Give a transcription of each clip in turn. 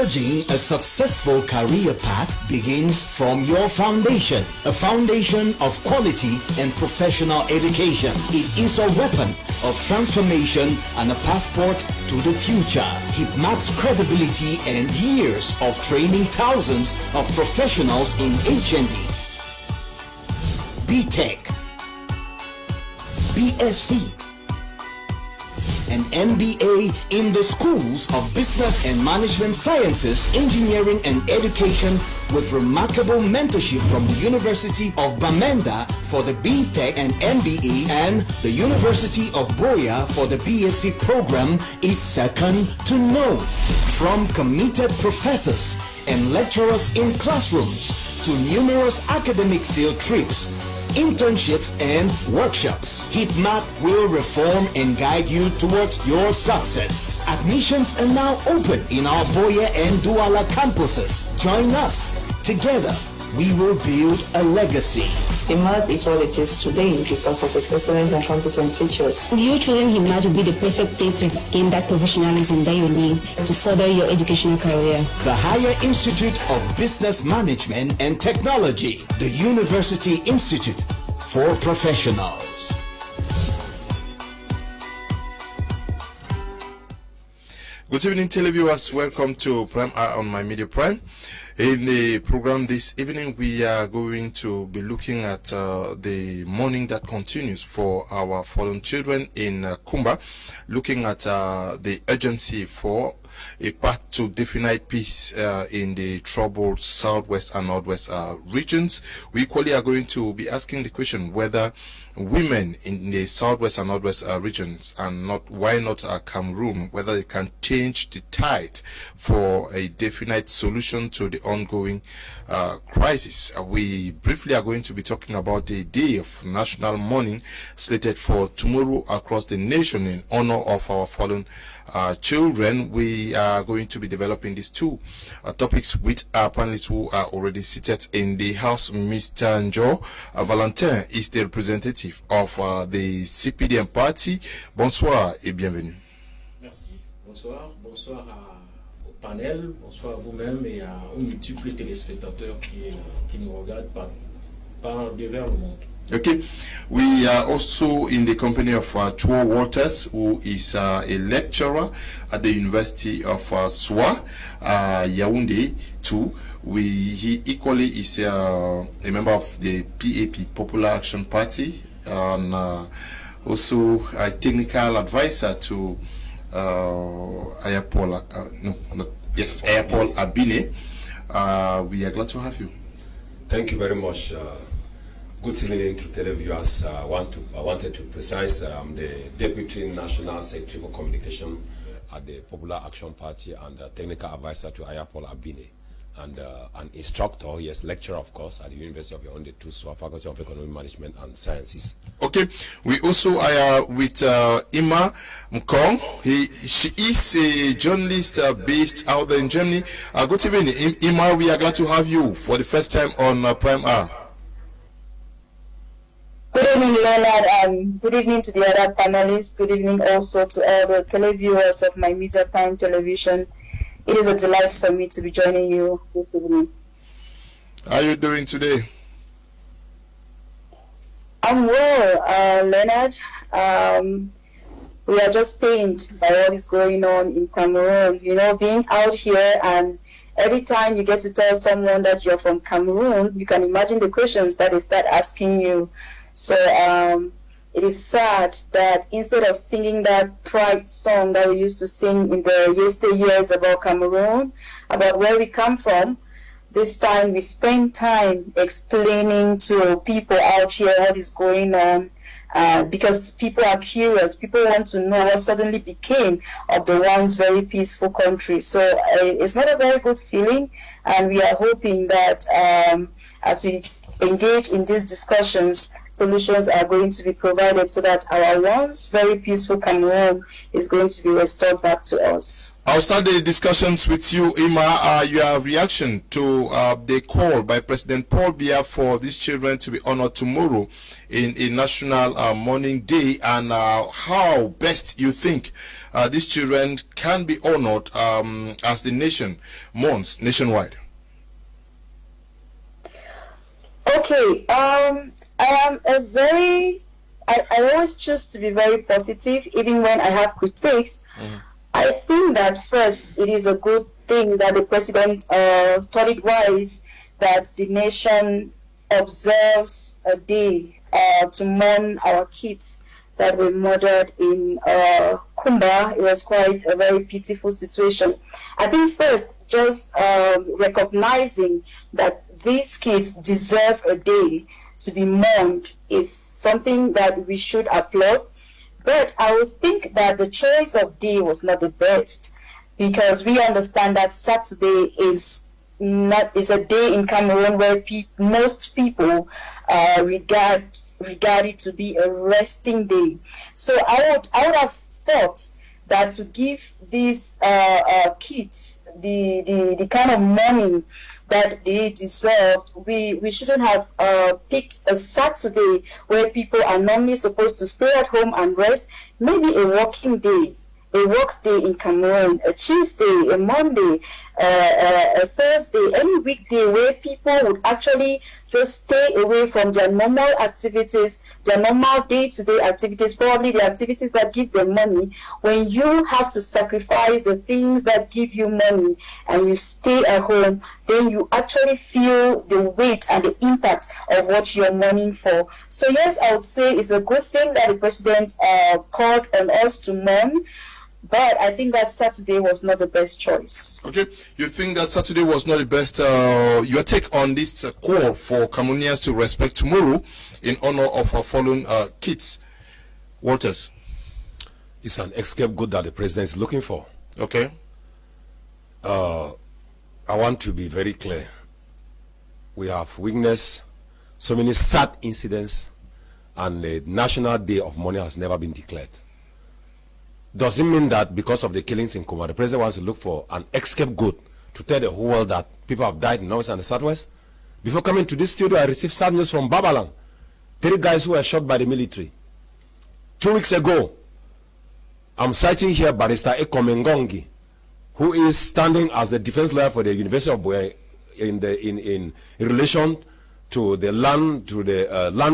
Forging a successful career path begins from your foundation, a foundation of quality and professional education. It is a weapon of transformation and a passport to the future. Hipmat's credibility and years of training thousands of professionals in HND, BTech, BSc, and MBA in the schools of Business and Management Sciences, Engineering and Education, with remarkable mentorship from the University of Bamenda for the BTech and MBA and the University of Boya for the BSc program is second to none. From committed professors and lecturers in classrooms to numerous academic field trips, internships and workshops, Hipmat will reform and guide you towards your success. Admissions are now open in our Boya and Douala campuses. Join us. Together, we will build a legacy. Hipmat is what it is today because of its excellent and competent teachers. You choosing Hipmat will be the perfect place to gain that professionalism that you need to further your educational career. The Higher Institute of Business Management and Technology, the University Institute for Professionals. Good evening, televiewers. Welcome to Prime Hour on My Media Prime. In the program this evening, we are going to be looking at the mourning that continues for our fallen children in Kumba, looking at the urgency for a path to definite peace in the troubled southwest and northwest regions. We equally are going to be asking the question whether women in the southwest and northwest regions, and why not Cameroon, whether they can change the tide for a definite solution to the ongoing crisis. We briefly are going to be talking about the day of national mourning slated for tomorrow across the nation in honor of our fallen children. We are going to be developing these two topics with our panelists who are already seated in the house. Mr. Njo Valentin is the representative of the CPDM party. Bonsoir et bienvenue. Merci. Bonsoir. Bonsoir au panel. Bonsoir à vous-même et aux multiples téléspectateurs qui nous regardent par devers le monde. Okay, we are also in the company of Chuo Walters, who is a lecturer at the University of Soa, Yaoundé too. He equally is a member of the PAP, Popular Action Party, and also a technical advisor to Ayapol Abine. We are glad to have you. Thank you very much. Good evening to televiewers. I wanted to precise the Deputy National Secretary for Communication at the Popular Action Party and technical advisor to Ayapol Abine, and an instructor, yes, lecturer of course at the University of Yaoundé too, so Faculty of Economic Management and Sciences. Okay, we also are with Ima Mkong. She is a journalist based out there in Germany. Good evening, Ima. We are glad to have you for the first time on Prime Hour. Good evening, Leonard, and good evening to the other panelists. Good evening also to all the televiewers of My Media Prime Television. It is a delight for me to be joining you this evening. How are you doing today? I'm well, Leonard. We are just pained by what is going on in Cameroon. You know, being out here, and every time you get to tell someone that you're from Cameroon, you can imagine the questions that they start asking you. So it is sad that instead of singing that pride song that we used to sing in the yesteryears about Cameroon, about where we come from, this time we spend time explaining to people out here what is going on, because people are curious. People want to know what suddenly became of the once very peaceful country. So it's not a very good feeling, and we are hoping that as we engage in these discussions, solutions are going to be provided so that our once very peaceful Cameroon is going to be restored back to us. I'll start the discussions with you, Ima. Your reaction to the call by President Paul Biya for these children to be honored tomorrow in a National Mourning Day, and how best you think these children can be honored as the nation mourns nationwide. Okay, I always choose to be very positive, even when I have critiques. I think that first, it is a good thing that the president thought it wise that the nation observes a day to mourn our kids that were murdered in Kumba. It was quite a very pitiful situation. I think first, just recognizing that these kids deserve a day to be mourned is something that we should applaud. But I would think that the choice of day was not the best, because we understand that Saturday is a day in Cameroon where most people regard it to be a resting day. So I would have thought that to give these kids the kind of mourning that they deserve, we shouldn't have picked a Saturday where people are normally supposed to stay at home and rest. Maybe a working day, a work day in Cameroon, a Tuesday, a Monday, a Thursday, any weekday where people would actually just stay away from their normal activities, their normal day-to-day activities, probably the activities that give them money. When you have to sacrifice the things that give you money and you stay at home, then you actually feel the weight and the impact of what you're mourning for. So yes, I would say it's a good thing that the president called on us to mourn. But I think that Saturday was not the best choice. Okay, you think that Saturday was not the best. Your take on this call for Cameroonians to respect tomorrow in honor of our fallen kids, Walters? It's an scapegoat that the president is looking for. Okay. I want to be very clear. We have witnessed so many sad incidents, and the National Day of Mourning has never been declared. Does it mean that because of the killings in Kumba, the president wants to look for an scapegoat to tell the whole world that people have died in the north and the southwest? Before coming to this studio, I received sad news from Babalang. 3 guys who were shot by the military. 2 weeks ago, I'm citing here Barrister Ekomengongi, who is standing as the defense lawyer for the University of Boya in relation to the land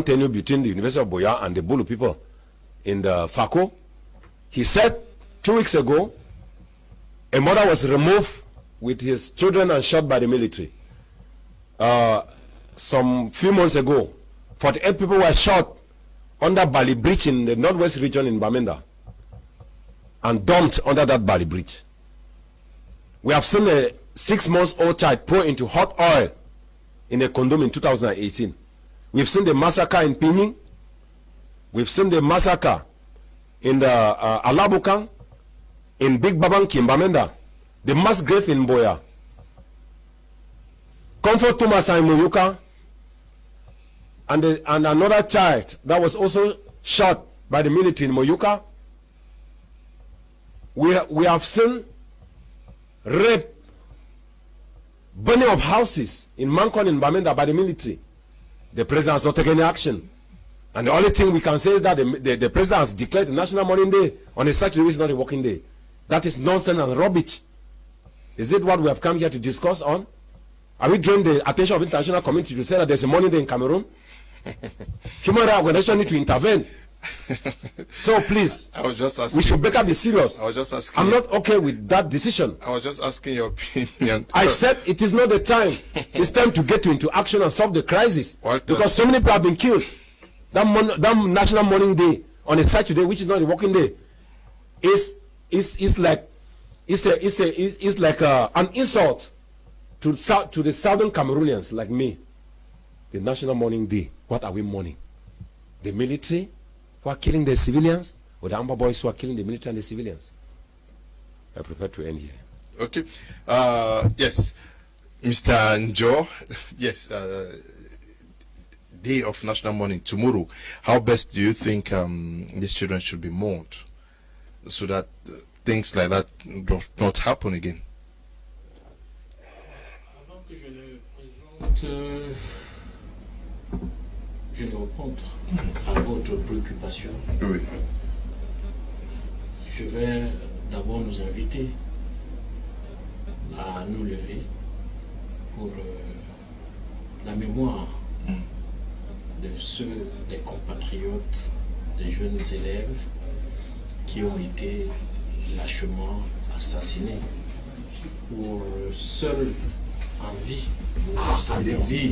tenure between the University of Boya and the Bulu people in the Fako. He said 2 weeks ago, a mother was removed with his children and shot by the military. Some few months ago, 48 people were shot under Bali Bridge in the northwest region in Bamenda and dumped under that Bali Bridge. We have seen a 6-month-old child pour into hot oil in a condom in 2018. We've seen the massacre in Pining. We've seen the massacre in the Alabukan, in Big Babanki, in Bamenda, the mass grave in Boya, Comfort Tumasa in Moyuka, and another child that was also shot by the military in Moyuka. We have seen rape, burning of houses in Mankon in Bamenda by the military. The president has not taken any action. And the only thing we can say is that the president has declared the National Mourning Day on a Saturday, which is not a working day. That is nonsense and rubbish. Is it what we have come here to discuss on? Are we drawing the attention of the international community to say that there's a mourning day in Cameroon? Human rights organizations need to intervene. So please, I was just asking, we should better be serious. I was just asking. I'm not okay with that decision. I was just asking your opinion. I said it is not the time. It's time to get into action and solve the crisis. Because so many people have been killed. That National Mourning Day on a Saturday, which is not a working day, is like an insult to the southern Cameroonians like me. The National Mourning Day. What are we mourning? The military who are killing the civilians, or the Amba boys who are killing the military and the civilians? I prefer to end here. Okay. Yes, Mr. Njo. Yes. day of National Mourning tomorrow, how best do you think these children should be mourned so that things like that do not happen again? Avant que je ne présente, je vais répondre à votre préoccupation. Oui. Je vais d'abord nous inviter à nous lever pour la mémoire de ceux des compatriotes, des jeunes élèves qui ont été lâchement assassinés pour le seul envie, pour le seul désir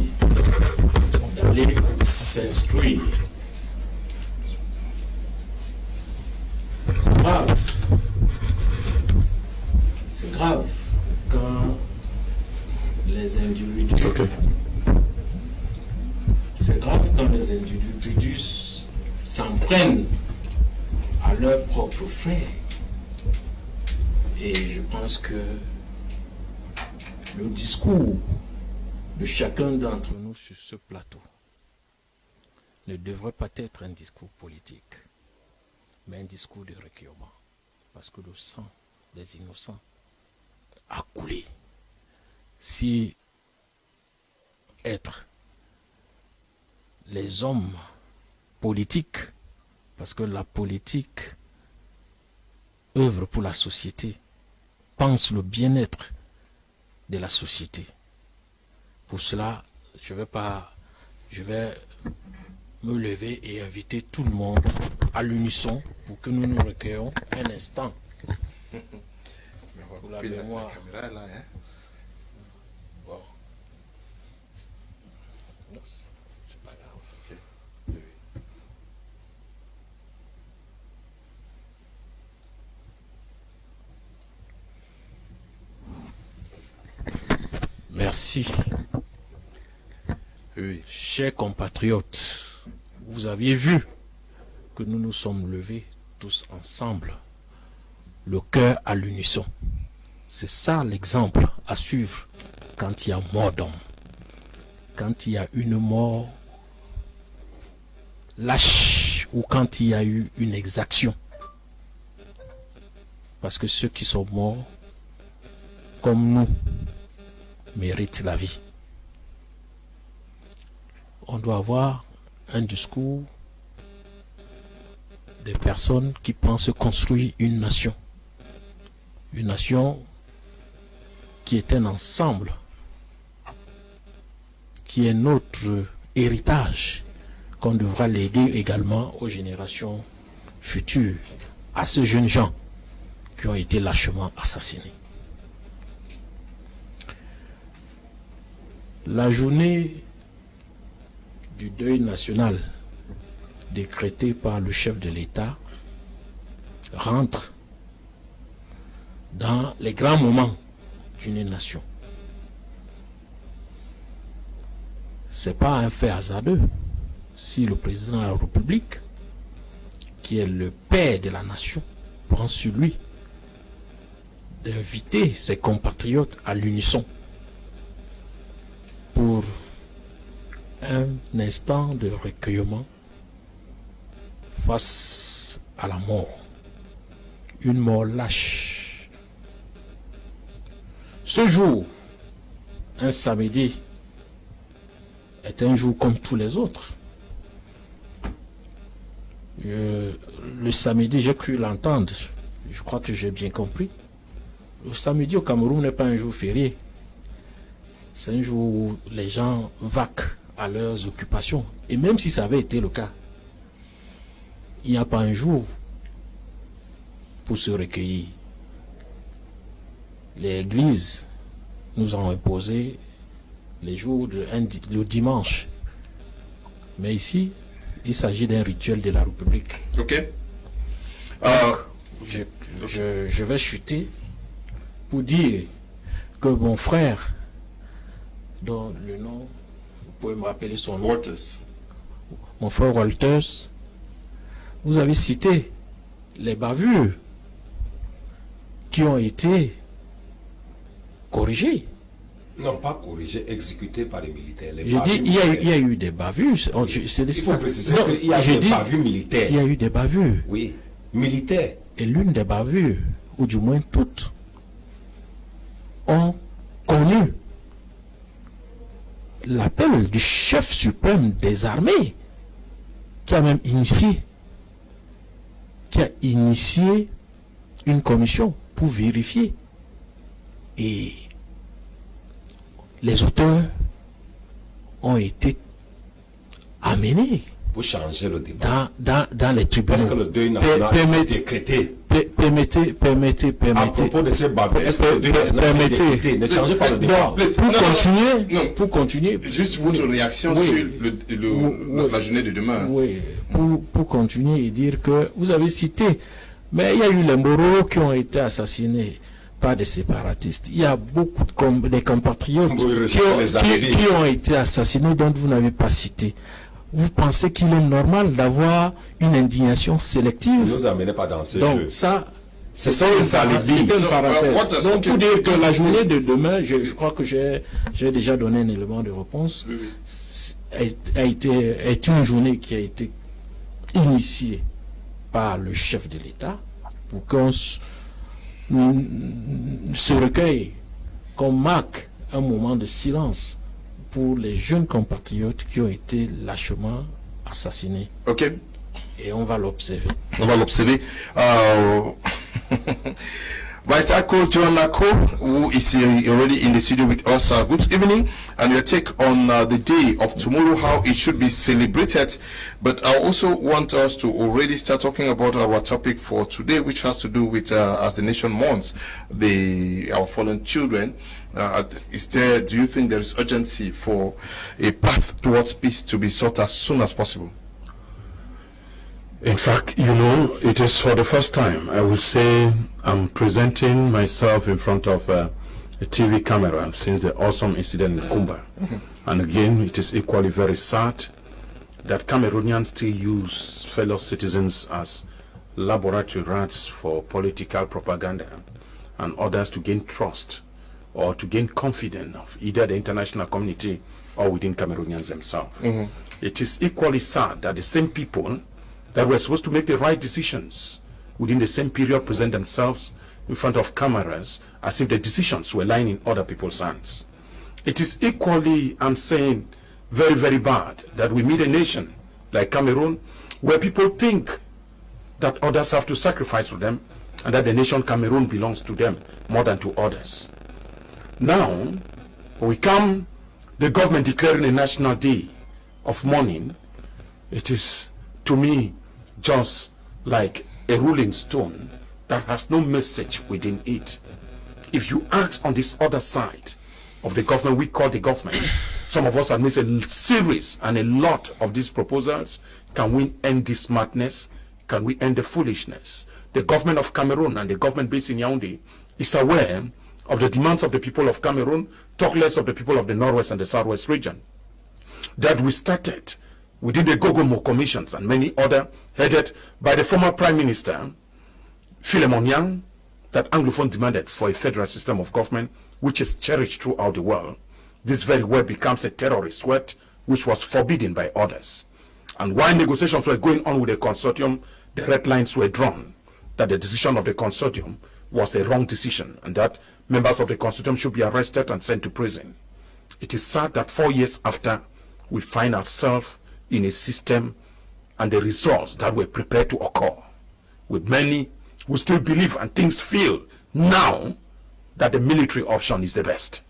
d'aller s'instruire. C'est grave. C'est grave quand les individus... C'est grave quand les individus s'en à leurs propres frères. Et je pense que le discours de chacun d'entre nous sur ce plateau ne devrait pas être un discours politique, mais un discours de recueillement. Parce que le sang des innocents a coulé. Si être les hommes politiques, parce que la politique œuvre pour la société, pense le bien-être de la société. Pour cela, je vais me lever et inviter tout le monde à l'unisson pour que nous nous recueillons un instant. Pour la mémoire. La caméra là, hein? Bon. Non, c'est pas grave. Okay. Merci. Oui. Chers compatriotes, vous aviez vu que nous nous sommes levés tous ensemble, le cœur à l'unisson. C'est ça l'exemple à suivre quand il y a mort d'homme, quand il y a une mort lâche ou quand il y a eu une exaction. Parce que ceux qui sont morts, comme nous, méritent la vie. On doit avoir un discours des personnes qui pensent construire une nation. Une nation qui est un ensemble, qui est notre héritage, qu'on devra léguer également aux générations futures, à ces jeunes gens qui ont été lâchement assassinés. La journée du deuil national décrété par le chef de l'État rentre dans les grands moments d'une nation. Ce n'est pas un fait hasardeux si le président de la République, qui est le père de la nation, prend sur lui d'inviter ses compatriotes à l'unisson pour un instant de recueillement face à la mort, une mort lâche. Ce jour, un samedi, est un jour comme tous les autres. Le samedi, j'ai cru l'entendre, je crois que j'ai bien compris. Le samedi au Cameroun n'est pas un jour férié. C'est un jour où les gens vaquent à leurs occupations. Et même si ça avait été le cas, il n'y a pas un jour pour se recueillir. Les églises nous ont imposé les jours le dimanche. Mais ici, il s'agit d'un rituel de la République. Ok. Je vais chuter pour dire que mon frère, dont le nom, vous pouvez me rappeler son nom, Walters. Mon frère Walters, vous avez cité les bavures qui ont été corrigées. Non, pas corrigé, exécuté par les militaires. Je dis, il y a eu des bavures. Il faut préciser qu'il y a des bavures militaires. Il y a eu des bavures. Oui, militaires. Et l'une des bavures, ou du moins toutes, ont connu l'appel du chef suprême des armées, qui a même initié une commission pour vérifier. Et les auteurs ont été amenés pour changer le débat dans les tribunaux. Est-ce que le deuil national est décrété? Permettez. À propos de ces bavures, est-ce que le deuil national est décrété? Ne changez pas le débat. Pour continuer. Juste votre réaction sur la journée de demain. Oui, pour continuer et dire que vous avez cité, mais il y a eu les Moros qui ont été assassinés par des séparatistes. Il y a beaucoup de compatriotes qui ont été assassinés dont vous n'avez pas cité. Vous pensez qu'il est normal d'avoir une indignation sélective? Ne nous amenez pas dans ces Donc jeux. Ça, c'est une parenthèse. Donc pour dire que la journée de demain, je crois que j'ai déjà donné un élément de réponse, est une journée qui a été initiée par le chef de l'État pour qu'on se recueille, qu'on marque un moment de silence pour les jeunes compatriotes qui ont été lâchement assassinés. Ok. Et on va l'observer. Vice Admiral John Nako, who is already in the studio with us. Good evening, and your take on the day of tomorrow, how it should be celebrated. But I also want us to already start talking about our topic for today, which has to do with as the nation mourns our fallen children. Do you think there is urgency for a path towards peace to be sought as soon as possible? In fact, it is for the first time, I will say, I'm presenting myself in front of a TV camera since the awesome incident in Kumba. And again, it is equally very sad that Cameroonians still use fellow citizens as laboratory rats for political propaganda and others to gain trust or to gain confidence of either the international community or within Cameroonians themselves. It is equally sad that the same people that were supposed to make the right decisions within the same period present themselves in front of cameras as if the decisions were lying in other people's hands. It is equally, I'm saying, very, very bad that we meet a nation like Cameroon where people think that others have to sacrifice for them and that the nation Cameroon belongs to them more than to others. Now, we come, the government declaring a national day of mourning. It is, to me, just like a rolling stone that has no message within it. If you ask on this other side of the government, we call the government, some of us have made a series and a lot of these proposals. Can we end this madness? Can we end the foolishness? The government of Cameroon and the government based in Yaoundé is aware of the demands of the people of Cameroon, talk less of the people of the Northwest and the Southwest region. That we started within the Gogomo commissions and many other, headed by the former Prime Minister, Philemon Yang, that Anglophone demanded for a federal system of government which is cherished throughout the world. This very word becomes a terrorist word which was forbidden by others. And while negotiations were going on with the consortium, the red lines were drawn that the decision of the consortium was a wrong decision and that members of the consortium should be arrested and sent to prison. It is sad that 4 years after, we find ourselves in a system and the results that were prepared to occur, with many who still believe and things feel now that the military option is the best.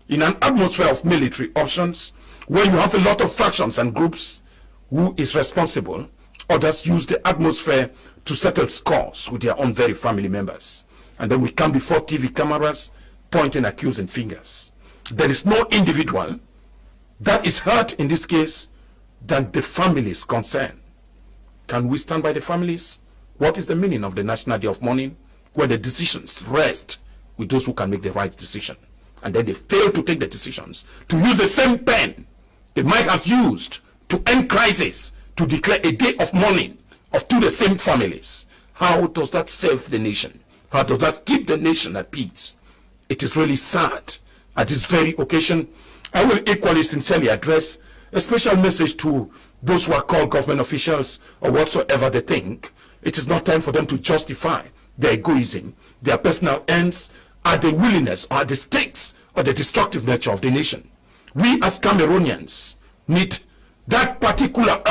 In an atmosphere of military options, where you have a lot of factions and groups, who is responsible? Others use the atmosphere to settle scores with their own very family members. And then we come before TV cameras pointing accusing fingers. There is no individual that is hurt in this case than the families concerned. Can we stand by the families? What is the meaning of the National Day of Mourning, where the decisions rest with those who can make the right decision, and then they fail to take the decisions, to use the same pen they might have used to end crisis, to declare a day of mourning to the same families? How does that save the nation? How does that keep the nation at peace? It is really sad At this very occasion, I will equally sincerely address a special message to those who are called government officials or whatsoever they think. It is not time for them to justify their egoism, their personal ends, at the willingness or at the stakes or the destructive nature of the nation. We as Cameroonians need that particular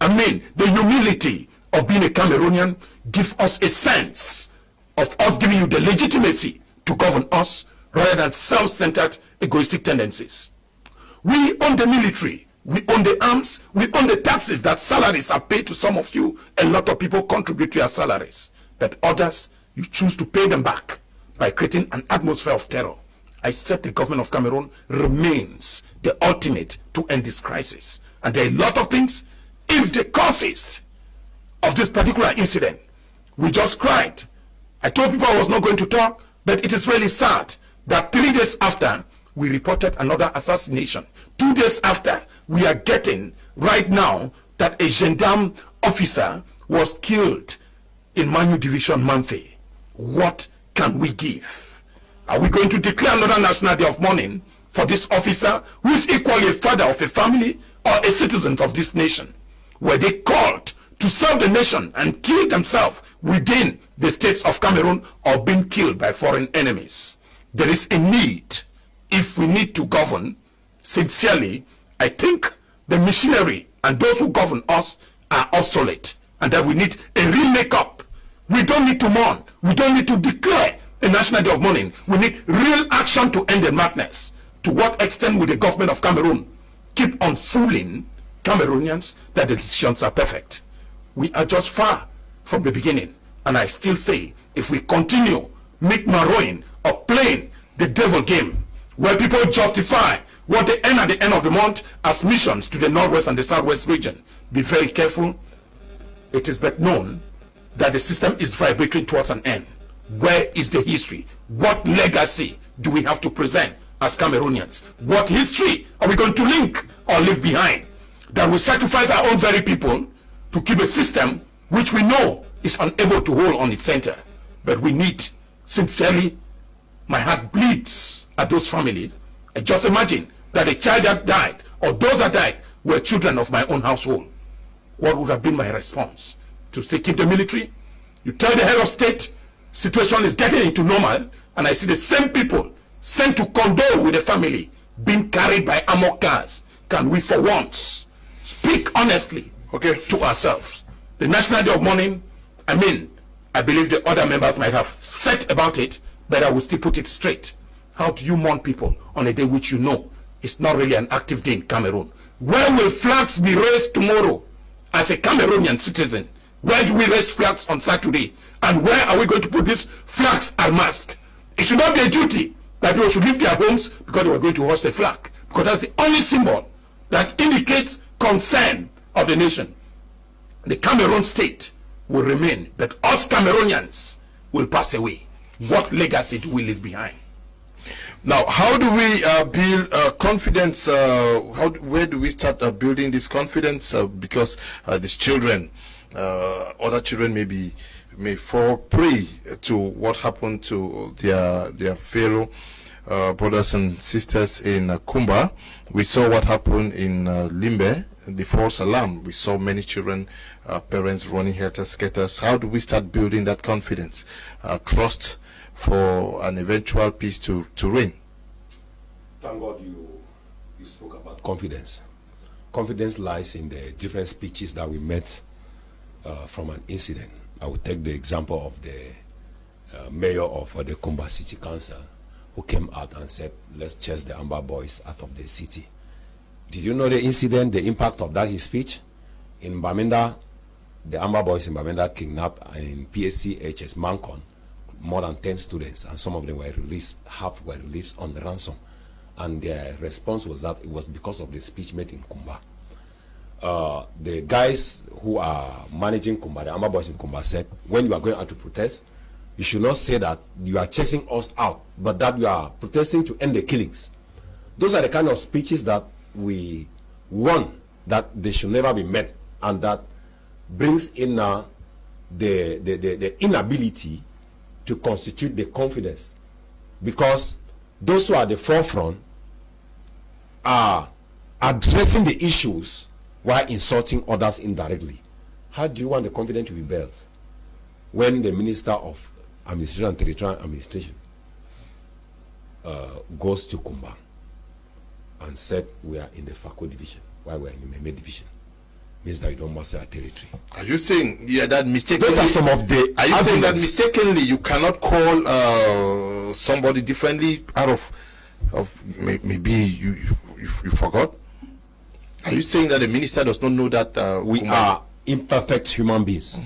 the humility of being a Cameroonian. Give us a sense of us giving you the legitimacy to govern us rather than self-centered egoistic tendencies. We own the military, we own the arms, we own the taxes that salaries are paid to some of you. A lot of people contribute to your salaries, but others, you choose to pay them back by creating an atmosphere of terror. I said the government of Cameroon remains the ultimate to end this crisis. And there are a lot of things. If the causes of this particular incident, we just cried. I told people I was not going to talk, but it is really sad that 3 days after, we reported another assassination. 2 days after, we are getting right now that a gendarme officer was killed in Manu Division Manthe. What can we give? Are we going to declare another National Day of Mourning for this officer who is equally a father of a family or a citizen of this nation? Were they called to serve the nation and kill themselves within the states of Cameroon or being killed by foreign enemies? There is a need. If we need to govern sincerely, I think the machinery and those who govern us are obsolete, and that we need a real make-up. We don't need to mourn. We don't need to declare a National Day of Mourning. We need real action to end the madness. To what extent will the government of Cameroon keep on fooling Cameroonians that the decisions are perfect? We are just far from the beginning, and I still say, if we continue marrowing or playing the devil game, where people justify what they earn at the end of the month as missions to the northwest and the southwest region, be very careful. It is but known that the system is vibrating towards an end. Where is the history? What legacy do we have to present as Cameroonians? What history are we going to link or leave behind? That we sacrifice our own very people to keep a system which we know is unable to hold on its center. But we need, sincerely, my heart bleeds at those families. I just imagine that a child that died or those that died were children of my own household. What would have been my response? To say keep the military? You tell the head of state situation is getting into normal, and I see the same people sent to condole with the family being carried by armored cars. Can we for once speak honestly to ourselves? The National Day of Mourning, I believe the other members might have said about it, but I will still put it straight. How do you mourn people on a day which you know is not really an active day in Cameroon? Where will flags be raised tomorrow as a Cameroonian citizen? Where do we raise flags on Saturday? And where are we going to put these flags and masks? It should not be a duty that people should leave their homes because they were going to hoist a flag, because that's the only symbol that indicates concern of the nation. The Cameroon state will remain, but us Cameroonians will pass away. What legacy do we leave behind? Now, how do we build confidence? Where do we start building this confidence? Because these children, other children may fall prey to what happened to their fellow brothers and sisters in Kumba. We saw what happened in Limbe, the false alarm. We saw many children, parents running helter-skelter. How do we start building that confidence, trust for an eventual peace to reign? Thank God you spoke about confidence. Confidence lies in the different speeches that we met from an incident. I will take the example of the mayor of the Kumba City Council, who came out and said, let's chase the Amber Boys out of the city. Did you know the incident, the impact of that, his speech? In Bamenda, the Amber Boys in Bamenda kidnapped in PSCHS Mancon more than 10 students, and some of them were released, half were released on the ransom. And their response was that it was because of the speech made in Kumba. The guys who are managing Kumba, the Amber Boys in Kumba, said, when you are going out to protest, you should not say that you are chasing us out, but that you are protesting to end the killings. Those are the kind of speeches that we want, that they should never be made, and that brings in the inability to constitute the confidence. Because those who are at the forefront are addressing the issues while insulting others indirectly. How do you want the confidence to be built when the Minister of Administration and Territorial Administration goes to Kumba and said we are in the Fako division while we are in the Meme division? Means that you don't master our territory. Are you saying that mistakenly? Those are some of the Are you arguments. saying that mistakenly you cannot call somebody differently out of maybe you forgot? Are you saying that the minister does not know that we are imperfect human beings?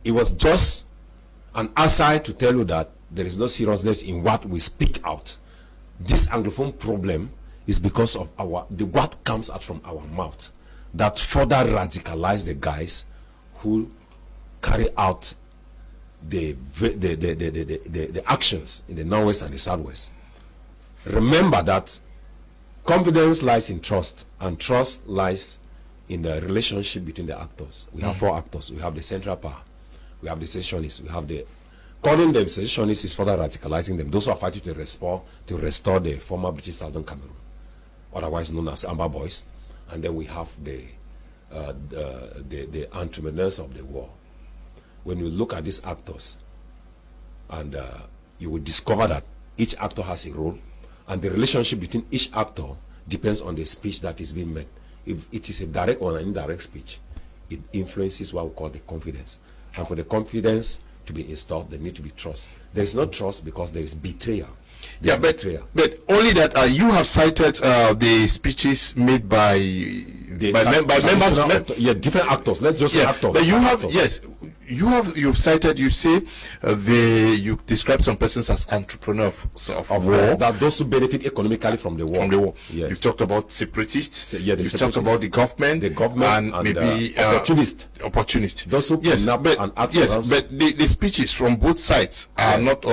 It was just an aside to tell you that there is no seriousness in what we speak out. This Anglophone problem is because of what comes out from our mouth that further radicalize the guys who carry out the actions in the northwest and the southwest. Remember that confidence lies in trust, and trust lies in the relationship between the actors. We have four actors. We have the central power, we have the secessionists, we have the calling them secessionists is further radicalizing them. Those who are fighting to restore the former British Southern Cameroon, otherwise known as Amber Boys. And then we have the entrepreneurs of the war. When you look at these actors, and you will discover that each actor has a role, and the relationship between each actor depends on the speech that is being made. If it is a direct or an indirect speech, it influences what we call the confidence. And for the confidence to be installed, there need to be trust. There is no trust because there is betrayal. But only that you have cited the speeches made by members. Different actors. Let's just say actors. But you've cited. You say you describe some persons as entrepreneurs of war. That those who benefit economically from the war. From the war. Yes. You've talked about separatists. You've talked about the government, and maybe opportunists. Those who kidnap and act but the speeches from both sides are not.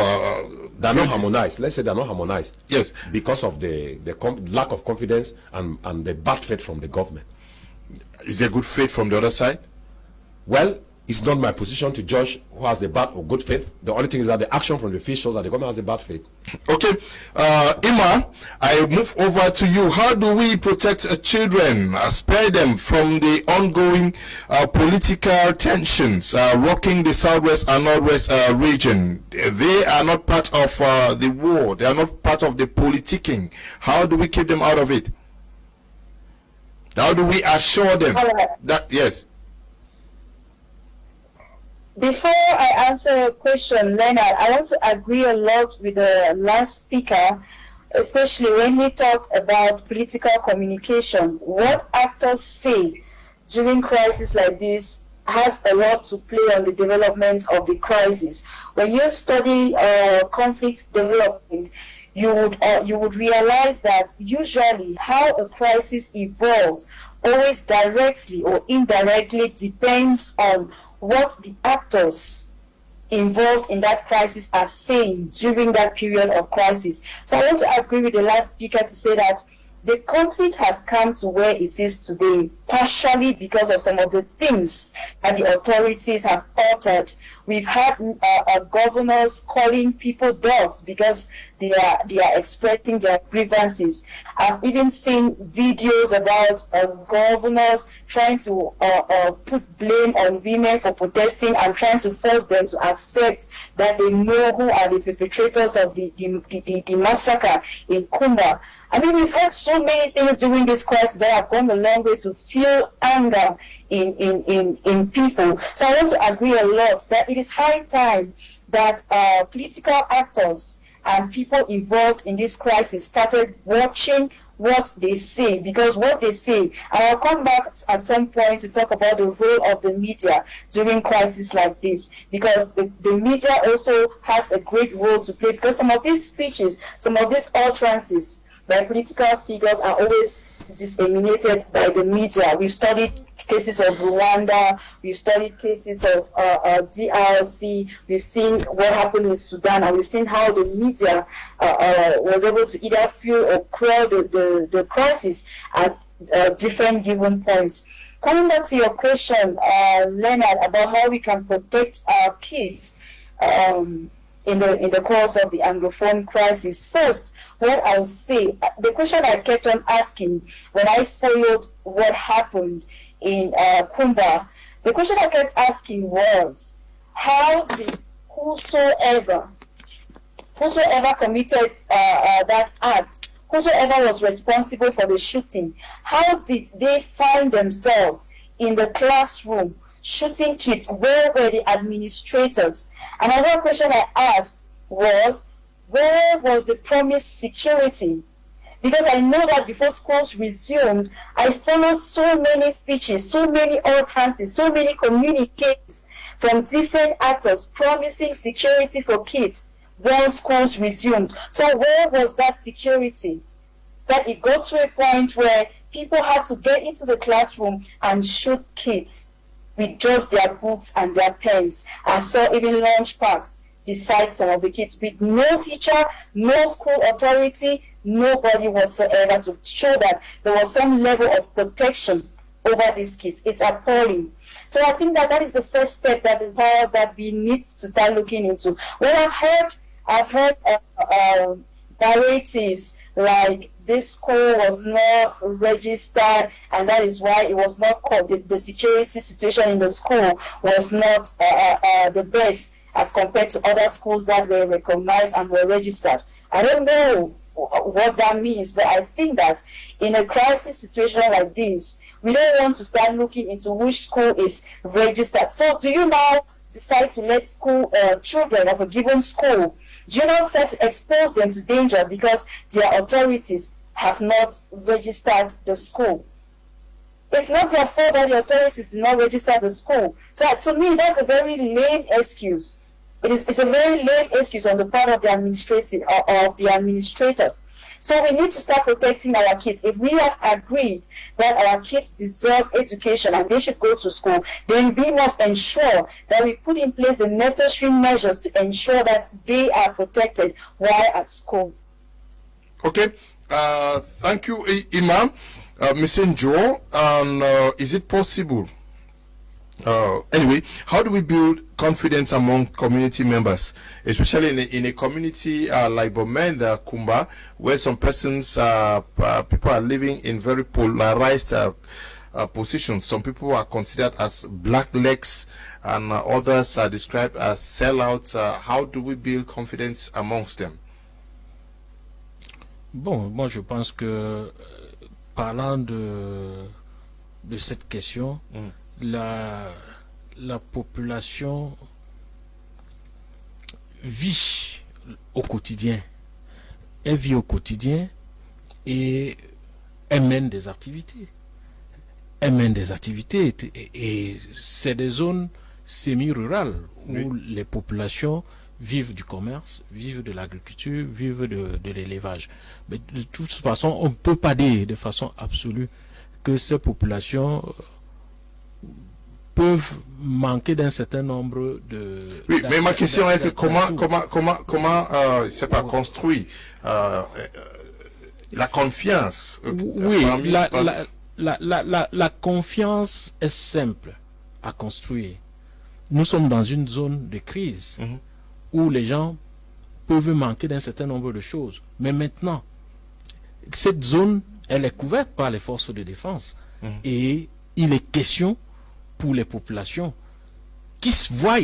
They're not harmonized. Let's say they're not harmonized. Yes. Because of the lack of confidence and the bad faith from the government. Is there good faith from the other side? Well, it's not my position to judge who has the bad or good faith. The only thing is that the action from the field shows that the government has a bad faith. Okay. Ima, I move over to you. How do we protect children, spare them from the ongoing political tensions rocking the southwest and northwest region? They are not part of the war. They are not part of the politicking. How do we keep them out of it? How do we assure them that, yes? Before I answer your question, Leonard, I want to agree a lot with the last speaker, especially when he talked about political communication. What actors say during crises like this has a lot to play on the development of the crisis. When you study conflict development, you would realize that usually how a crisis evolves always directly or indirectly depends on what the actors involved in that crisis are saying during that period of crisis. So I want to agree with the last speaker to say that the conflict has come to where it is today, partially because of some of the things that the authorities have altered. We've had governors calling people dogs because they are expressing their grievances. I've even seen videos about governors trying to put blame on women for protesting and trying to force them to accept that they know who are the perpetrators of the massacre in Kumba. I mean, we've heard so many things during this crisis that have gone a long way to fuel anger in people. So I want to agree a lot that it is high time that political actors and people involved in this crisis started watching what they say, because what they say, and I'll come back at some point to talk about the role of the media during crises like this, because the media also has a great role to play, because some of these speeches, some of these utterances by political figures are always disseminated by the media. We've studied cases of Rwanda, we've studied cases of DRC, we've seen what happened in Sudan, and we've seen how the media was able to either fuel or quell the crisis at different given points. Coming back to your question, Leonard, about how we can protect our kids, in the course of the Anglophone crisis. First, what I'll say, the question I kept on asking when I followed what happened in Kumba, the question I kept asking was, how did whosoever committed that act, whosoever was responsible for the shooting, how did they find themselves in the classroom shooting kids? Where were the administrators? Another question I asked was, where was the promised security? Because I know that before schools resumed, I followed so many speeches, so many utterances, so many communiques from different actors promising security for kids when schools resumed. So where was that security? That it got to a point where people had to get into the classroom and shoot kids with just their books and their pens. I saw even lunch packs beside some of the kids with no teacher, no school authority, nobody whatsoever to show that there was some level of protection over these kids. It's appalling. So I think that is the first step, that the powers that we need to start looking into. Well, I've heard narratives like this school was not registered and that is why it was not called. The security situation in the school was not the best as compared to other schools that were recognized and were registered. I don't know what that means, but I think that in a crisis situation like this, we don't want to start looking into which school is registered. So do you now decide to let school children of a given school, do you not start to expose them to danger because their authorities have not registered the school? It's not their fault that the authorities did not register the school. So to me, that's a very lame excuse. It's a very lame excuse on the part of the administrators. So we need to start protecting our kids. If we have agreed that our kids deserve education and they should go to school, then we must ensure that we put in place the necessary measures to ensure that they are protected while at school. Okay. Thank you, Imam. Mr. Joe, is it possible? Anyway, how do we build confidence among community members, especially in a community like Bomenda, Kumba, where some persons, people are living in very polarized positions. Some people are considered as blacklegs and others are described as sellouts. How do we build confidence amongst them? Bon, moi je pense que parlant de cette question, la population vit au quotidien. Elle vit au quotidien et elle mène des activités. Elle mène des activités et c'est des zones semi-rurales où les populations vivent du commerce, vivent de l'agriculture, vivent de l'élevage. Mais de toute façon, on ne peut pas dire de façon absolue que ces populations peuvent manquer d'un certain nombre de... Oui, mais ma question est que comment c'est pas construit la confiance. Oui, la confiance est simple à construire. Nous sommes dans une zone de crise où les gens peuvent manquer d'un certain nombre de choses. Mais maintenant, cette zone, elle est couverte par les forces de défense. Et il est question pour les populations qui voient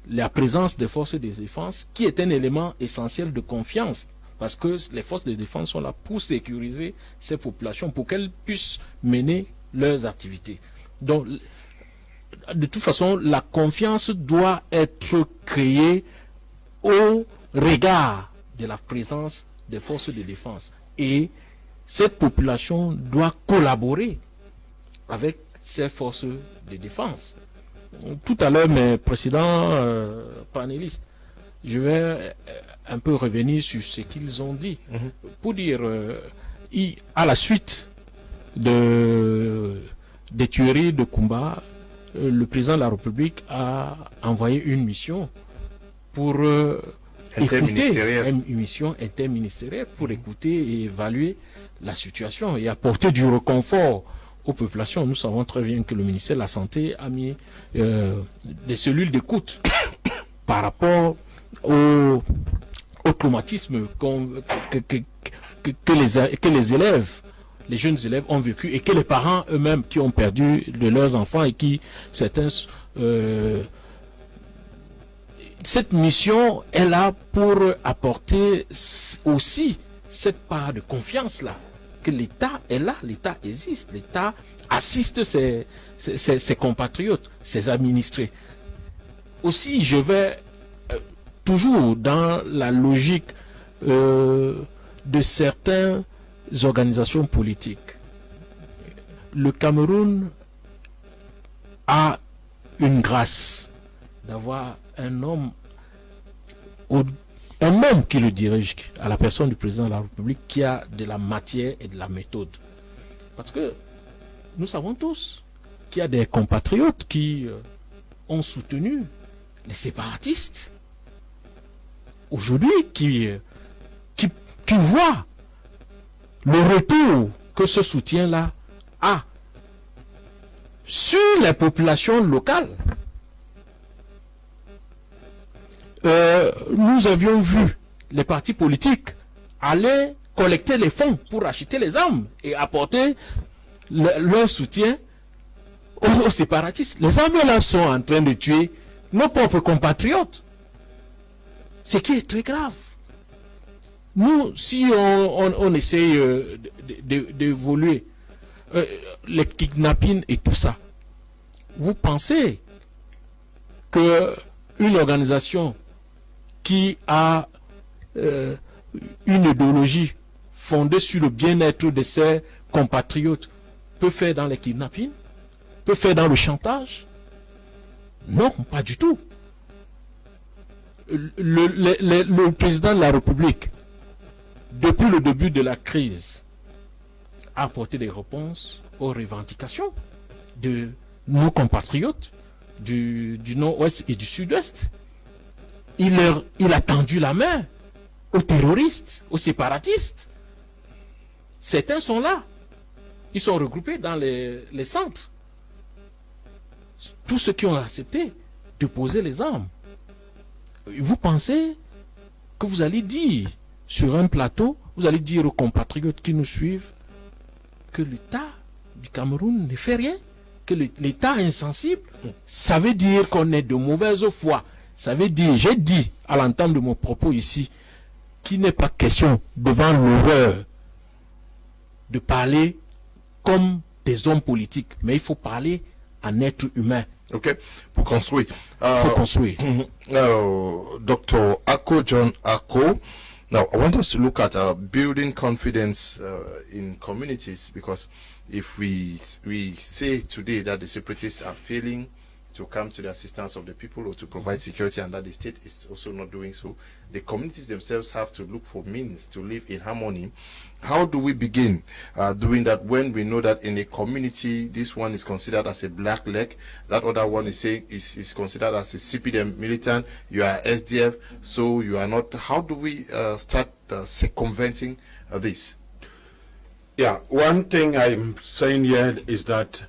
la présence des forces de défense, qui est un élément essentiel de confiance, parce que les forces de défense sont là pour sécuriser ces populations, pour qu'elles puissent mener leurs activités. Donc, de toute façon, la confiance doit être créée au regard de la présence des forces de défense. Et cette population doit collaborer avec ces forces de défense. Tout à l'heure, mes précédents panélistes, je vais un peu revenir sur ce qu'ils ont dit. Pour dire, à la suite des tueries de Kumba, le président de la République a envoyé une mission pour écouter, une mission interministérielle pour écouter et évaluer la situation et apporter du réconfort aux populations. Nous savons très bien que le ministère de la Santé a mis des cellules d'écoute par rapport au traumatisme que les élèves, les jeunes élèves ont vécu, et que les parents eux-mêmes qui ont perdu de leurs enfants, et qui, certains... cette mission est là pour apporter aussi cette part de confiance-là, que l'État est là, l'État existe, l'État assiste ses compatriotes, ses administrés. Aussi, je vais toujours dans la logique de certaines organisations politiques. Le Cameroun a une grâce d'avoir un homme qui le dirige, à la personne du président de la République, qui a de la matière et de la méthode. Parce que nous savons tous qu'il y a des compatriotes qui ont soutenu les séparatistes. Aujourd'hui, qui voient le retour que ce soutien-là a sur les populations locales. Nous avions vu les partis politiques aller collecter les fonds pour acheter les armes et apporter leur soutien aux séparatistes. Les armées là sont en train de tuer nos propres compatriotes. Ce qui est très grave. Nous, si on essaye d'évoluer, les kidnappings et tout ça, vous pensez que une organisation qui a une idéologie fondée sur le bien-être de ses compatriotes peut faire dans les kidnappings, peut faire dans le chantage? Non, pas du tout. Le président de la République, depuis le début de la crise, a apporté des réponses aux revendications de nos compatriotes du nord-ouest et du sud-ouest. Il a tendu la main aux terroristes, aux séparatistes. Certains sont là. Ils sont regroupés dans les centres. Tous ceux qui ont accepté de poser les armes. Vous pensez que vous allez dire sur un plateau, vous allez dire aux compatriotes qui nous suivent que l'État du Cameroun ne fait rien, que l'État est insensible? Ça veut dire qu'on est de mauvaise foi. Ça veut dire, j'ai dit à l'entame de mon propos ici, qu'il n'est pas question devant l'horreur de parler comme des hommes politiques, mais il faut parler en être humain. Okay, pour construire. Faut construire. Dr. Ako John Ako. Now, I want us to look at building confidence in communities, because if we say today that the separatists are failing to come to the assistance of the people or to provide security, and that the state is also not doing so, the communities themselves have to look for means to live in harmony. How do we begin doing that when we know that in a community this one is considered as a black leg, that other one is considered as a CPDM militant, you are SDF, so you are not? How do we start circumventing this? Yeah, one thing I'm saying here is that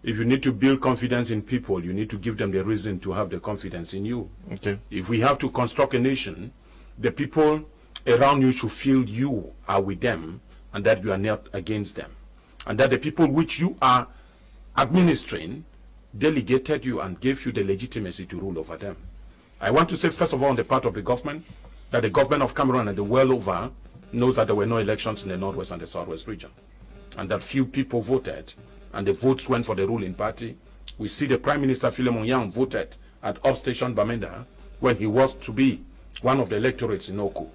if you need to build confidence in people, you need to give them the reason to have the confidence in you. Okay. If we have to construct a nation, the people around you should feel you are with them and that you are not against them. And that the people which you are administering delegated you and gave you the legitimacy to rule over them. I want to say, first of all, on the part of the government, that the government of Cameroon and the world over knows that there were no elections in the Northwest and the Southwest region, and that few people voted, and the votes went for the ruling party. We see the Prime Minister Philemon Yang voted at Upstation Bamenda when he was to be one of the electorates in Oku,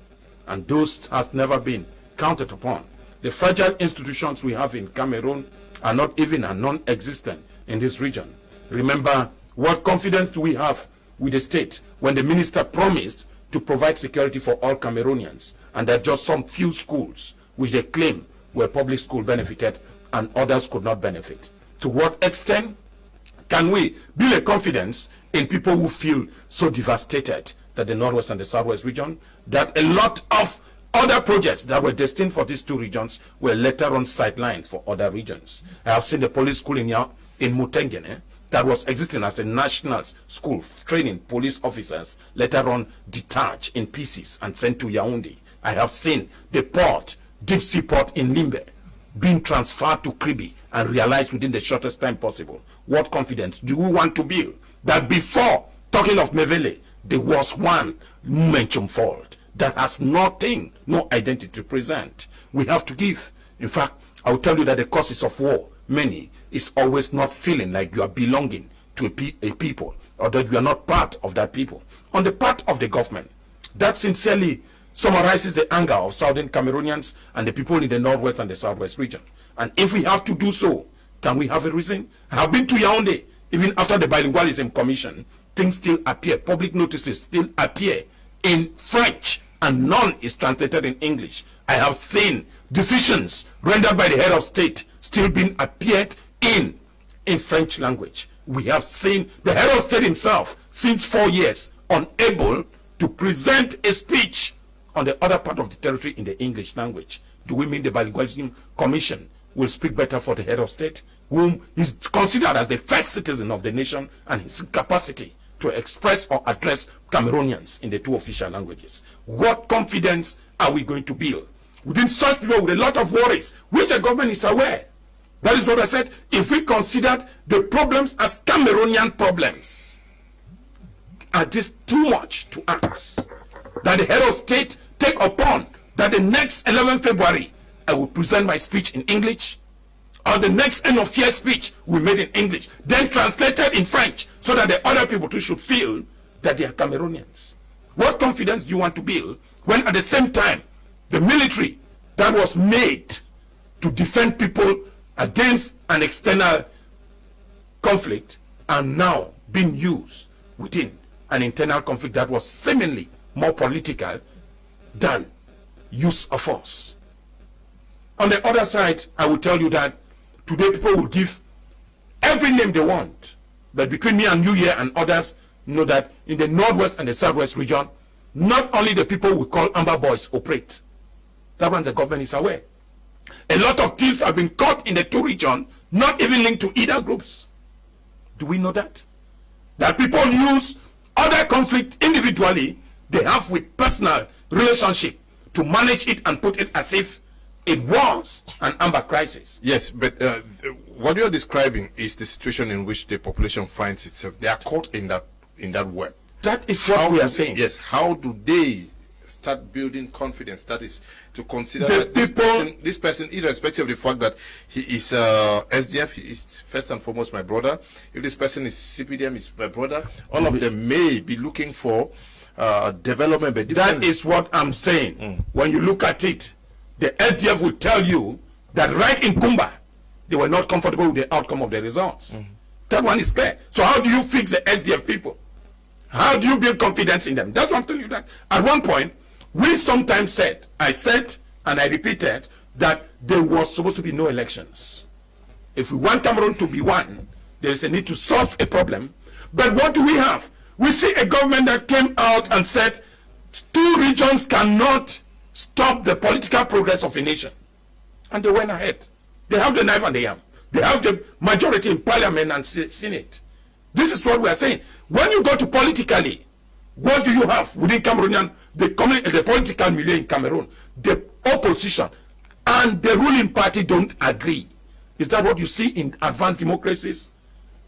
and those have never been counted upon. The fragile institutions we have in Cameroon are not even and non-existent in this region. Remember, what confidence do we have with the state when the minister promised to provide security for all Cameroonians, and that just some few schools which they claim were public school benefited and others could not benefit? To what extent can we build a confidence in people who feel so devastated that the Northwest and the Southwest region, that a lot of other projects that were destined for these two regions were later on sidelined for other regions? I have seen the police school in Mutengene that was existing as a national school training police officers, later on detached in pieces and sent to Yaoundé. I have seen the port, deep sea port in Limbe, being transferred to Kribi and realized within the shortest time possible. What confidence do we want to build that before talking of Mevele, there was one mention fault that has nothing, no identity to present? We have to give. In fact, I will tell you that the causes of war, many, is always not feeling like you are belonging to a people, or that you are not part of that people. On the part of the government, that sincerely summarizes the anger of Southern Cameroonians and the people in the Northwest and the Southwest region. And if we have to do so, can we have a reason? I have been to Yaoundé, even after the Bilingualism Commission, things still appear, public notices still appear in French, and none is translated in English. I have seen decisions rendered by the head of state still being appeared in French language. We have seen the head of state himself, since 4 years, unable to present a speech on the other part of the territory in the English language. Do we mean the Bilingualism Commission will speak better for the head of state, whom is considered as the first citizen of the nation, and his capacity to express or address Cameroonians in the 2 official languages? What confidence are we going to build within such people with a lot of worries, which the government is aware? That is what I said. If we considered the problems as Cameroonian problems, are this too much to ask that the head of state take upon that the next 11 February I will present my speech in English, or the next end of year speech we made in English, then translated in French, so that the other people too should feel that they are Cameroonians? What confidence do you want to build when at the same time the military that was made to defend people against an external conflict are now being used within an internal conflict that was seemingly more political than use of force? On the other side, I will tell you that today people will give every name they want, but between me and you here and others know that in the Northwest and the Southwest region, not only the people we call Amber Boys operate. That one the government is aware. A lot of thieves have been caught in the 2 regions, not even linked to either groups. Do we know that? That people use other conflict individually they have with personal relationship to manage it and put it as if it was an amber crisis. Yes, but what you're describing is the situation in which the population finds itself. They are caught in that web. That is what we are saying. Yes. How do they start building confidence? That is to consider the that this person, irrespective of the fact that he is SDF, he is first and foremost my brother. If this person is CPDM, is my brother. All of them may be looking for development. But that is what I'm saying. When you look at it, the SDF will tell you that right in Kumba, they were not comfortable with the outcome of the results. That one is clear. So how do you fix the SDF people? How do you build confidence in them? That's what I'm telling you. That at one point, we sometimes said, I said and I repeated, that there was supposed to be no elections. If we want Cameroon to be one, there is a need to solve a problem. But what do we have? We see a government that came out and said 2 regions cannot stop the political progress of a nation. And they went ahead. They have the knife and the yam. They have the majority in parliament and senate. This is what we are saying. When you go to politically, what do you have within Cameroonian, the political milieu in Cameroon? The opposition and the ruling party don't agree. Is that what you see in advanced democracies?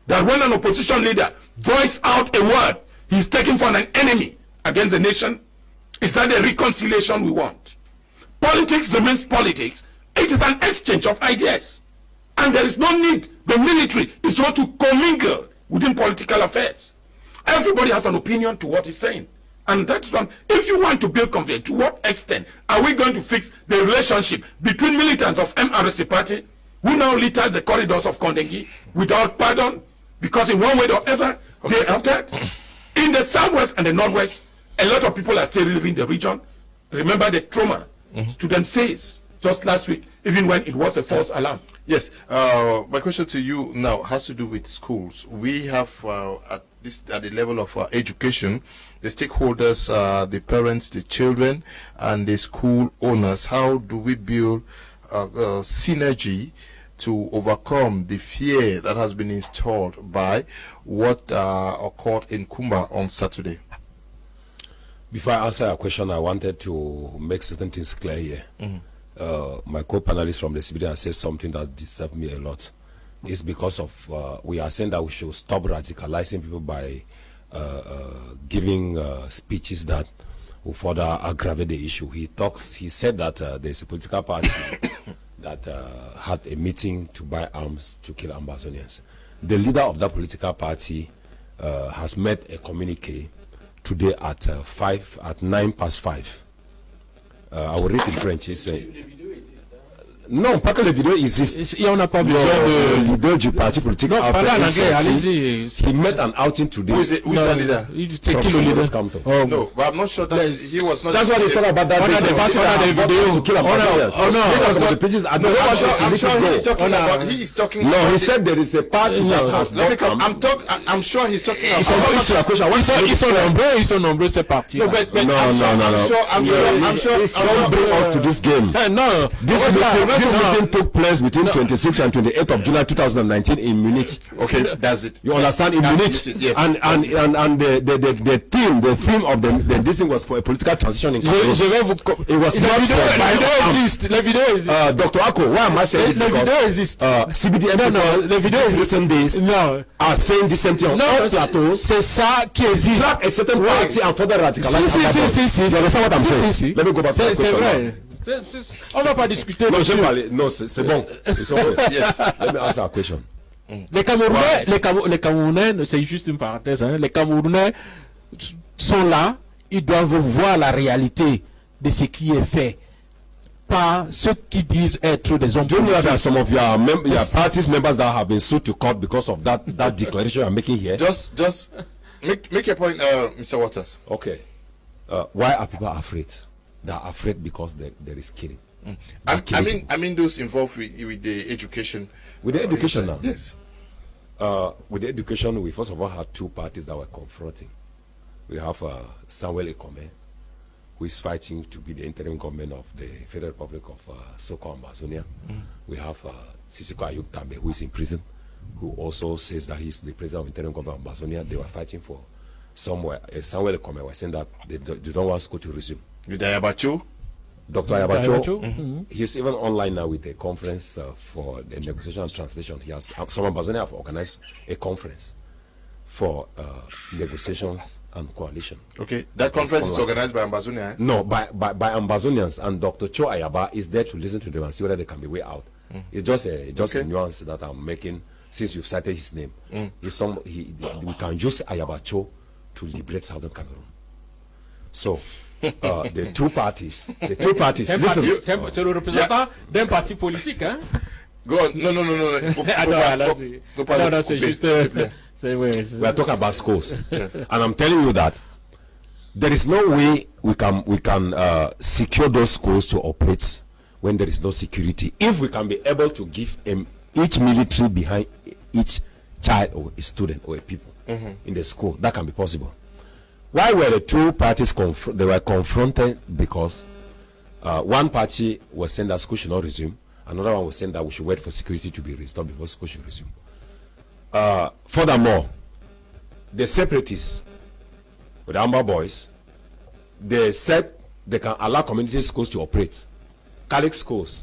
That when an opposition leader voices out a word, he's taken for an enemy against the nation? Is that the reconciliation we want? Politics remains politics. It is an exchange of ideas. And there is no need. The military is supposed to commingle within political affairs. Everybody has an opinion to what he's saying. And that's one. If you want to build confidence, to what extent are we going to fix the relationship between militants of MRC party, who now litter the corridors of Kondengi without pardon, because in one way or other, they have that? In the Southwest and the Northwest, a lot of people are still living in the region. Remember the trauma students faced just last week, even when it was a false alarm. Yes. My question to you now has to do with schools. We have at the level of education, the stakeholders, the parents, the children, and the school owners. How do we build synergy to overcome the fear that has been installed by what occurred in Kumba on Saturday? Before I answer your question, I wanted to make certain things clear here. My co-panelist from the CBD said something that disturbed me a lot. It's because of we are saying that we should stop radicalizing people by giving speeches that will further aggravate the issue. He said that there's a political party that had a meeting to buy arms to kill Ambazonians. The leader of that political party has made a communique today at 5. I will read in French. He said, non, pas que les vidéos existent. On n'a pas besoin Le leader du parti politique a fait allez-y. He met an outing today. Who's the leader? C'est qui le leader? No, but I'm not sure that he was not. That's what he's talking about. That to kill He is talking. No, he said there is a party that has. I'm sure he's talking about. Ils sont nombreux ces partis. No, but I'm sure. Don't bring us to this game. No, This meeting took place between 26th and 28th of July 2019 in Munich. Okay, that's it. You understand? In Munich. Yes. And the theme of this thing was for a political transition in Cameroon. It was not for la vidéo existe. Dr. Ako, why am I saying this? La vidéo existe. CBDM la vidéo recent days are saying the same thing on all plateaux. C'est ça qui existe. Slap a certain party and further radicalize. Si. You understand what I'm saying? Let me go back to the question. C'est vrai. On va pas discuter. Non, c'est bon. It's okay. Yes. Let me answer a question. Les Camerounais, c'est juste une parenthèse, hein, les Camerounais sont là, ils doivent voir la réalité de ce qui est fait. Pas ceux qui disent être des hommes politiques. There are some of your party's members that have been sued to court because of that declaration you're making here. Just make a point, Mr. Waters. Okay. Why are people afraid? They are afraid because there is killing. I mean those involved with the education. With the education now? Yes. With the education, we first of all had two parties that were confronting. We have Samuel Kmer, who is fighting to be the interim government of the Federal Republic of so-called Amazonia. We have Sisiko Ayuk Tambe, who is in prison, who also says that he's the president of interim government of Amazonia. They were fighting for somewhere. Samuel Kmer was saying that they don't want school to resume. With Ayabacho? Dr. Ayabacho, he's even online now with a conference for the negotiation and translation. He has some Ambazonia have organized a conference for negotiations and coalition. Okay, that conference is organized by Ambazonia? Eh? No, by Ambazonians, and Dr. Cho Ayaba is there to listen to them and see whether they can be way out. It's just a nuance that I'm making since you've cited his name. We can use Ayabacho to liberate Southern Cameroon. So. The two parties. Listen. C'est le représentant d'un parti politique, hein? Go on. No. No, c'est juste. We are talking about schools, and I'm telling you that there is no way we can secure those schools to operate when there is no security. If we can be able to give each military behind each child or a student or a people in the school, that can be possible. Why were the two parties they were confronted? Because one party was saying that school should not resume, another one was saying that we should wait for security to be restored before school should resume. Furthermore, the separatists with the Amber Boys, they said they can allow community schools to operate, Catholic schools,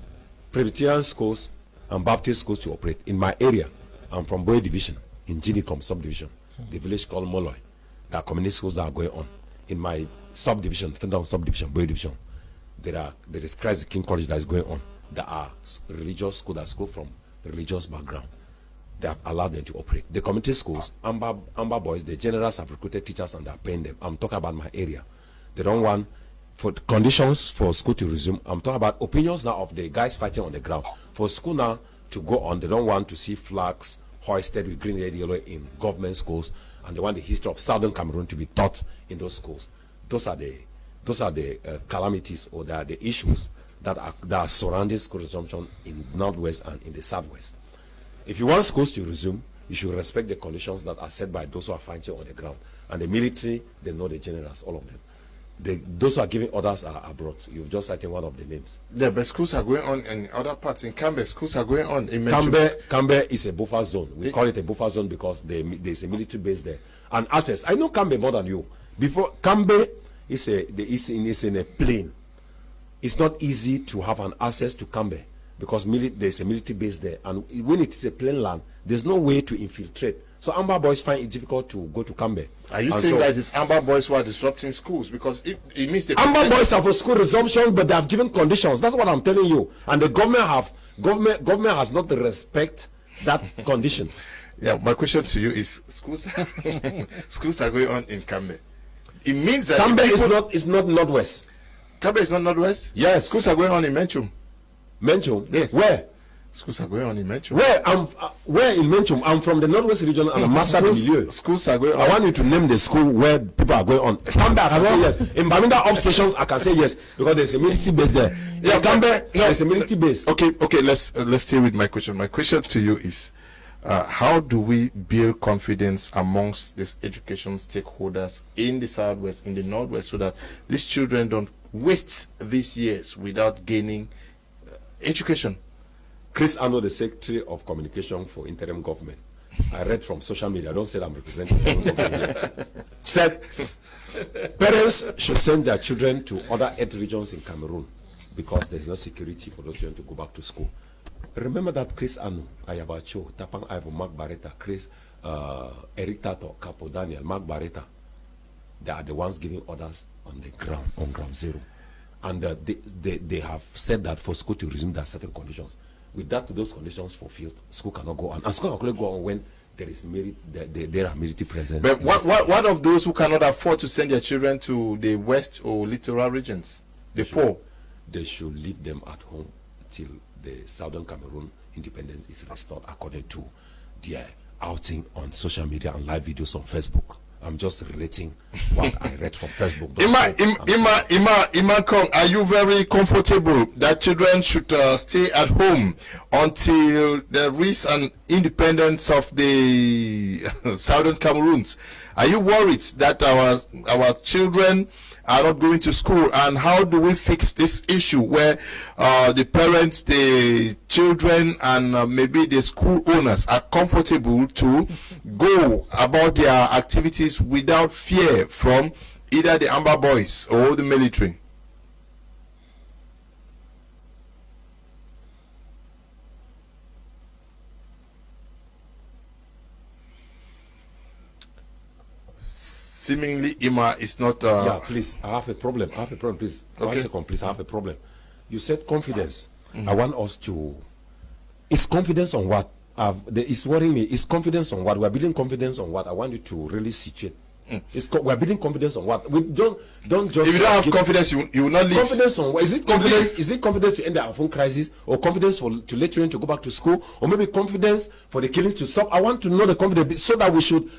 Presbyterian schools, and Baptist schools to operate. In my area, I'm from Boy Division, in Ginicom subdivision, the village called Molloy. There are community schools that are going on. In my subdivision, Fendon subdivision, Boy Division, there is Crise King College that is going on. There are religious schools that school from religious background. They have allowed them to operate. The community schools, Amber Boys, the generals have recruited teachers and they are paying them. I'm talking about my area. They don't want for conditions for school to resume. I'm talking about opinions now of the guys fighting on the ground. For school now to go on, they don't want to see flags hoisted with green, red, yellow in government schools, and they want the history of Southern Cameroon to be taught in those schools. Those are the calamities, or they are the issues that are surrounding school resumption in Northwest and in the Southwest. If you want schools to resume, you should respect the conditions that are set by those who are fighting on the ground. And the military, they know the generals, all of them. those who are giving orders are abroad. You've just cited one of the names. Yeah, but schools are going on in other parts. In Camer, schools are going on. In Camer is a buffer zone. We call it a buffer zone because there's a military base there. And access. I know Camer more than you. Before Camer is in a plain. It's not easy to have an access to Camer because there's a military base there. And when it is a plain land, there's no way to infiltrate. So Amber boys find it difficult to go to Camer. Are you saying that it's Amber boys who are disrupting schools? Because it means the Amber boys are for school resumption, but they have given conditions. That's what I'm telling you. And the government has not respect that condition. Yeah, my question to you is: schools are going on in Camer. It means that Camer is not northwest. Camer is not northwest. Yes, schools are going on in Menchum. Menchum. Yes. Where? Schools are going on in Menchum. Where in Menchum? I'm from the northwest region and I'm master the milieu. Schools are going on. I want you to name the school where people are going on. Camer, I can say yes. In Baminda up stations, I can say yes because there's a military base there. Yeah, Camer, there's a military base. Okay. Let's stay with my question. My question to you is: how do we build confidence amongst these education stakeholders in the southwest, in the northwest, so that these children don't waste these years without gaining education? Chris Anno, the Secretary of Communication for Interim Government, I read from social media, I don't say that I'm representing said parents should send their children to other 8 regions in Cameroon because there's no security for those children to go back to school. Remember that Chris Anno, Ayabacho, Tapang Ivo, Mark Barretta, Chris, Eric Tato, Capo Daniel, Mark Barretta, they are the ones giving orders on the ground, on ground zero. And they have said that for school to resume, there are certain conditions. With those conditions fulfilled, school cannot go on. And school can only go on when there is there are military presence. But what of those who cannot afford to send their children to the west or littoral regions? The poor? They should leave them at home till the southern Cameroon independence is restored, according to their outing on social media and live videos on Facebook. I'm just relating what I read from Facebook. Ima Kong, are you very comfortable that children should stay at home until there is an independence of the southern Cameroons? Are you worried that our children are not going to school? And how do we fix this issue where the parents, the children, and maybe the school owners are comfortable to go about their activities without fear from either the Amber Boys or the military? Seemingly, Ima is not. Yeah, please. I have a problem. Please. Okay. 1 second, please. I have a problem. You said confidence. I want us to. Is confidence on what? It's worrying me. Is confidence on what? We're building confidence on what? I want you to really situate. We're building confidence on what? We don't just. If you don't have confidence, you will not leave. Confidence on what? Is it confidence? Is it confidence to end the Anglophone crisis, or confidence to let children to go back to school, or maybe confidence for the killing to stop? I want to know the confidence so that we should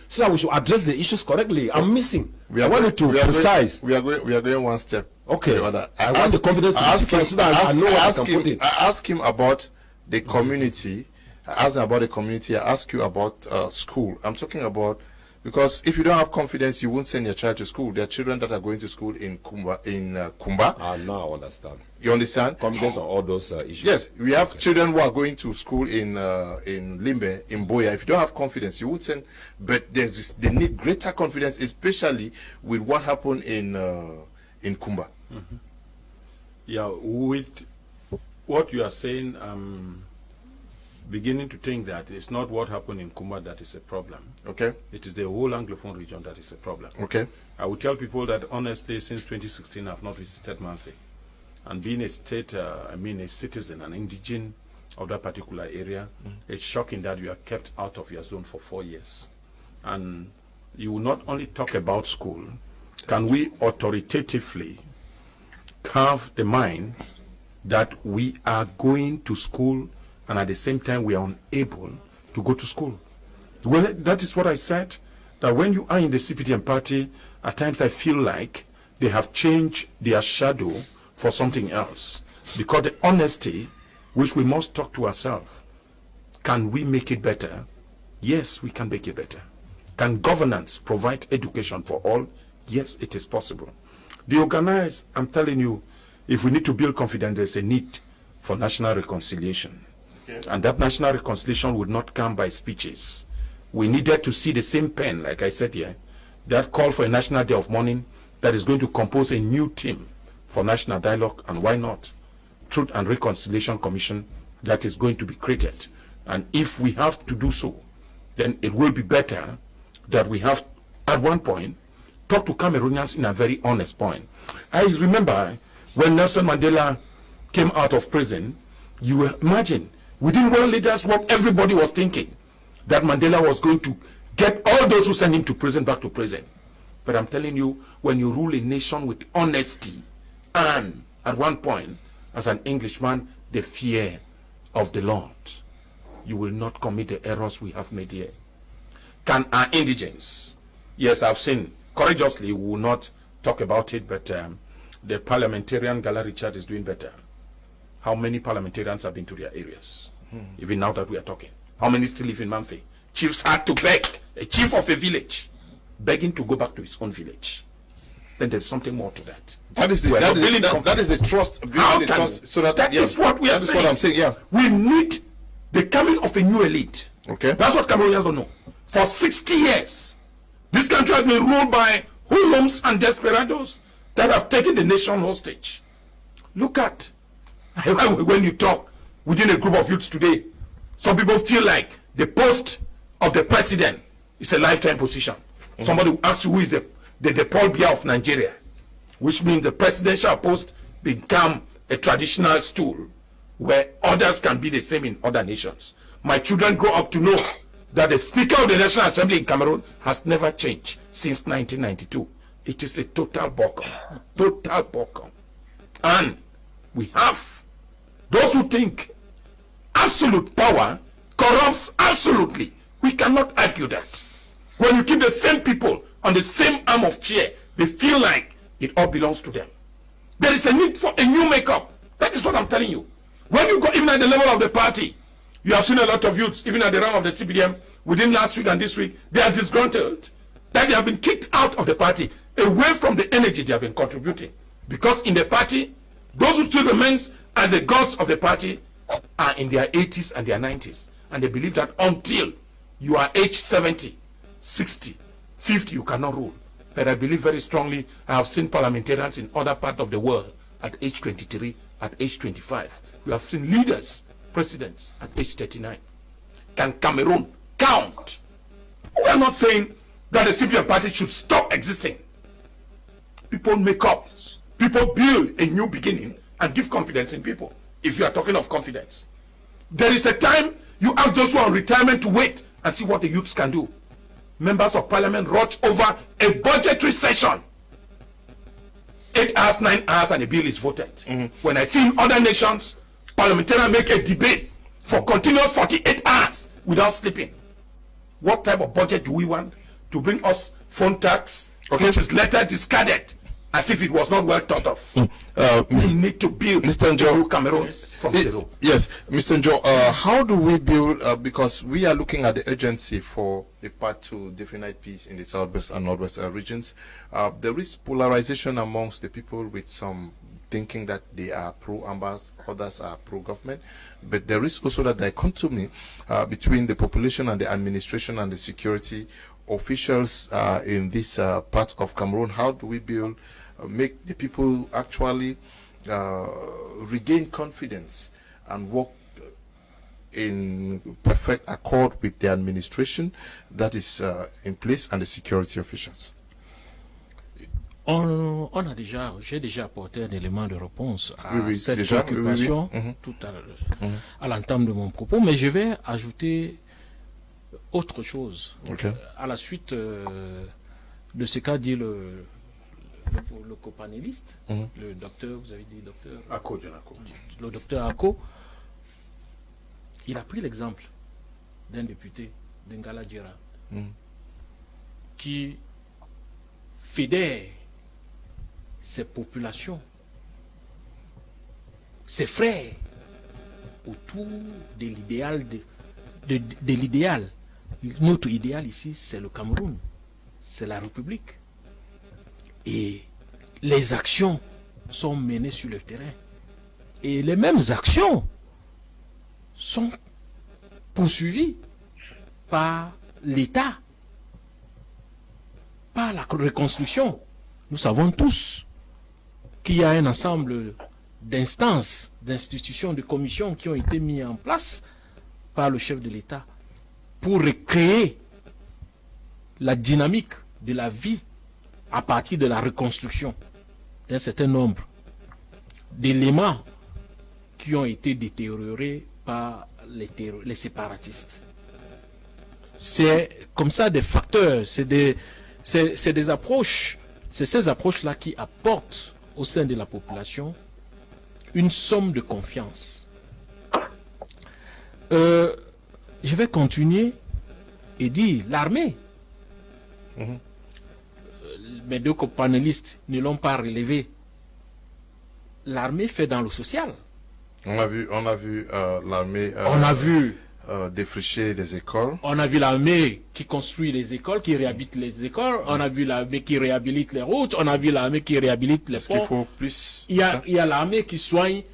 address the issues correctly. I'm missing. I want it to be precise. We are going one step. Okay. I want the confidence to be so that I know what I can put in. I ask him about the community. I ask him about the community. I ask you about school. I'm talking about. Because if you don't have confidence, you won't send your child to school. There are children that are going to school in Kumba. Now I understand. You understand? Confidence on all those issues. Yes, we have children who are going to school in Limbe, in Boya. If you don't have confidence, you won't send. But they need greater confidence, especially with what happened in Kumba. Mm-hmm. Yeah, with what you are saying, beginning to think that it's not what happened in Kumba that is a problem. Okay. It is the whole Anglophone region that is a problem. Okay. I would tell people that honestly, since 2016, I've not visited Manfi. And being a citizen, an indigene of that particular area, it's shocking that you are kept out of your zone for 4 years. And you will not only talk about school, can we authoritatively carve the mind that we are going to school and at the same time we are unable to go to school? Well, that is what I said, that when you are in the CPTM party, at times I feel like they have changed their shadow for something else. Because the honesty, which we must talk to ourselves, can we make it better? Yes, we can make it better. Can governance provide education for all? Yes, it is possible. The organized, I'm telling you, if we need to build confidence, there's a need for national reconciliation. Okay. And that national reconciliation would not come by speeches. We needed to see the same pen, like I said here, that call for a national day of mourning that is going to compose a new team for national dialogue, and why not Truth and Reconciliation Commission that is going to be created. And if we have to do so, then it will be better that we have, at one point, talk to Cameroonians in a very honest point. I remember when Nelson Mandela came out of prison, you imagine, within world leaders, what everybody was thinking, that Mandela was going to get all those who sent him to prison back to prison. But I'm telling you, when you rule a nation with honesty, and at one point, as an Englishman, the fear of the Lord, you will not commit the errors we have made here. Can our indigents, yes, I've seen, courageously, we will not talk about it, but the parliamentarian gallery chart is doing better. How many parliamentarians have been to their areas? Even now that we are talking. How many still live in Mamfe? Chiefs had to beg, a chief of a village, begging to go back to his own village. Then there's something more to that. That is the trust. How can trust, so that is what we are saying. That is what I'm saying, yeah. We need the coming of a new elite. Okay. That's what Cameroonians don't know. For 60 years, this country has been ruled by hoodlums and desperados that have taken the nation hostage. Look at, when you talk within a group of youths today, some people feel like the post of the president is a lifetime position. Somebody will ask you who is the Paul Biya of Nigeria, which means the presidential post become a traditional stool where others can be the same in other nations. My children grow up to know that the Speaker of the National Assembly in Cameroon has never changed since 1992. It is a total bokon. Total bokon. And we have those who think absolute power corrupts absolutely. We cannot argue that. When you keep the same people on the same arm of chair, they feel like it all belongs to them. There is a need for a new makeup. That is what I'm telling you. When you go even at the level of the party, you have seen a lot of youths, even at the rank of the CBDM, within last week and this week, they are disgruntled that they have been kicked out of the party, away from the energy they have been contributing. Because in the party, those who still remain as the gods of the party are in their 80s and their 90s. And they believe that until you are age 70, 60, 50, you cannot rule. But I believe very strongly, I have seen parliamentarians in other parts of the world at age 23, at age 25. We have seen leaders, presidents at age 39. Can Cameroon count? We are not saying that the CPM party should stop existing. People make up. People build a new beginning and give confidence in people. If you are talking of confidence, there is a time you ask those who are on retirement to wait and see what the youths can do. Members of parliament rush over a budgetary session. 8 hours, 9 hours, and a bill is voted. When I see in other nations, parliamentarians make a debate for continuous 48 hours without sleeping. What type of budget do we want to bring us phone tax, which is later discarded as if it was not well thought of? We need to build Mr. Njo, Cameroon from zero. Yes, Mr. Njo, how do we build, because we are looking at the urgency for the path to definite peace in the southwest and northwest regions. There is polarization amongst the people, with some thinking that they are pro-ambas, others are pro-government. But there is also that dichotomy between the population and the administration and the security officials in this part of Cameroon. How do we build, make the people actually regain confidence and work in perfect accord with the administration that is in place and the security officials? J'ai déjà apporté un élément de réponse à cette préoccupation tout à l'entame de mon propos, mais je vais ajouter autre chose à la suite de ce qu'a dit le copanéliste, le docteur, vous avez dit docteur Ako, le docteur Ako. Il a pris l'exemple d'un député d'Ngala Djera qui fédère ses populations, ses frères, autour de l'idéal de l'idéal. Notre idéal ici, c'est le Cameroun, c'est la République. Et les actions sont menées sur le terrain. Et les mêmes actions sont poursuivies par l'État, par la reconstruction. Nous savons tous qu'il y a un ensemble d'instances, d'institutions, de commissions qui ont été mises en place par le chef de l'État pour recréer la dynamique de la vie à partir de la reconstruction d'un certain nombre d'éléments qui ont été détériorés par les séparatistes. C'est comme ça des facteurs, c'est des approches, c'est ces approches-là qui apportent au sein de la population une somme de confiance. Je vais continuer et dire l'armée. Mes deux panélistes ne l'ont pas relevé. L'armée fait dans le social. On a vu l'armée défricher des écoles. On a vu l'armée qui construit les écoles, qui réhabilite les écoles. On a vu l'armée qui réhabilite les routes. On a vu l'armée qui réhabilite les ponts. Est-ce qu'il faut plus? Il y a l'armée qui soigne,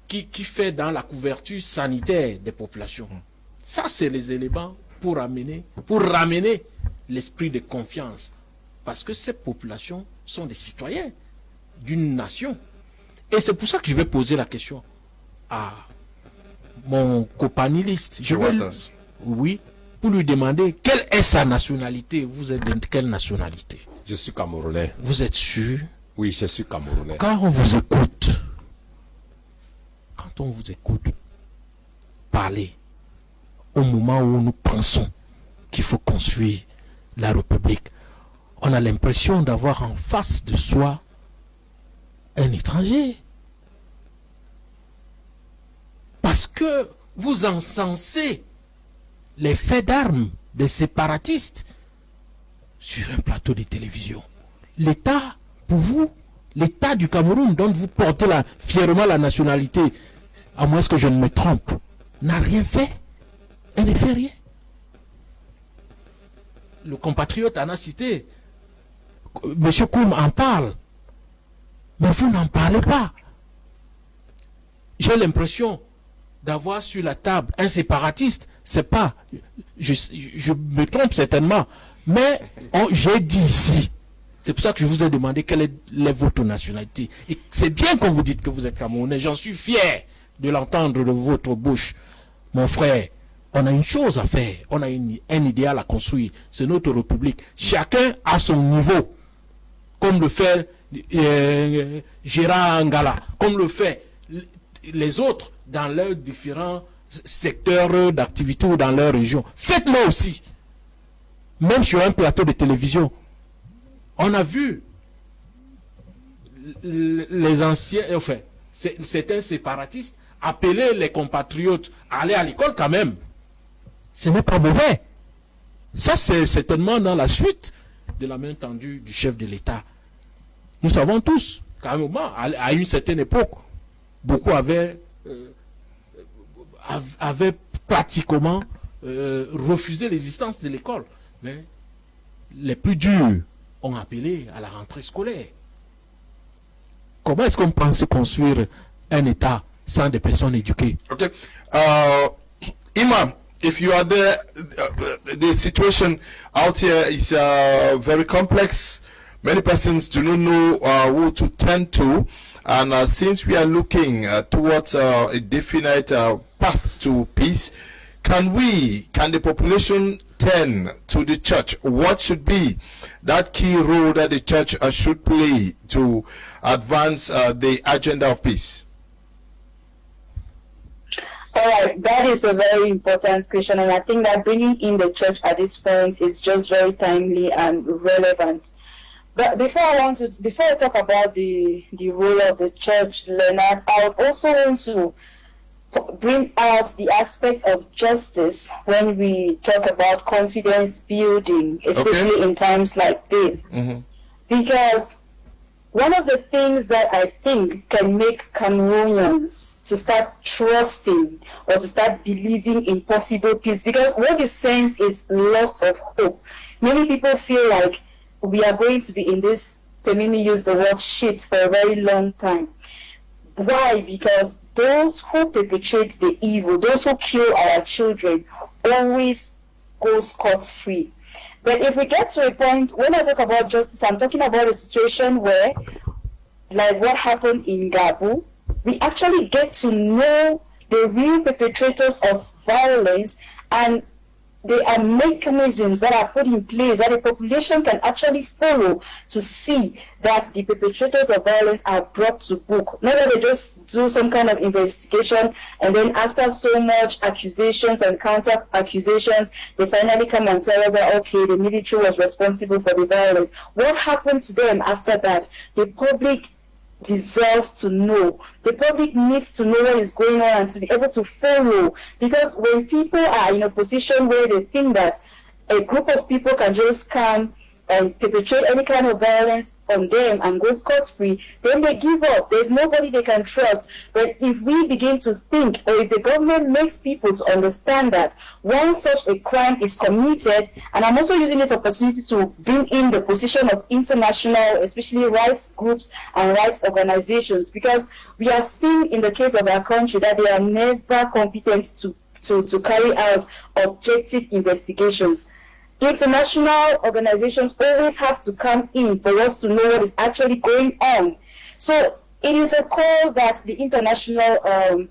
qui fait dans la couverture sanitaire des populations. Ça, c'est les éléments pour ramener l'esprit de confiance. Parce que ces populations sont des citoyens d'une nation. Et c'est pour ça que je vais poser la question à mon copanéliste. Oui, pour lui demander quelle est sa nationalité. Vous êtes de quelle nationalité? Je suis Camerounais. Vous êtes sûr? Oui, je suis Camerounais. Quand on vous écoute parler, au moment où nous pensons qu'il faut construire la République, on a l'impression d'avoir en face de soi un étranger. Parce que vous encensez les faits d'armes des séparatistes sur un plateau de télévision. L'État, pour vous, l'État du Cameroun, dont vous portez fièrement la nationalité, à moins que je ne me trompe, n'a rien fait. Elle ne fait rien. Le compatriote en a cité. Monsieur Kumba en parle. Mais vous n'en parlez pas. J'ai l'impression d'avoir sur la table un séparatiste. C'est pas... Je me trompe certainement. Mais j'ai dit ici. C'est pour ça que je vous ai demandé quelle est votre nationalité. Et c'est bien qu'on vous dise que vous êtes Camerounais. J'en suis fier de l'entendre de votre bouche. Mon frère, on a une chose à faire. On a un idéal à construire. C'est notre République. Chacun à son niveau. Comme le fait Gérard Angala. Comme le fait les autres dans leurs différents secteurs d'activité ou dans leur région. Faites-moi aussi. Même sur un plateau de télévision. On a vu les anciens, enfin, certains séparatistes appeler les compatriotes à aller à l'école quand même. Ce n'est pas mauvais. Ça, c'est certainement dans la suite de la main tendue du chef de l'État. Nous savons tous qu'à un moment, à une certaine époque, beaucoup avaient pratiquement refusé l'existence de l'école. Mais les plus durs ont appelé à la rentrée scolaire. Comment est-ce qu'on pense construire un État sans des personnes éduquées? Okay. Imam, if you are there, the situation out here is very complex. Many persons do not know who to turn to. And since we are looking towards a definite path to peace, can the population turn to the church? What should be that key role that the church should play to advance the agenda of peace? All right, that is a very important question, and I think that bringing in the church at this point is just very timely and relevant. But before I talk about the role of the church, Leonard, I would also want to bring out the aspect of justice when we talk about confidence building, especially in times like this. Mm-hmm. Because one of the things that I think can make Cameroonians to start trusting or to start believing in possible peace, because what you sense is loss of hope. Many people feel like we are going to be in this permit me use the word shit for a very long time. Why? Because those who perpetrate the evil, those who kill our children, always go scot-free. But if we get to a point, when I talk about justice, I'm talking about a situation where, like what happened in Gabu, we actually get to know the real perpetrators of violence, and there are mechanisms that are put in place that the population can actually follow to see that the perpetrators of violence are brought to book. Not that they just do some kind of investigation and then after so much accusations and counter accusations, they finally come and tell us that, okay, the military was responsible for the violence. What happened to them after that? The public deserves to know. The public needs to know what is going on and to be able to follow. Because when people are in a position where they think that a group of people can just come and perpetrate any kind of violence on them and go scot-free, then they give up. There's nobody they can trust. But if we begin to think, or if the government makes people to understand that once such a crime is committed, and I'm also using this opportunity to bring in the position of international, especially rights groups and rights organizations, because we have seen in the case of our country that they are never competent to carry out objective investigations. International organizations always have to come in for us to know what is actually going on. So it is a call that the international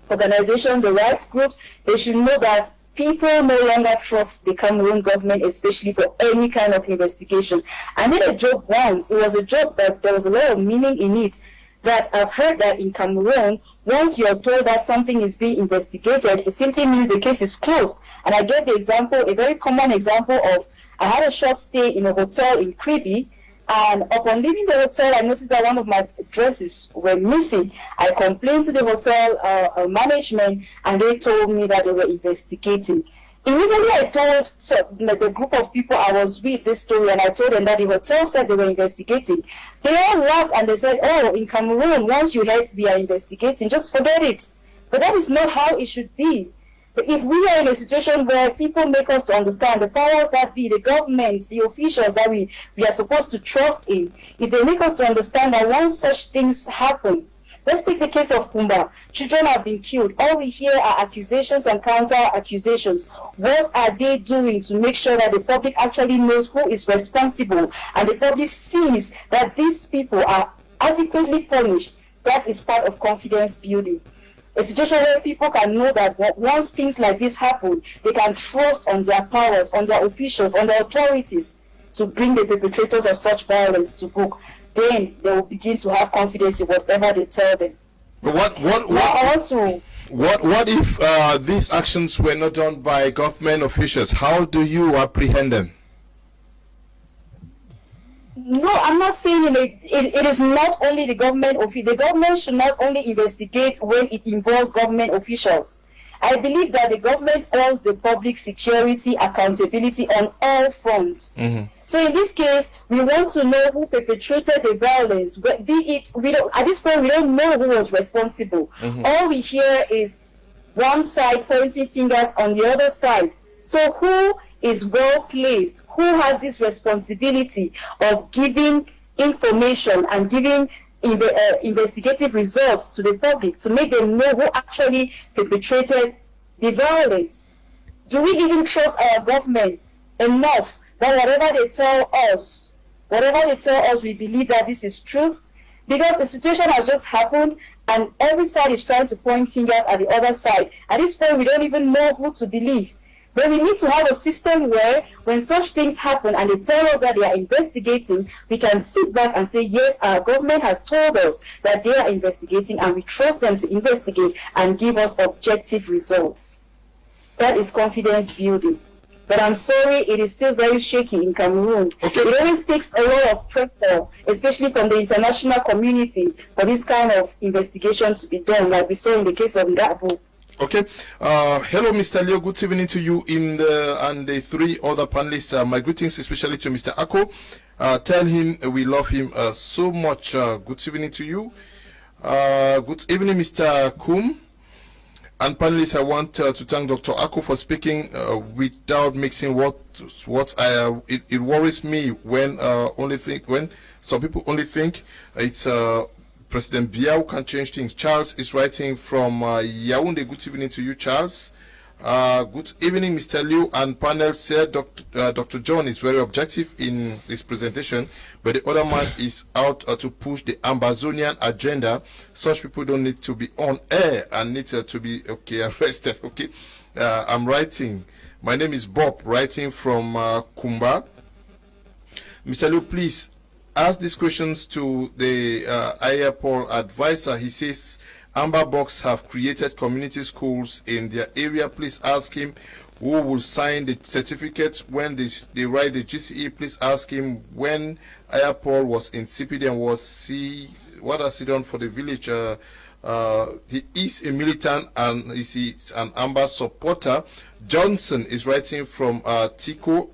organization, the rights groups, they should know that people no longer trust the Cameroon government, especially for any kind of investigation. I made a joke once. It was a joke, but there was a lot of meaning in it. That I've heard that in Cameroon, once you're told that something is being investigated, it simply means the case is closed. And I gave the example, a very common example of, I had a short stay in a hotel in Crise, and upon leaving the hotel, I noticed that one of my dresses were missing. I complained to the hotel management, and they told me that they were investigating. Immediately I told the group of people I was with this story, and I told them that the hotel said they were investigating. They all laughed and they said, oh, in Cameroon, once you heard we are investigating, just forget it. But that is not how it should be. But if we are in a situation where people make us to understand, the powers that be, the governments, the officials that we are supposed to trust in, if they make us to understand that once such things happen, let's take the case of Kumba. Children have been killed. All we hear are accusations and counter accusations. What are they doing to make sure that the public actually knows who is responsible and the public sees that these people are adequately punished? That is part of confidence building. A situation where people can know that once things like this happen, they can trust on their powers, on their officials, on their authorities to bring the perpetrators of such violence to book. Then they will begin to have confidence in whatever they tell them. But what if these actions were not done by government officials? How do you apprehend them? No, I'm not saying it is not only the government. The government should not only investigate when it involves government officials. I believe that the government owes the public security accountability on all fronts. Mm-hmm. So in this case, we want to know who perpetrated the violence. At this point, we don't know who was responsible. Mm-hmm. All we hear is one side pointing fingers on the other side. So who is well placed? Who has this responsibility of giving information and giving investigative results to the public to make them know who actually perpetrated the violence? Do we even trust our government enough that whatever they tell us, we believe that this is true? Because the situation has just happened and every side is trying to point fingers at the other side. At this point, we don't even know who to believe. But we need to have a system where when such things happen and they tell us that they are investigating, we can sit back and say, yes, our government has told us that they are investigating and we trust them to investigate and give us objective results. That is confidence building. But I'm sorry, it is still very shaky in Cameroon. Okay. It always takes a lot of pressure, especially from the international community, for this kind of investigation to be done, like we saw in the case of Ngabu. Okay. Hello, Mr. Leo. Good evening to you and the three other panelists. My greetings especially to Mr. Ako. Tell him we love him so much. Good evening to you. Good evening, Mr. Kum. And panelists, I want to thank Dr. Ako for speaking without mixing what it worries me when when some people only think it's President Biya who can change things. Charles is writing from Yaoundé. Good evening to you, Charles. Good evening, Mr. Liu and panel. Said Dr. John is very objective in his presentation, but the other man is out to push the Ambazonian agenda. Such people don't need to be on air and need to be arrested. Okay, I'm writing. My name is Bob, writing from Kumba. Mr. Liu, please ask these questions to the IAPOL advisor. He says Amber Box have created community schools in their area. Please ask him who will sign the certificates when they write the GCE. Please ask him when IAPOL was insipid and what has he done for the village. He is a militant and he's an Amber supporter. Johnson is writing from Tico.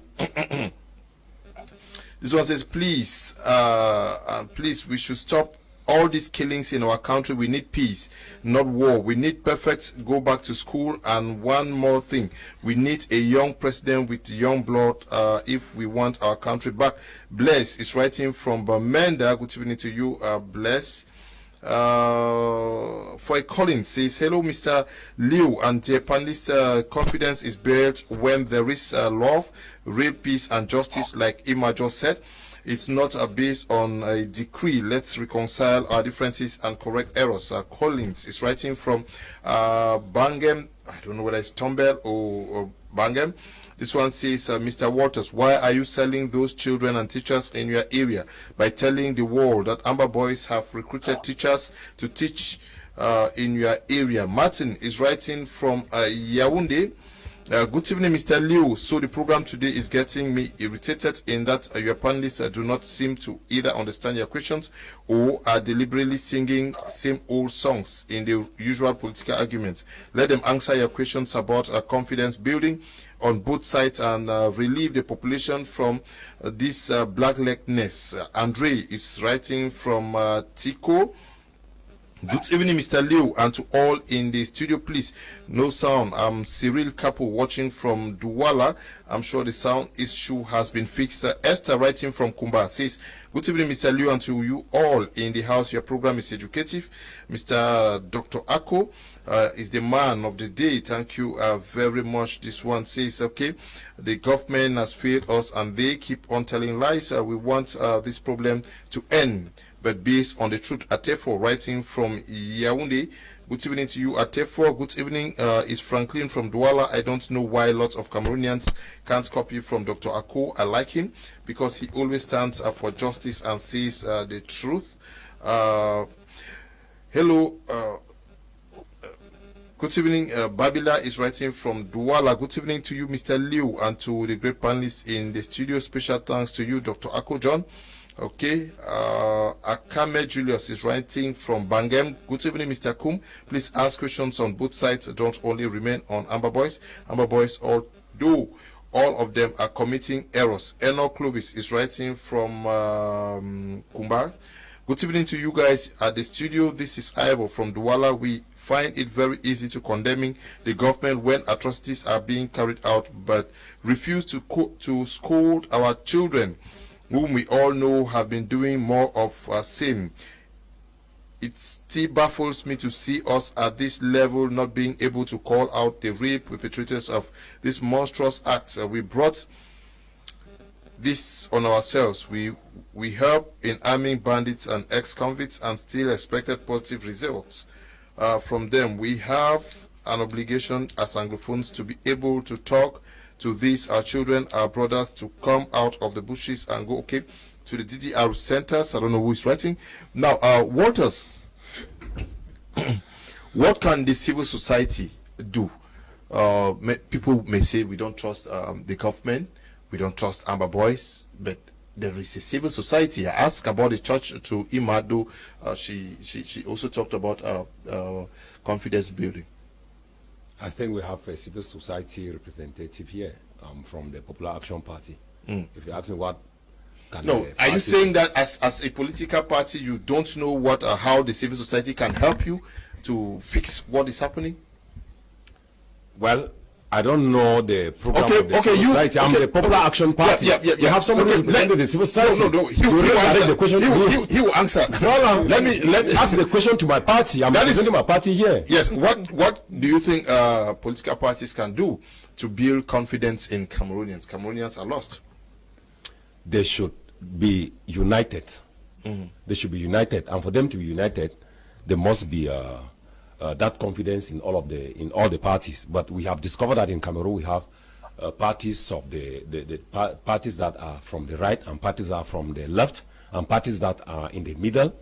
This one says, please, we should stop all these killings in our country. We need peace, not war. We need perfect go back to school. And one more thing, we need a young president with young blood if we want our country back. Bless is writing from Bamenda. Good evening to you, Bless. For Collins says, hello, Mr. Liu and the panelist. Confidence is built when there is love, real peace and justice, like Ima just said. It's not based on a decree. Let's reconcile our differences and correct errors. Collins is writing from Bangem. I don't know whether it's Tombel or Bangem. This one says, Mr. Waters, why are you selling those children and teachers in your area by telling the world that Amber Boys have recruited teachers to teach in your area? Martin is writing from Yaoundé. Good evening, Mr. Liu. So the program today is getting me irritated in that your panelists do not seem to either understand your questions or are deliberately singing same old songs in the usual political arguments. Let them answer your questions about confidence building on both sides and relieve the population from this blacklegness. Andre is writing from Tico. Good evening, Mr. Liu, and to all in the studio, please. No sound. I'm Cyril Kapo watching from Douala. I'm sure the sound issue has been fixed. Esther writing from Kumba says, good evening, Mr. Liu, and to you all in the house. Your program is educative. Mr. Dr. Ako is the man of the day. Thank you very much. This one says, okay, the government has failed us and they keep on telling lies. We want this problem to end, but based on the truth. Atefo writing from Yaoundé. Good evening to you, Atefo. Good evening is Franklin from Douala. I don't know why lots of Cameroonians can't copy from Dr. Ako. I like him because he always stands up for justice and says the truth. Hello. Good evening. Babila is writing from Douala. Good evening to you, Mr. Liu, and to the great panelists in the studio. Special thanks to you, Dr. Ako John. Okay, Kamer Julius is writing from Bangem. Good evening, Mr. Kum. Please ask questions on both sides. Don't only remain on Amber Boys. Amber Boys, although all of them are committing errors. Enoch Clovis is writing from Kumba. Good evening to you guys at the studio. This is Ivo from Douala. We find it very easy to condemning the government when atrocities are being carried out, but refuse to scold our children, whom we all know have been doing more of same. It still baffles me to see us at this level not being able to call out the real perpetrators of this monstrous acts. We brought this on ourselves. We help in arming bandits and ex-convicts and still expected positive results from them. We have an obligation as Anglophones to be able to talk to these, our children, our brothers, to come out of the bushes and go, okay, to the DDR centers. I don't know who is writing. Now, Walters, what can the civil society do? People may say we don't trust the government, we don't trust Amber Boys, but there is a civil society. I asked about the church to Imado. She also talked about confidence building. I think we have a civil society representative here from the Popular Action Party. If you ask me what can are you saying that as a political party you don't know what how the civil society can help you to fix what is happening? Well, I don't know the program of the civil society. I'm the Popular Action Party. You have somebody representing the civil society. No. He will answer. Let me ask the question to my party. I'm representing my party here. Yes. What do you think political parties can do to build confidence in Cameroonians? Cameroonians are lost. They should be united. They should be united, and for them to be united, there must be that confidence in all the parties. But we have discovered that in Cameroon we have parties of the parties that are from the right, and parties that are from the left, and parties that are in the middle,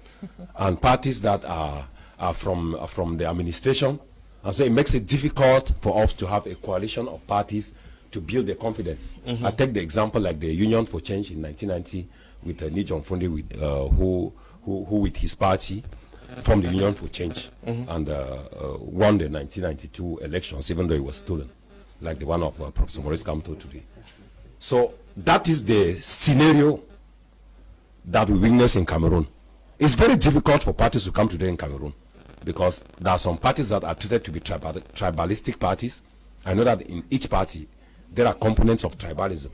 and parties that are from the administration. And so it makes it difficult for us to have a coalition of parties to build the confidence. I take the example like the Union for Change in 1990 with Anglophone, with who with his party formed the Union for Change and won the 1992 elections, even though it was stolen, like the one of Professor Maurice Kamto today. So that is the scenario that we witness in Cameroon. It's very difficult for parties to come today in Cameroon because there are some parties that are treated to be tribalistic parties. I know that in each party there are components of tribalism.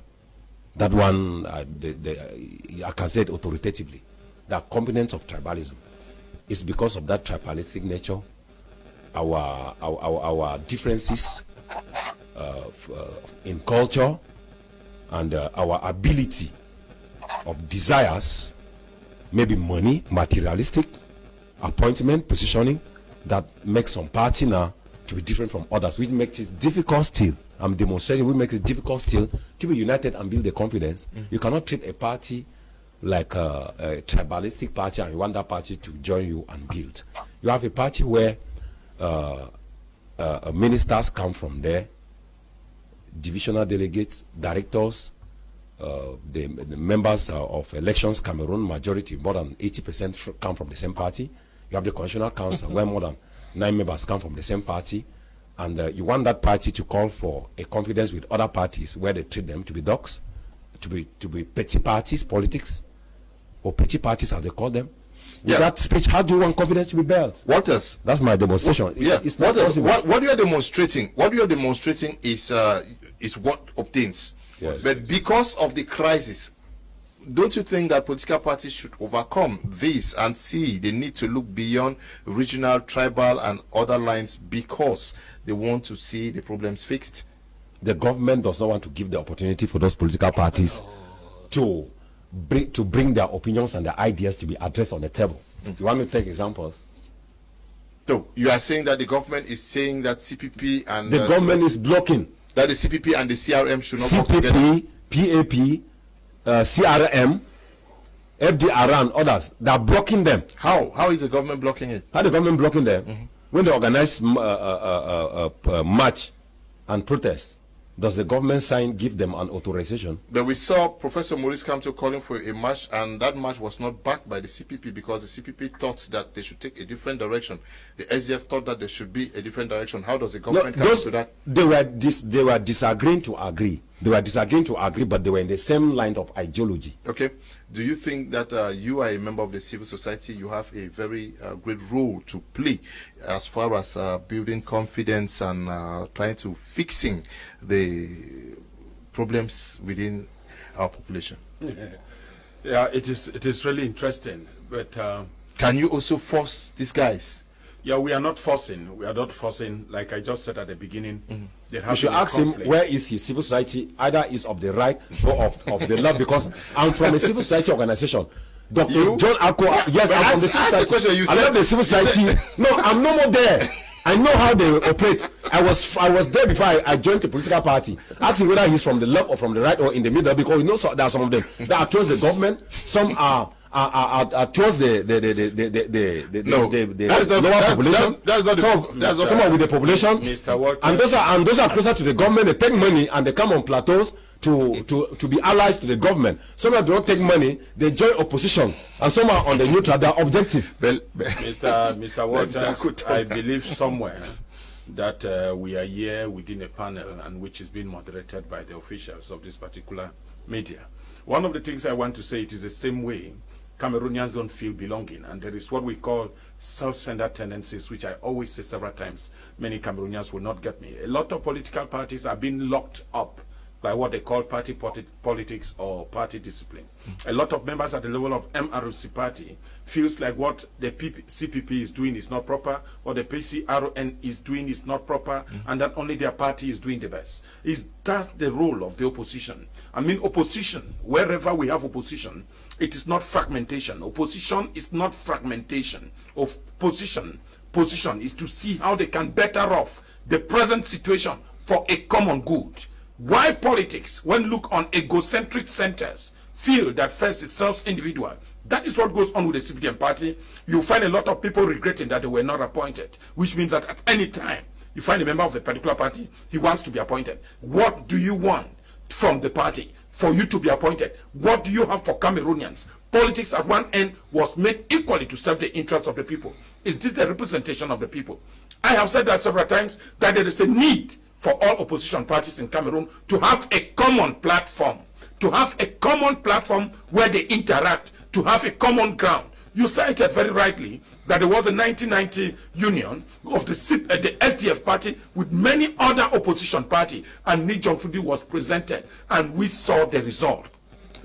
That one, I can say it authoritatively. There are components of tribalism. It's because of that tribalistic nature, our differences in culture and our ability of desires, maybe money, materialistic, appointment, positioning, that makes some party now to be different from others, which makes it difficult still. I'm demonstrating, which makes it difficult still to be united and build the confidence. You cannot treat a party like a tribalistic party and you want that party to join you and build. You have a party where ministers come from there, divisional delegates, directors, the members of Elections Cameroon, majority, more than 80% come from the same party. You have the Constitutional Council where more than 9 members come from the same party. And you want that party to call for a confidence with other parties where they treat them to be dogs, to be petty parties, politics, or petty parties as they call them. With that speech, how do you want confidence to be built? What else? That's my demonstration. It's not possible. What you are demonstrating is what obtains. Yes. But because of the crisis, don't you think that political parties should overcome this and see the need to look beyond regional, tribal, and other lines because they want to see the problems fixed? The government does not want to give the opportunity for those political parties to bring their opinions and their ideas to be addressed on the table. You want me to take examples? So you are saying that the government is saying that CPP and the government is blocking that the CPP and the CRM should not come together. CPP, PAP, CRM, FDR and others, they are blocking them. How is the government blocking it? How the government blocking them? When they organize march and protest, does the government give them an authorization? But we saw Professor Maurice Kamto calling for a march, and that march was not backed by the CPP because the CPP thought that they should take a different direction. The SDF thought that there should be a different direction. How does the government come to that? They were disagreeing to agree. They were disagreeing to agree, but they were in the same line of ideology. Okay. Do you think that you are a member of the civil society? You have a very great role to play as far as building confidence and trying to fixing the problems within our population. Yeah, it is really interesting. But can you also force these guys? Yeah, we are not forcing. We are not forcing. Like I just said at the begining, you should ask him where is his civil society, either is of the right or of the left, because I'm from a civil society organization. Dr. John Ako, yes, I'm from the civil society. I love the civil society. No, I'm no more there. I know how they operate. I was there before I joined the political party. Ask him whether he's from the left or from the right or in the middle, because you know there are some of them that are towards the government, some are towards the lower population. Some are with the population, Mr. Walker. and those are closer to the government. They take money and they come on plateaus to be allies to the government. Some do not take money, they join opposition, and some are on the neutral, they are objective. Mr. Walters, I believe somewhere that we are here within a panel and which is being moderated by the officials of this particular media. One of the things I want to say, it is the same way Cameroonians don't feel belonging, and there is what we call self-centered tendencies, which I always say several times. Many Cameroonians will not get me. A lot of political parties are being locked up by what they call party politics or party discipline. A lot of members at the level of MRC party feels like what the CPP is doing is not proper, or the PCRN is doing is not proper, and that only their party is doing the best. Is that the role of the opposition? I mean, opposition, wherever we have opposition, it is not fragmentation. Opposition is not fragmentation. Position is to see how they can better off the present situation for a common good. Why politics, when look on egocentric centers, feel that first it serves individual? That is what goes on with the CPDM party. You find a lot of people regretting that they were not appointed, which means that at any time you find a member of a particular party, he wants to be appointed. What do you want from the party for you to be appointed? What do you have for Cameroonians? Politics at one end was made equally to serve the interests of the people. Is this the representation of the people? I have said that several times, that there is a need for all opposition parties in Cameroon to have a common platform, where they interact, to have a common ground. You cited very rightly that there was a 1990 union of the SDF party with many other opposition parties, and Nijon Fudi was presented, and we saw the result.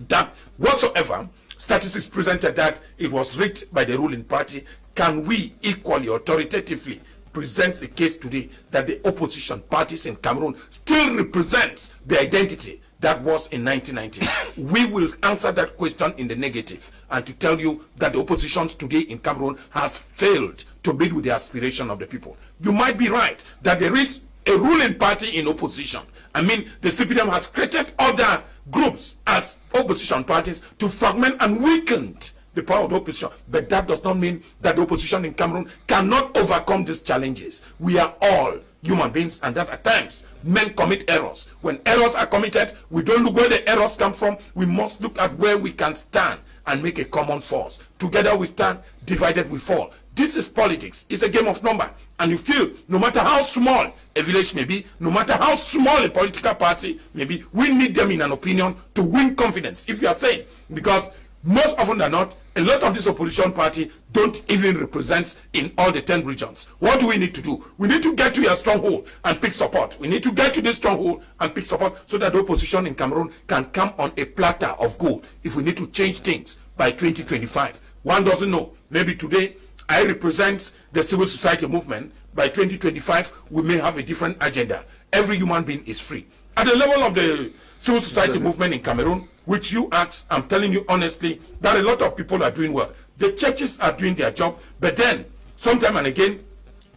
That whatsoever statistics presented that it was rigged by the ruling party, can we equally authoritatively present the case today that the opposition parties in Cameroon still represents the identity that was in 1990? We will answer that question in the negative, and to tell you that the oppositions today in Cameroon has failed to meet with the aspiration of the people. You might be right that there is a ruling party in opposition. I mean, the CPDM has created other groups as opposition parties to fragment and weaken the power of the opposition, but that does not mean that the opposition in Cameroon cannot overcome these challenges. We are all human beings, and that at times men commit errors. When errors are committed, we don't look where the errors come from. We must look at where we can stand and make a common force. Together we stand, divided we fall. This is politics. It's a game of number, and you feel no matter how small a village may be, no matter how small a political party may be, we need them in an opinion to win confidence, if you are saying, because most often than not, a lot of this opposition party don't even represent in all the 10 regions. What do we need to do? We need to get to your stronghold and pick support. We need to get to this stronghold and pick support so that the opposition in Cameroon can come on a platter of gold if we need to change things by 2025. One doesn't know. Maybe today I represent the civil society movement. By 2025, we may have a different agenda. Every human being is free. At the level of the civil society movement in Cameroon, which you ask, I'm telling you honestly that a lot of people are doing well. The churches are doing their job, but then sometime and again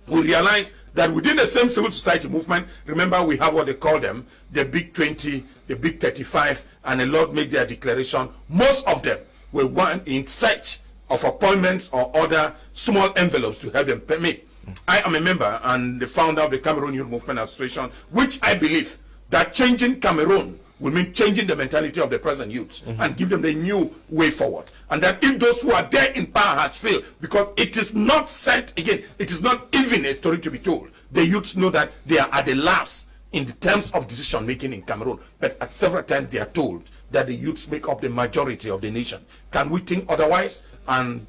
we realize that within the same civil society movement, remember we have what they call them, the big 20, the big 35, and a lot make their declaration. Most of them were in search of appointments or other small envelopes to help them permit. I am a member and the founder of the Cameroon Youth Movement Association, which I believe that changing Cameroon will mean changing the mentality of the present youths and give them a new way forward. And that if those who are there in power has failed, because it is not said, again, it is not even a story to be told. The youths know that they are at the last in the terms of decision making in Cameroon. But at several times they are told that the youths make up the majority of the nation. Can we think otherwise? And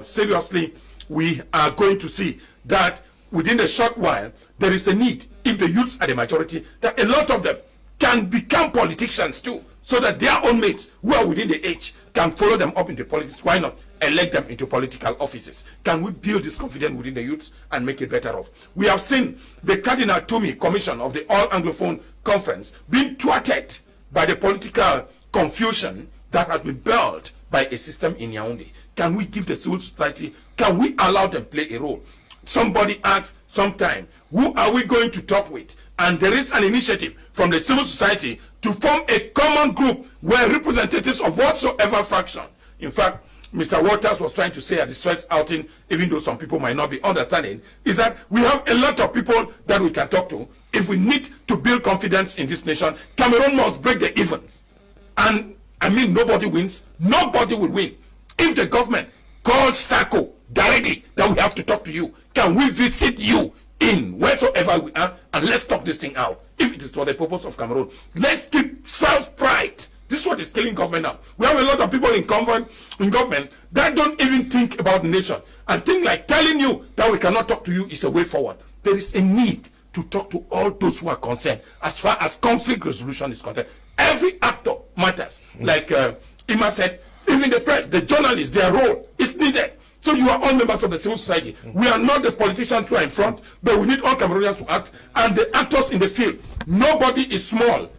seriously, we are going to see that within a short while, there is a need, if the youths are the majority, that a lot of them can become politicians too, so that their own mates who are within the age can follow them up into politics. Why not elect them into political offices? Can we build this confidence within the youths and make it better off? We have seen the Cardinal Toomey Commission of the All Anglophone Conference being thwarted by the political confusion that has been built by a system in Yaoundé. Can we give the civil society, can we allow them play a role? Somebody asked sometime, who are we going to talk with? And there is an initiative from the civil society to form a common group where representatives of whatsoever faction. In fact, Mr. Waters was trying to say at the first outing, even though some people might not be understanding, is that we have a lot of people that we can talk to. If we need to build confidence in this nation, Cameroon must break the even. And I mean, nobody wins. Nobody will win. If the government calls SACO directly that we have to talk to you, can we visit you in wheresoever we are, and let's talk this thing out. If it is for the purpose of Cameroon, let's keep self-pride. This what is killing government now. We have a lot of people in government that don't even think about the nation and think like telling you that we cannot talk to you is a way forward. There is a need to talk to all those who are concerned as far as conflict resolution is concerned. Every actor matters. Like Ima said, even the press, the journalists, their role is needed. So you are all members of the civil society. We are not the politicians who are in front, but we need all Cameroonians to act, and the actors in the field. Nobody is small.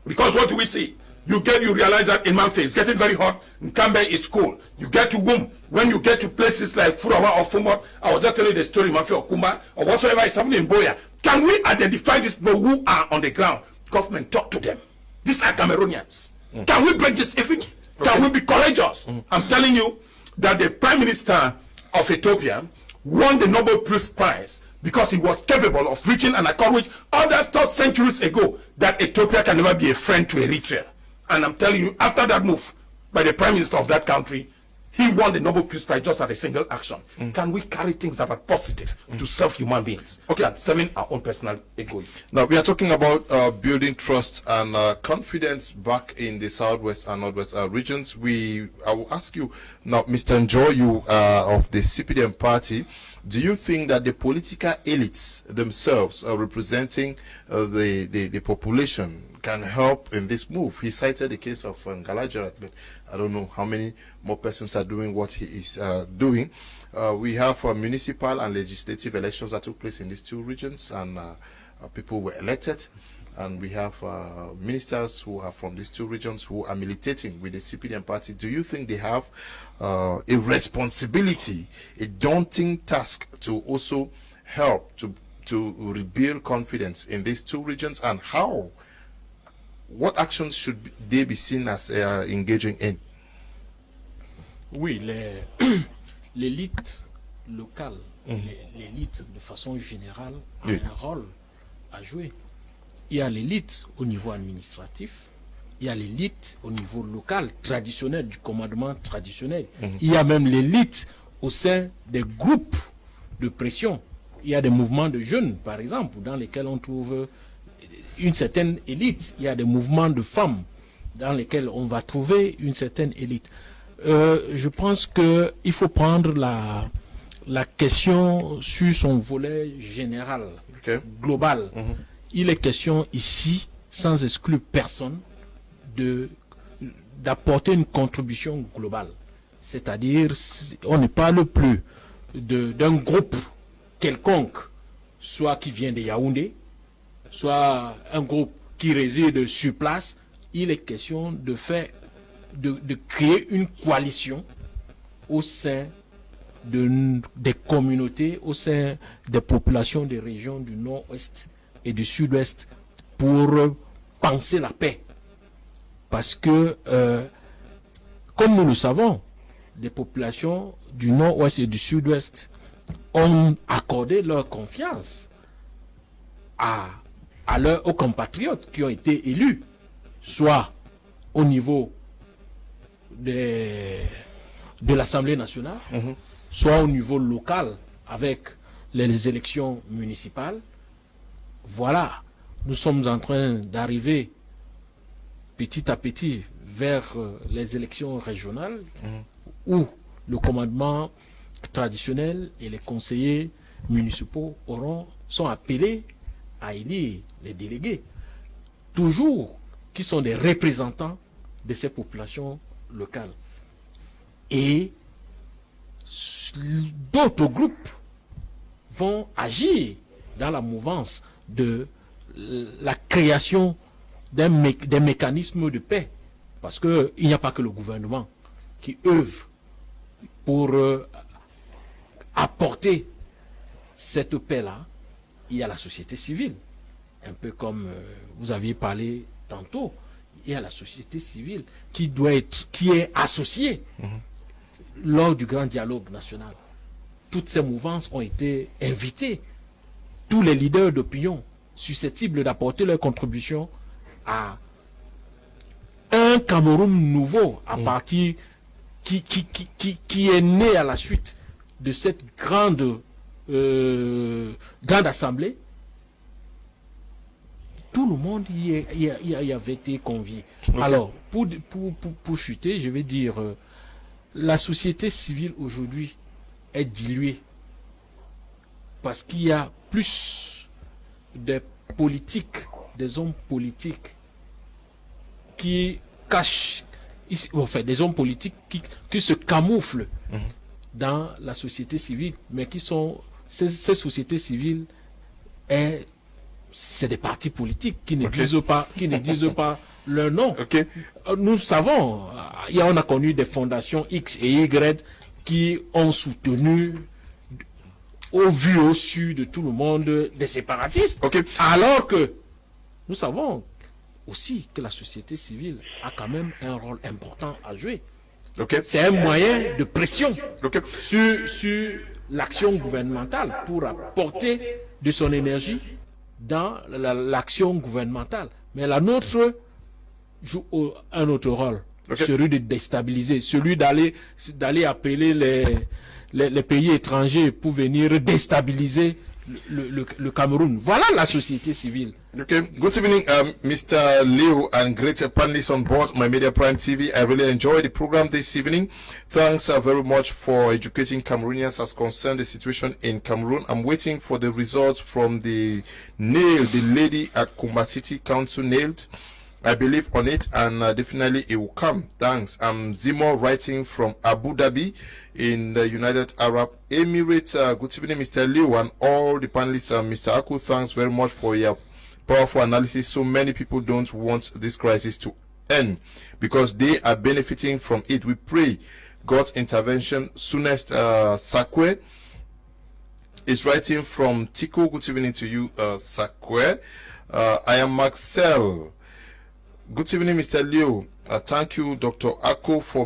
Because what do we see? You realize that in Manfe it's getting very hot, in Kamer is cool. You get to Womb, when you get to places like Furawa or Fumot, I was just telling you the story in Manfe or Kumba, or whatsoever is happening in Boya. Can we identify these people who are on the ground? Government, talk to them. These are Cameroonians. Can we break this even? Can we be courageous? I'm telling you that the Prime Minister of Ethiopia won the Nobel Peace Prize because he was capable of reaching an accord which others thought centuries ago that Ethiopia can never be a friend to Eritrea. And I'm telling you, after that move by the Prime Minister of that country, he won the Nobel Peace Prize just at a single action. Can we carry things that are positive to serve human beings and serving our own personal egoism? Now, we are talking about building trust and confidence back in the southwest and northwest regions. I will ask you now, Mr. Njo, you of the CPDM party, do you think that the political elites themselves are representing the population can help in this move? He cited the case of Ngalajarat, but I don't know how many more persons are doing what he is doing. We have municipal and legislative elections that took place in these two regions, and people were elected. And we have ministers who are from these two regions who are militating with the CPDM party. Do you think they have a responsibility, a daunting task to also help to rebuild confidence in these two regions, and how? What actions should they be seen as engaging in? Oui, l'élite locale, l'élite de façon générale a un rôle à jouer. Il y a l'élite au niveau administratif, il y a l'élite au niveau local, traditionnel, du commandement traditionnel. Il y a même l'élite au sein des groupes de pression. Il y a des mouvements de jeunes, par exemple, dans lesquels on trouve une certaine élite. Il y a des mouvements de femmes dans lesquels on va trouver une certaine élite. Je pense qu'il faut prendre la question sur son volet général, global. Il est question ici, sans exclure personne, d'apporter une contribution globale. C'est-à-dire, on ne parle plus d'un groupe quelconque, soit qui vient de Yaoundé, soit un groupe qui réside sur place. Il est question de créer une coalition au sein des communautés, au sein des populations des régions du nord-ouest et du sud-ouest pour penser la paix. Parce que, comme nous le savons, les populations du nord-ouest et du sud-ouest ont accordé leur confiance aux compatriotes qui ont été élus, soit au niveau de l'Assemblée nationale, soit au niveau local avec les élections municipales. Voilà, nous sommes en train d'arriver petit à petit vers les élections régionales où le commandement traditionnel et les conseillers municipaux sont appelés à élire les délégués, toujours qui sont des représentants de ces populations locales. Et d'autres groupes vont agir dans la mouvance de la création des mécanismes de paix. Parce qu'il n'y a pas que le gouvernement qui œuvre pour apporter cette paix-là. Il y a la société civile, un peu comme vous aviez parlé tantôt. Il y a la société civile qui est associée lors du grand dialogue national. Toutes ces mouvances ont été invitées. Tous les leaders d'opinion susceptibles d'apporter leur contribution à un Cameroun nouveau à partir qui est né à la suite de cette grande assemblée tout le monde y avait été convié. Okay. Alors, pour chuter, je vais dire, la société civile aujourd'hui est diluée parce qu'il y a plus de politiques, des hommes politiques qui cachent, enfin des hommes politiques qui se camouflent dans la société civile, mais qui sont, ces sociétés civiles, c'est des partis politiques qui ne disent pas leur nom. Okay. Nous savons, on a connu des fondations X et Y qui ont soutenu au vu au su de tout le monde des séparatistes. Okay. Alors que nous savons aussi que la société civile a quand même un rôle important à jouer. Okay. C'est un moyen de pression okay. sur l'action gouvernementale pour apporter de son énergie dans l'action gouvernementale. Mais la nôtre joue un autre rôle, okay. Celui de déstabiliser, celui d'aller appeler les pays étrangers pour venir déstabiliser le Cameroun. Voilà la société civile. Okay. Good evening, Mr. Leo and great panelists on board My Media Prime TV. I really enjoyed the program this evening. Thanks very much for educating Cameroonians as concerned the situation in Cameroon. I'm waiting for the results from the lady at Kumba City Council nailed. I believe on it, and definitely it will come. Thanks. I'm Zimo, writing from Abu Dhabi in the United Arab Emirates. Good evening, Mr. Liu, and all the panelists. Mr. Aku, thanks very much for your powerful analysis. So many people don't want this crisis to end because they are benefiting from it. We pray God's intervention soonest. Sakwe is writing from Tico. Good evening to you, Sakwe. I am Marcel. Good evening, Mr. Leo. Thank you, Dr. Ako, for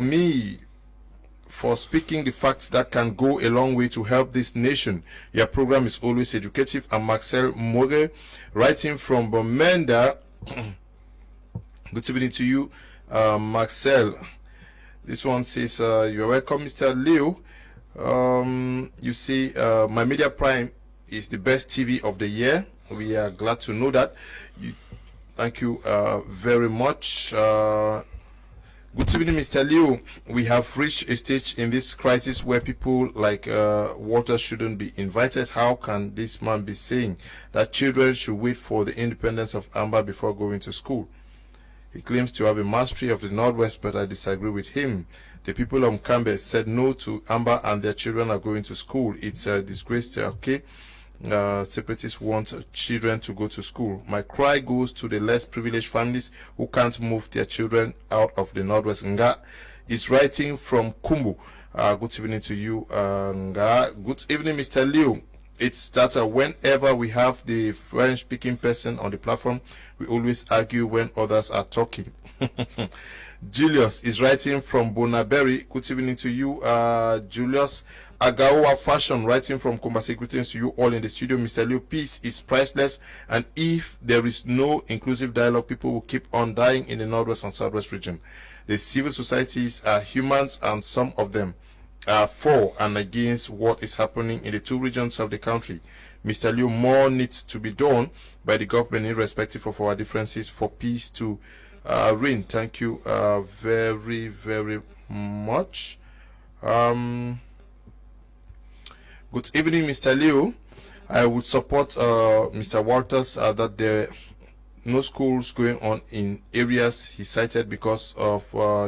speaking the facts that can go a long way to help this nation. Your program is always educative. I'm Marcel More, writing from Bomenda. Good evening to you, Marcel. This one says, you're welcome, Mr. Leo. You see, My Media Prime is the best TV of the year. We are glad to know that. Thank you very much. Good evening, Mr. Liu. We have reached a stage in this crisis where people like Walter shouldn't be invited. How can this man be saying that children should wait for the independence of Amba before going to school? He claims to have a mastery of the Northwest, but I disagree with him. The people of Kamer said no to Amba and their children are going to school. It's a disgrace, okay? Separatists want children to go to school. My cry goes to the less privileged families who can't move their children out of the Northwest. Nga is writing from Kumba. Good evening to you, Nga. Good evening, Mr. Liu. It's that whenever we have the French-speaking person on the platform, we always argue when others are talking. Julius is writing from Bonaberry. Good evening to you, Julius. Agawa Fashion writing from Kumba. Greetings to you all in the studio. Mr. Liu, peace is priceless, and if there is no inclusive dialogue, people will keep on dying in the Northwest and Southwest region. The civil societies are humans, and some of them are for and against what is happening in the two regions of the country. Mr. Liu, more needs to be done by the government irrespective of our differences for peace to reign. Thank you very, very much. Good evening, Mr. Leo. I would support Mr. Walters that there are no schools going on in areas he cited because of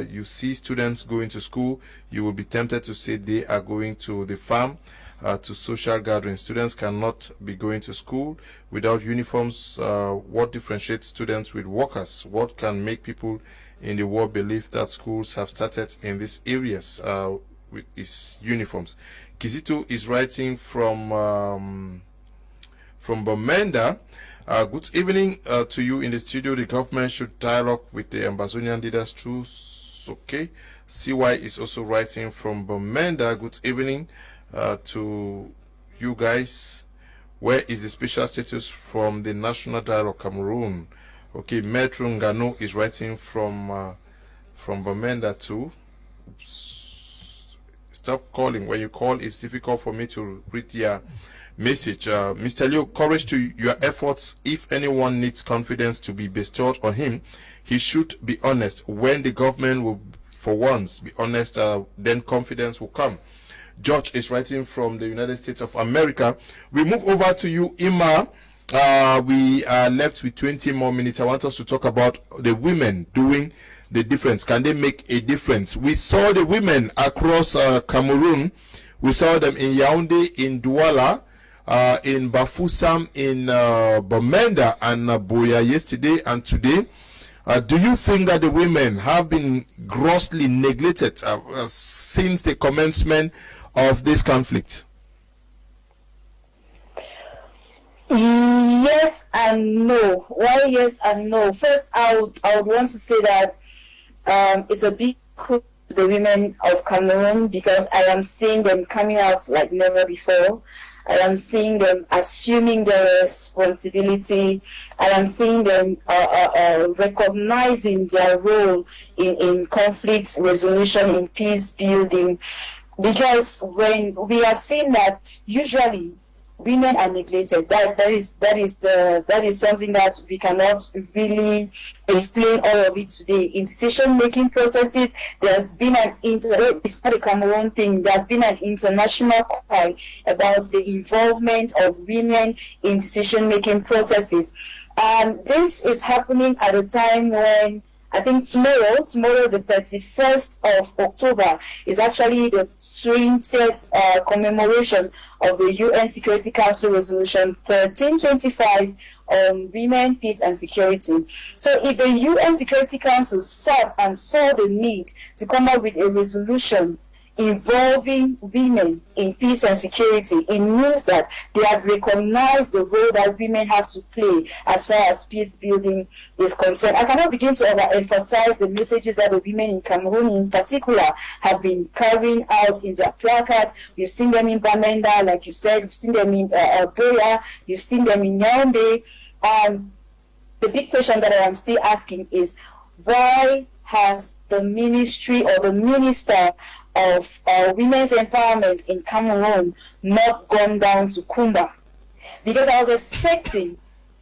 you see students going to school, you will be tempted to say they are going to the farm, to social gatherings. Students cannot be going to school without uniforms. What differentiates students with workers? What can make people in the world believe that schools have started in these areas with its uniforms? Kizito is writing from Bomenda. Good evening to you in the studio. The government should dialogue with the Ambazonian leaders through. Okay. CY is also writing from Bomenda. Good evening to you guys. Where is the special status from the National Dialogue Cameroon? Okay. Metro Ngano is writing from Bomenda too. Oops. Stop calling. When you call, it's difficult for me to read your message. Mr. Leo, courage to your efforts. If anyone needs confidence to be bestowed on him, he should be honest. When the government will, for once, be honest, then confidence will come. George is writing from the United States of America. We move over to you, Ima. We are left with 20 more minutes. I want us to talk about the women doing the difference. Can they make a difference? We saw the women across Cameroon. We saw them in Yaoundé, in Douala, in Bafoussam, in Bamenda and Boya yesterday and today. Do you think that the women have been grossly neglected since the commencement of this conflict? Yes and no. Why yes and no? First, I would want to say that it's a big coup to the women of Cameroon, because I am seeing them coming out like never before. I am seeing them assuming their responsibility. I am seeing them recognizing their role in conflict resolution, in peace building. Because when we have seen that usually women are neglected, that is something that we cannot really explain all of it today. In decision-making processes, there's been it's not a Cameroon thing, there's been an international cry about the involvement of women in decision-making processes. And this is happening at a time when I think tomorrow, the 31st of October, is actually the 20th commemoration of the UN Security Council Resolution 1325 on women, peace and security. So if the UN Security Council sat and saw the need to come up with a resolution involving women in peace and security, it means that they have recognized the role that women have to play as far as peace building is concerned. I cannot begin to overemphasize the messages that the women in Cameroon in particular have been carrying out in their placards. You've seen them in Bamenda, like you said, you've seen them in Boya, you've seen them in Yaoundé. The big question that I am still asking is, why has the ministry or the minister of women's empowerment in Cameroon not gone down to Kumba? Because I was expecting,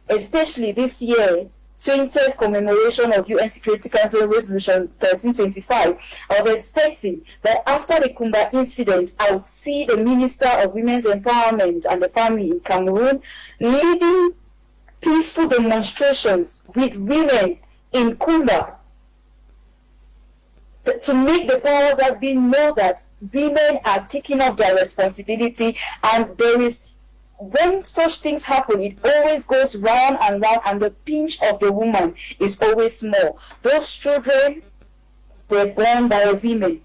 especially this year, 20th commemoration of UN Security Council Resolution 1325, I was expecting that after the Kumba incident, I would see the Minister of Women's Empowerment and the Family in Cameroon leading peaceful demonstrations with women in Kumba, to make the powers that be know that women are taking up their responsibility. And there is, when such things happen, it always goes round and round, and the pinch of the woman is always small. Those children were born by women.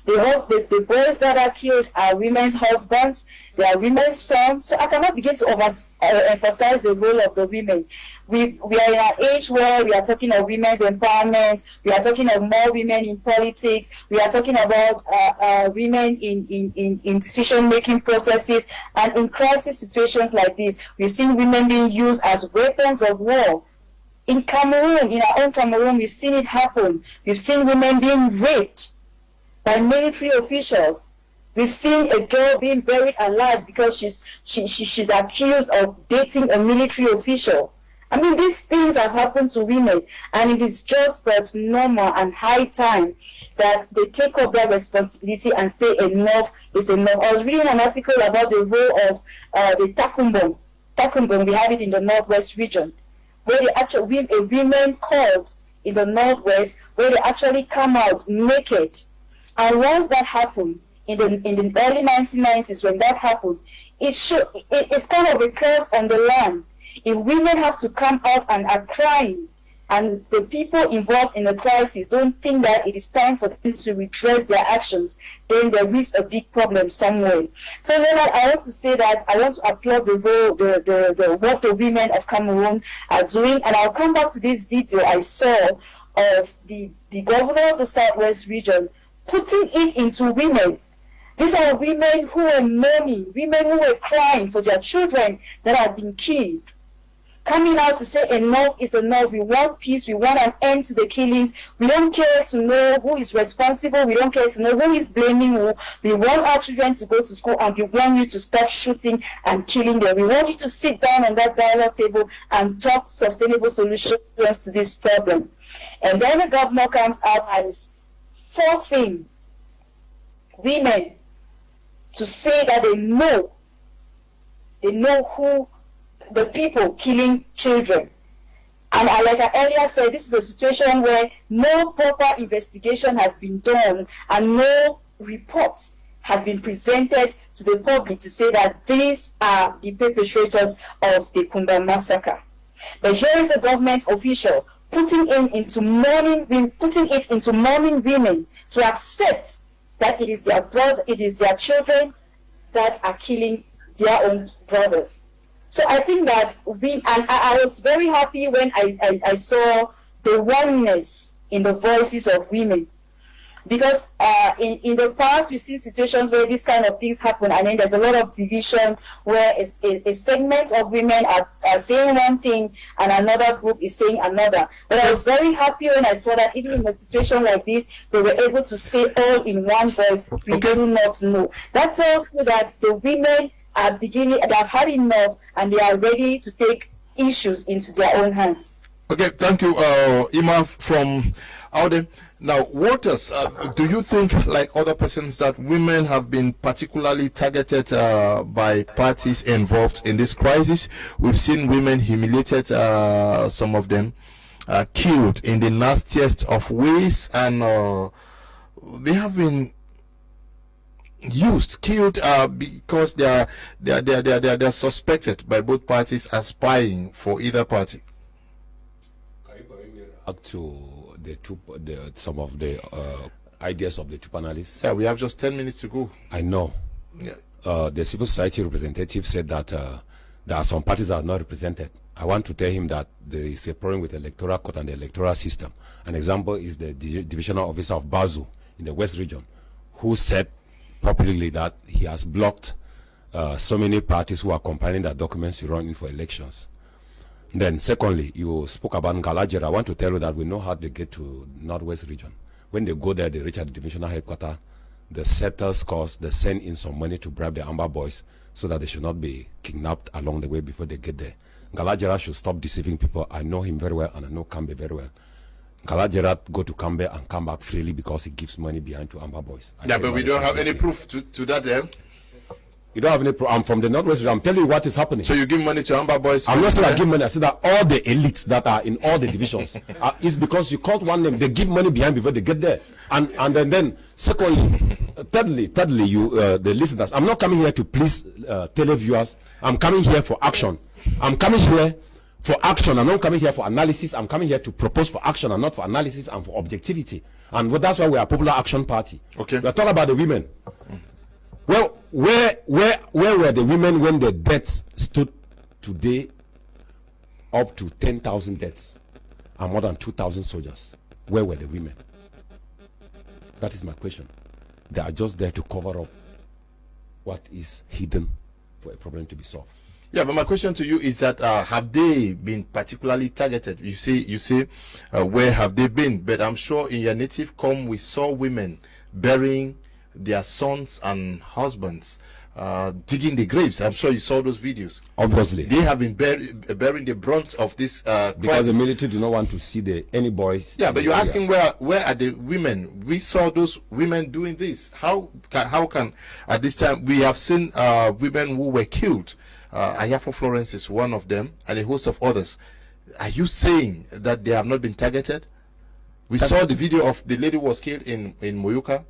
The boys that are killed are women's husbands, they are women's sons. So I cannot begin to emphasize the role of the women. We are in an age where we are talking of women's empowerment, we are talking of more women in politics, we are talking about women in decision-making processes, and in crisis situations like this, we've seen women being used as weapons of war. In Cameroon, in our own Cameroon, we've seen it happen. We've seen women being raped by military officials. We've seen a girl being buried alive because she's accused of dating a military official. I mean, these things have happened to women, and it is just but normal and high time that they take up their responsibility and say enough is enough. I was reading an article about the role of the Takumbon. Takumbon, we have it in the Northwest region, where they actually, a women called in the Northwest, where they actually come out naked. And once that happened, in the early 1990s, when that happened, it's kind of a curse on the land. If women have to come out and are crying, and the people involved in the crisis don't think that it is time for them to redress their actions, then there is a big problem somewhere. So Leonard, I want to say that I want to applaud the role, what the women of Cameroon are doing, and I'll come back to this video I saw of the governor of the Southwest region putting it into women. These are women who were mourning, women who were crying for their children that had been killed. coming out to say enough is enough. We want peace. We want an end to the killings. We don't care to know who is responsible. We don't care to know who is blaming who. We want our children to go to school, and we want you to stop shooting and killing them. We want you to sit down on that dialogue table and talk sustainable solutions to this problem. And then the governor comes out and is forcing women to say that they know who the people killing children. And like I earlier said, this is a situation where no proper investigation has been done and no report has been presented to the public to say that these are the perpetrators of the Kumba massacre. But here is a government official putting it into mourning women to accept that it is their children that are killing their own brothers. So I think that I was very happy when I saw the oneness in the voices of women, because in the past we've seen situations where these kind of things happen, and then there's a lot of division where a segment of women are saying one thing and another group is saying another. But I was very happy when I saw that even in a situation like this, they were able to say all in one voice, we do not know. That tells me that the women are they've had enough and they are ready to take issues into their own hands. Okay, thank you, Ima from Auden. Now, Waters, do you think, like other persons, that women have been particularly targeted by parties involved in this crisis? We've seen women humiliated, some of them killed in the nastiest of ways, and they have been killed because they are suspected by both parties as spying for either party. Up to some of the ideas of the two panelists. Yeah, we have just 10 minutes to go. I know. Yeah. The civil society representative said that there are some parties that are not represented. I want to tell him that there is a problem with the electoral court and the electoral system. An example is the divisional officer of Bazu in the West region, who said publicly that he has blocked so many parties who are compiling their documents to run in for elections. Then secondly, you spoke about Ngalajera. I want to tell you that we know how they get to Northwest region. When they go there, they reach at the divisional headquarters, the settle scores, they send in some money to bribe the Amber boys so that they should not be kidnapped along the way before they get there. Ngalajera should stop deceiving people. I know him very well and I know Kambe very well. Ngalajera go to Kambe and come back freely because he gives money behind to Amber boys. Yeah, but we don't have any proof to that there. You don't have any proof. I'm from the Northwest region. I'm telling you what is happening. So you give money to Amber boys? I'm not saying I give money. I said that all the elites that are in all the divisions is because you called one name. They give money behind before they get there. And then secondly, thirdly, you the listeners. I'm not coming here to please televiewers. I'm coming here for action. I'm coming here for action. I'm not coming here for analysis. I'm coming here to propose for action and not for analysis and for objectivity. And that's why we are a Popular Action Party. Okay. We're talking about the women. Well, where were the women when the deaths stood today up to 10,000 deaths and more than 2,000 soldiers? Where were the women? That is my question. They are just there to cover up what is hidden for a problem to be solved. Yeah, but my question to you is that have they been particularly targeted? You say where have they been? But I'm sure in your native Com we saw women burying their sons and husbands, digging the graves. I'm sure you saw those videos. Obviously, they have been bearing the brunt of this because crisis. the military do not want to see any boys. Yeah, but you're asking where are the women? We saw those women doing this. How can at this time we have seen women who were killed? Ayafo Florence is one of them, and a host of others. Are you saying that they have not been targeted? We saw the video of the lady who was killed in Moyuka.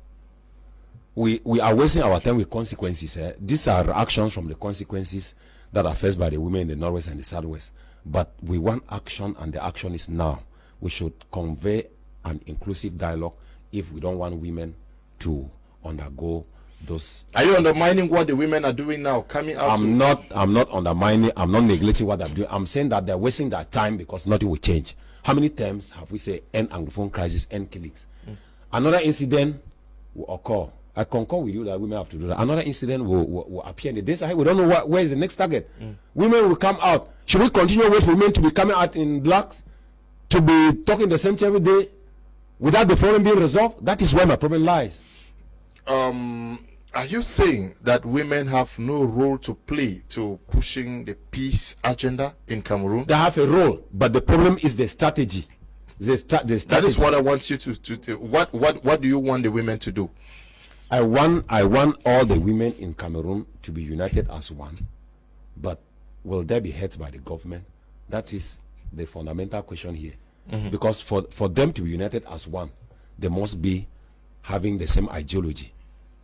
We are wasting our time with consequences. These are actions from the consequences that are faced by the women in the Northwest and the Southwest. But we want action, and the action is now. We should convey an inclusive dialogue if we don't want women to undergo those. Are you undermining what the women are doing now? Coming out. I'm not undermining. I'm not neglecting what they're doing. I'm saying that they're wasting their time because nothing will change. How many times have we said end Anglophone crisis, end killings? Another incident will occur. I concur with you that women have to do that. Another incident will appear in the days ahead. We don't know where is the next target. Women will come out. Should we continue with women to be coming out in blacks, to be talking the same thing every day, without the problem being resolved? That is where my problem lies. Are you saying that women have no role to play to pushing the peace agenda in Cameroon? They have a role, but the problem is the strategy. The strategy. That is what I want you to what do you want the women to do? I want all the women in Cameroon to be united as one, but will they be hurt by the government? That is the fundamental question here. Because for them to be united as one, they must be having the same ideology.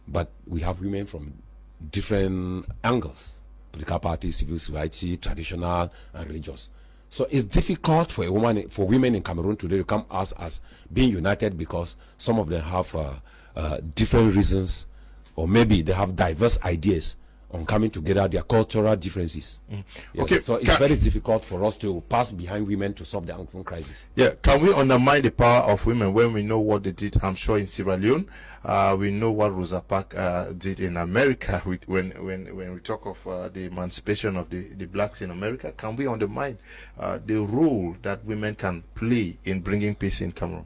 But we have women from different angles: political parties, civil society, traditional and religious. So it's difficult for women in Cameroon today to come as being united, because some of them have different reasons, or maybe they have diverse ideas on coming together, their cultural differences. Okay, so it's very difficult for us to pass behind women to solve the Anglophone crisis. Yeah, can we undermine the power of women when we know what they did? I'm sure in Sierra Leone, we know what Rosa Parks did in America. When we talk of the emancipation of the blacks in America, can we undermine the role that women can play in bringing peace in Cameroon?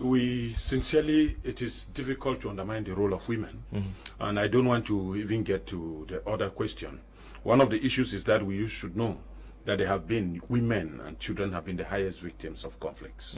It is difficult to undermine the role of women. And I don't want to even get to the other question. One of the issues is that we should know that there have been women and children have been the highest victims of conflicts.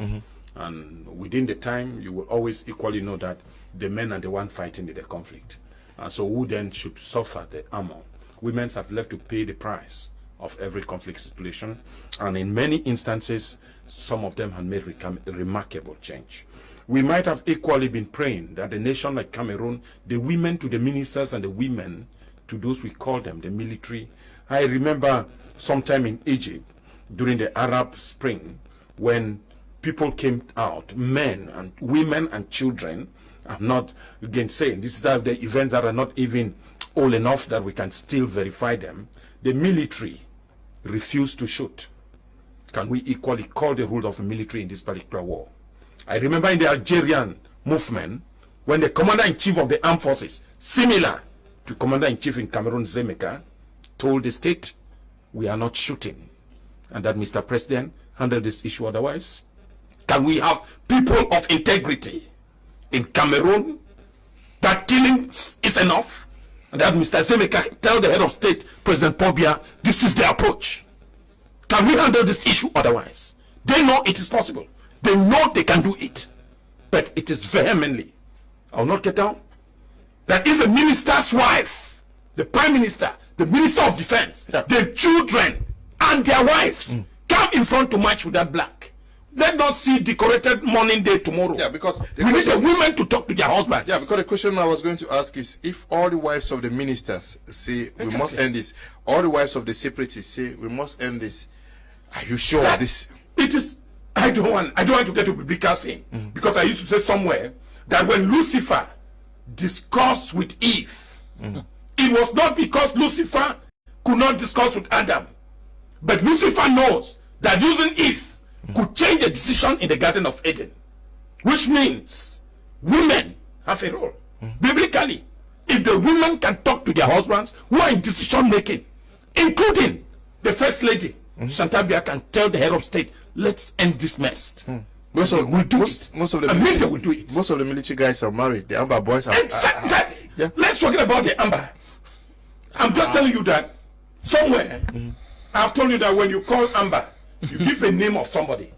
And within the time, you will always equally know that the men are the one fighting in the conflict. And so who then should suffer the armor? Women have left to pay the price of every conflict situation. And in many instances, some of them have made a remarkable change. We might have equally been praying that a nation like Cameroon, the women to the ministers and the women to those we call them the military. I remember sometime in Egypt during the Arab Spring, when people came out, men and women and children. I'm not again saying these are the events that are not even old enough that we can still verify them. The military refused to shoot. Can we equally call the role of the military in this particular war? I remember in the Algerian movement, when the commander-in-chief of the armed forces, similar to commander-in-chief in Cameroon, Zemeka, told the state, we are not shooting, and that Mr. President handled this issue otherwise. Can we have people of integrity in Cameroon that killing is enough, and that Mr. Zemeka tell the head of state, President Paul Biya, this is the approach? Can we handle this issue otherwise? They know it is possible. They know they can do it. But it is vehemently, I will not get down, that if a minister's wife, the prime minister, the minister of defense, their children and their wives come in front to march with that black, let us see decorated mourning day tomorrow. Yeah, because we need the women to talk to their husbands. Yeah, because the question I was going to ask is, if all the wives of the ministers say we must end this, all the wives of the separatists say we must end this, are you sure that this? It is. I don't want to get to biblical sin, because I used to say somewhere that when Lucifer discussed with Eve, it was not because Lucifer could not discuss with Adam, but Lucifer knows that using Eve could change the decision in the Garden of Eden, which means women have a role. Biblically, if the women can talk to their husbands who are in decision making, including the first lady, Chantal Biya, can tell the head of state, let's end this mess. Most of the military guys are married. The Amber boys are exactly. Yeah. Let's talk about the Amber. I'm just telling you that somewhere I've told you that when you call Amber, you give a name of somebody.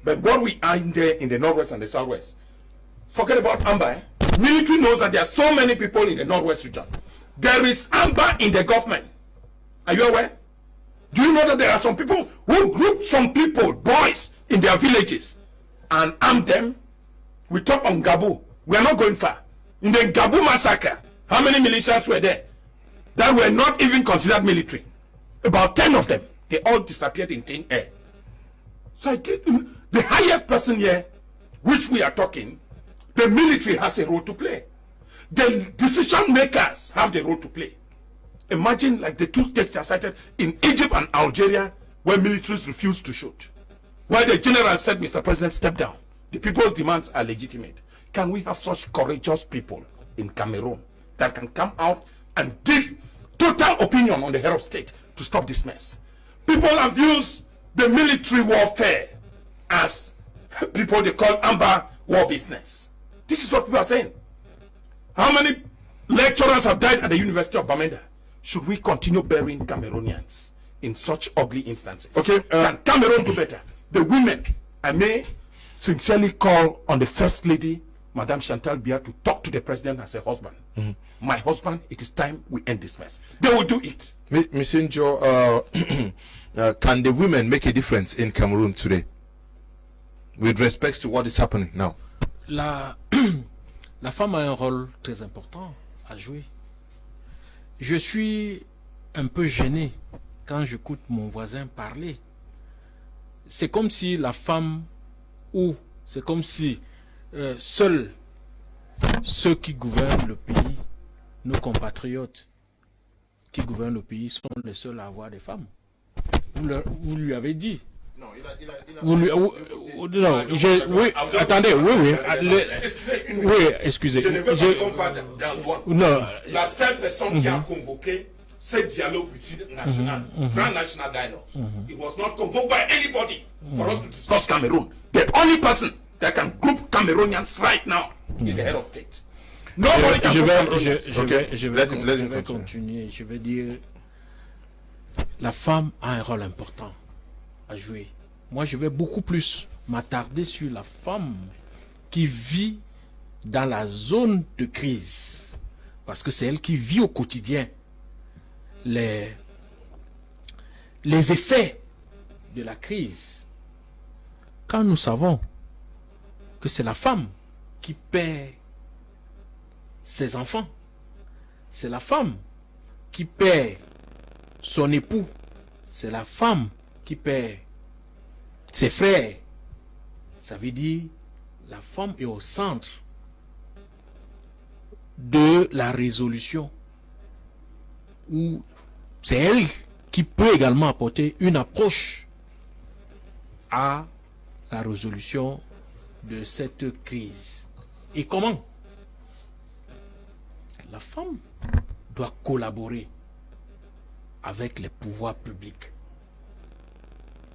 But what we are in there in the northwest and the southwest, forget about Amber. Military knows that there are so many people in the northwest region. There is Amber in the government. Are you aware? Do you know that there are some people who group some people, boys, in their villages and arm them? We talk on Gabu. We are not going far. In the Gabu massacre, how many militias were there that were not even considered military? About 10 of them. They all disappeared in thin air. So the highest person here, which we are talking, the military has a role to play. The decision makers have the role to play. Imagine like the two cases cited in Egypt and Algeria, where militaries refused to shoot. Where the general said, Mr. President, step down. The people's demands are legitimate. Can we have such courageous people in Cameroon that can come out and give total opinion on the head of state to stop this mess? People have used the military warfare as people they call amber war business. This is what people are saying. How many lecturers have died at the University of Bamenda? Should we continue burying Cameroonians in such ugly instances? Okay, can Cameroon do better? The women, I may sincerely call on the First Lady, Madame Chantal Biya, to talk to the President as a husband. My husband, it is time we end this mess. They will do it. Ms. Njo, can the women make a difference in Cameroon today with respect to what is happening now? La femme a un rôle très important à jouer. Je suis un peu gêné quand j'écoute mon voisin parler. C'est comme si la femme, ou c'est comme si seuls ceux qui gouvernent le pays, nos compatriotes qui gouvernent le pays, sont les seuls à avoir des femmes. Vous lui avez dit. Non, oui, attendez, excusez. Je ne veux pas qu'on parle d'Antoine. Non. La seule personne qui a convoqué ce dialogue national, Grand National Dialogue, it was not convoked by anybody for us to discuss Cameroon. The only person that can group Cameroonians right now is the head of state. Nobody can group Cameroonians. Je vais continuer. Je vais dire, la femme a un rôle important à jouer. Moi, je vais beaucoup plus m'attarder sur la femme qui vit dans la zone de crise, parce que c'est elle qui vit au quotidien les effets de la crise. Quand nous savons que c'est la femme qui perd ses enfants, c'est la femme qui perd son époux, c'est la femme qui perd ses frères, ça veut dire la femme est au centre de la résolution, où c'est elle qui peut également apporter une approche à la résolution de cette crise. Et comment? La femme doit collaborer avec les pouvoirs publics.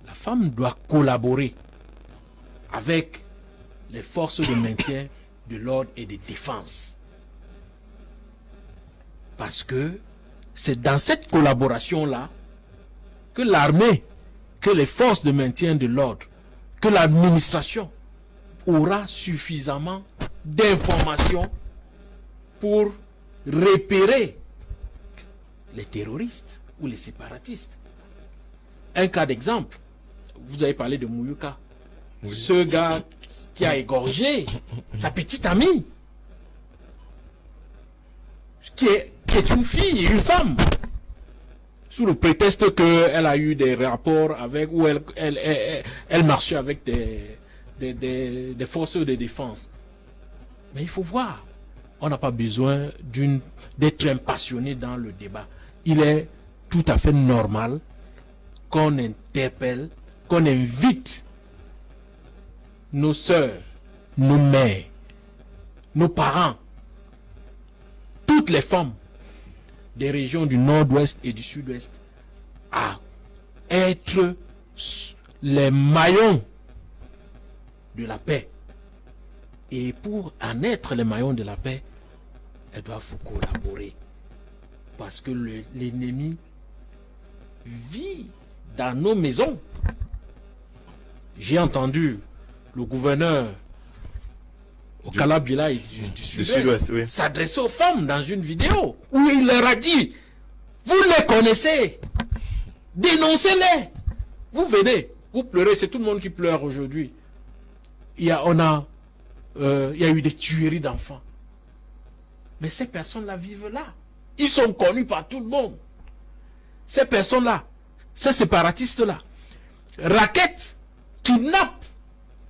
La femme doit collaborer avec les forces de maintien de l'ordre et de défense. Parce que c'est dans cette collaboration-là que l'armée, que les forces de maintien de l'ordre, que l'administration aura suffisamment d'informations pour repérer les terroristes ou les séparatistes. Un cas d'exemple, vous avez parlé de Mouyuka, ce gars qui a égorgé sa petite amie, qui est une fille, une femme, sous le prétexte qu'elle a eu des rapports avec, ou elle marchait avec des forces de défense. Mais il faut voir, on n'a pas besoin d'être impassionné dans le débat. Il est tout à fait normal qu'on interpelle, qu'on invite nos sœurs, nos mères, nos parents, toutes les femmes des régions du nord-ouest et du sud-ouest à être les maillons de la paix. Et pour en être les maillons de la paix, elles doivent collaborer. Parce que l'ennemi vit dans nos maisons. J'ai entendu le gouverneur au Calabila du sud-ouest oui, s'adresser aux femmes dans une vidéo où il leur a dit: vous les connaissez, dénoncez-les. Vous venez, vous pleurez, c'est tout le monde qui pleure aujourd'hui. Il y a eu des tueries d'enfants. Mais ces personnes-là vivent là. Ils sont connus par tout le monde. Ces personnes-là, ces séparatistes-là, raquettent, kidnappent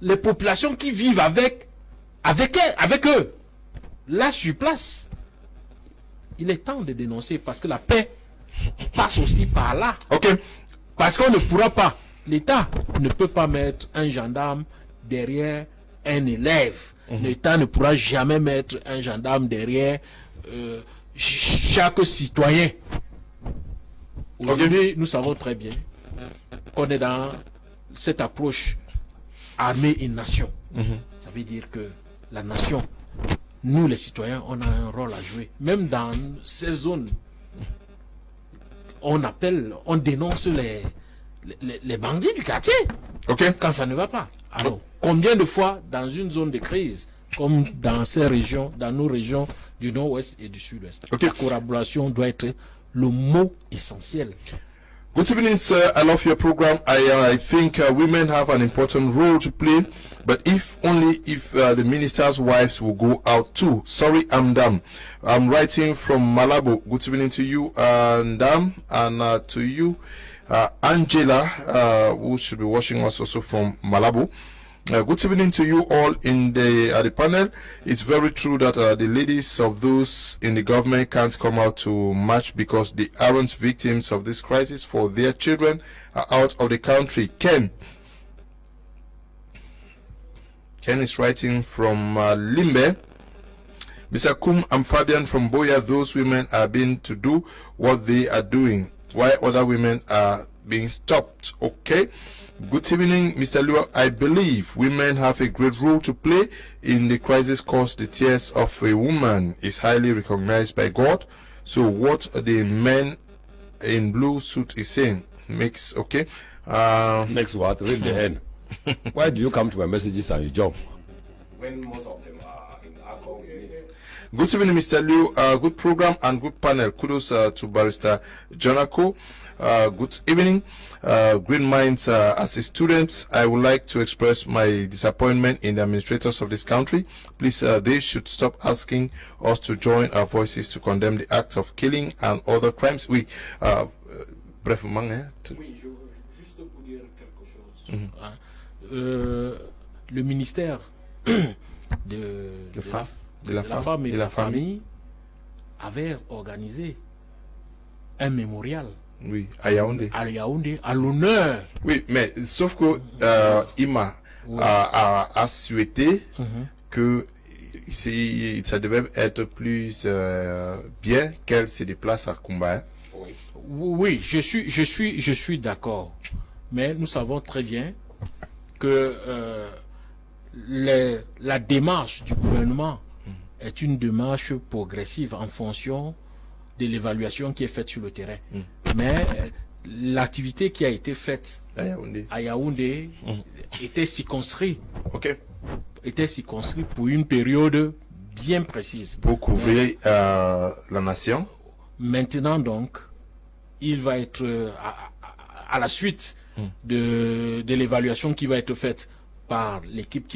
les populations qui vivent avec eux. Là, sur place, il est temps de dénoncer parce que la paix passe aussi par là. Ok. Parce qu'on ne pourra pas, l'État ne peut pas mettre un gendarme derrière un élève. L'État ne pourra jamais mettre un gendarme derrière chaque citoyen. Aujourd'hui, nous savons très bien qu'on est dans cette approche armée et nation. Ça veut dire que la nation, nous les citoyens, on a un rôle à jouer. Même dans ces zones, on dénonce les bandits du quartier. Quand ça ne va pas. Alors, combien de fois dans une zone de crise, comme dans ces régions, dans nos régions du nord-ouest et du sud-ouest, la collaboration doit être le mot essentiel. Good evening, sir. I love your program. I think women have an important role to play, but if the minister's wives will go out too. Sorry, I'm dumb. I'm writing from Malabo. Good evening to you, Ndam, and to you, Angela, who should be watching us also from Malabo. Good evening to you all in the panel. It's very true that the ladies of those in the government can't come out to march because the aren't victims of this crisis, for their children are out of the country. Ken is writing from Limbe. Mr. Kum, I'm Fabian from Boya. Those women are being to do what they are doing, while other women are being stopped. Okay. Good evening, Mr. Lua. I believe women have a great role to play in the crisis cause the tears of a woman is highly recognized by God. So what the man in blue suit is saying makes okay. Next what? Read the end. Why do you come to my messages and you jump? When most of them are in accord with me. Good evening, Mr. Liu. Good program and good panel. Kudos to Barrister Janako. Good evening. Green Minds, as a student, I would like to express my disappointment in the administrators of this country. Please, they should stop asking us to join our voices to condemn the acts of killing and other crimes. Oui, bref, Oui, juste pour dire quelque chose. Le ministère de la femme et de la famille avait organisé un mémorial. Oui, à Yaoundé. À l'honneur. Oui, mais sauf que Ima a souhaité que ça devait être plus bien qu'elle se déplace à Kumba. Hein? Oui, je suis d'accord. Mais nous savons très bien que la démarche du gouvernement est une démarche progressive en fonction de l'évaluation qui est faite sur le terrain. Mais l'activité qui a été faite à Yaoundé était circonscrite. Était circonscrite pour une période bien précise. Pour couvrir la nation. Maintenant donc, il va être à la suite de l'évaluation qui va être faite par l'équipe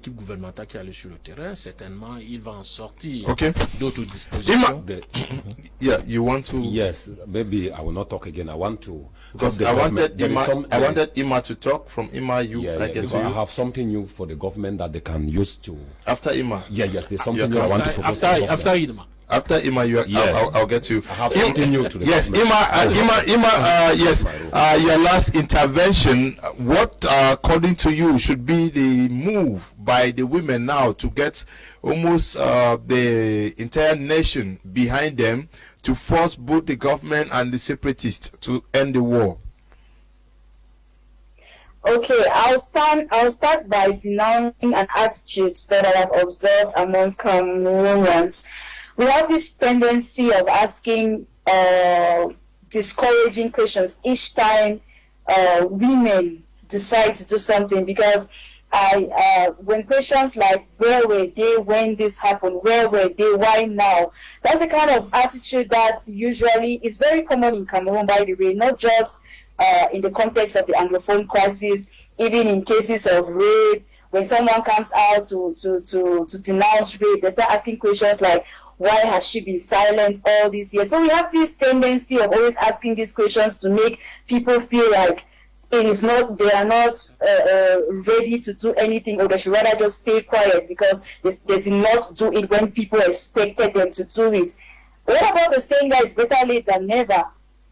gouvernementale qui est allée sur le terrain, certainement il va en sortir d'autres dispositions. Yeah, you want to? Yes, maybe I will not talk again. I want to. Because I wanted Ima to talk. From Ima, because I have something new for the government that they can use to. After Ima. Yes, there's something new I want to propose. After Ima. After Ima, I'll get you. I have something new to the yes, Ima, yes, your last intervention, what, according to you, should be the move by the women now to get almost the entire nation behind them to force both the government and the separatists to end the war? Okay, I'll start by denouncing an attitude that I have observed amongst Cameroonians. We have this tendency of asking discouraging questions each time women decide to do something, because when questions like where were they when this happened, where were they, why now, that's the kind of attitude that usually is very common in Cameroon, by the way, not just in the context of the Anglophone crisis, even in cases of rape. When someone comes out to denounce rape, they start asking questions like, why has she been silent all these years? So we have this tendency of always asking these questions to make people feel like they are not ready to do anything, or they should rather just stay quiet because they did not do it when people expected them to do it. What about the saying that it's better late than never?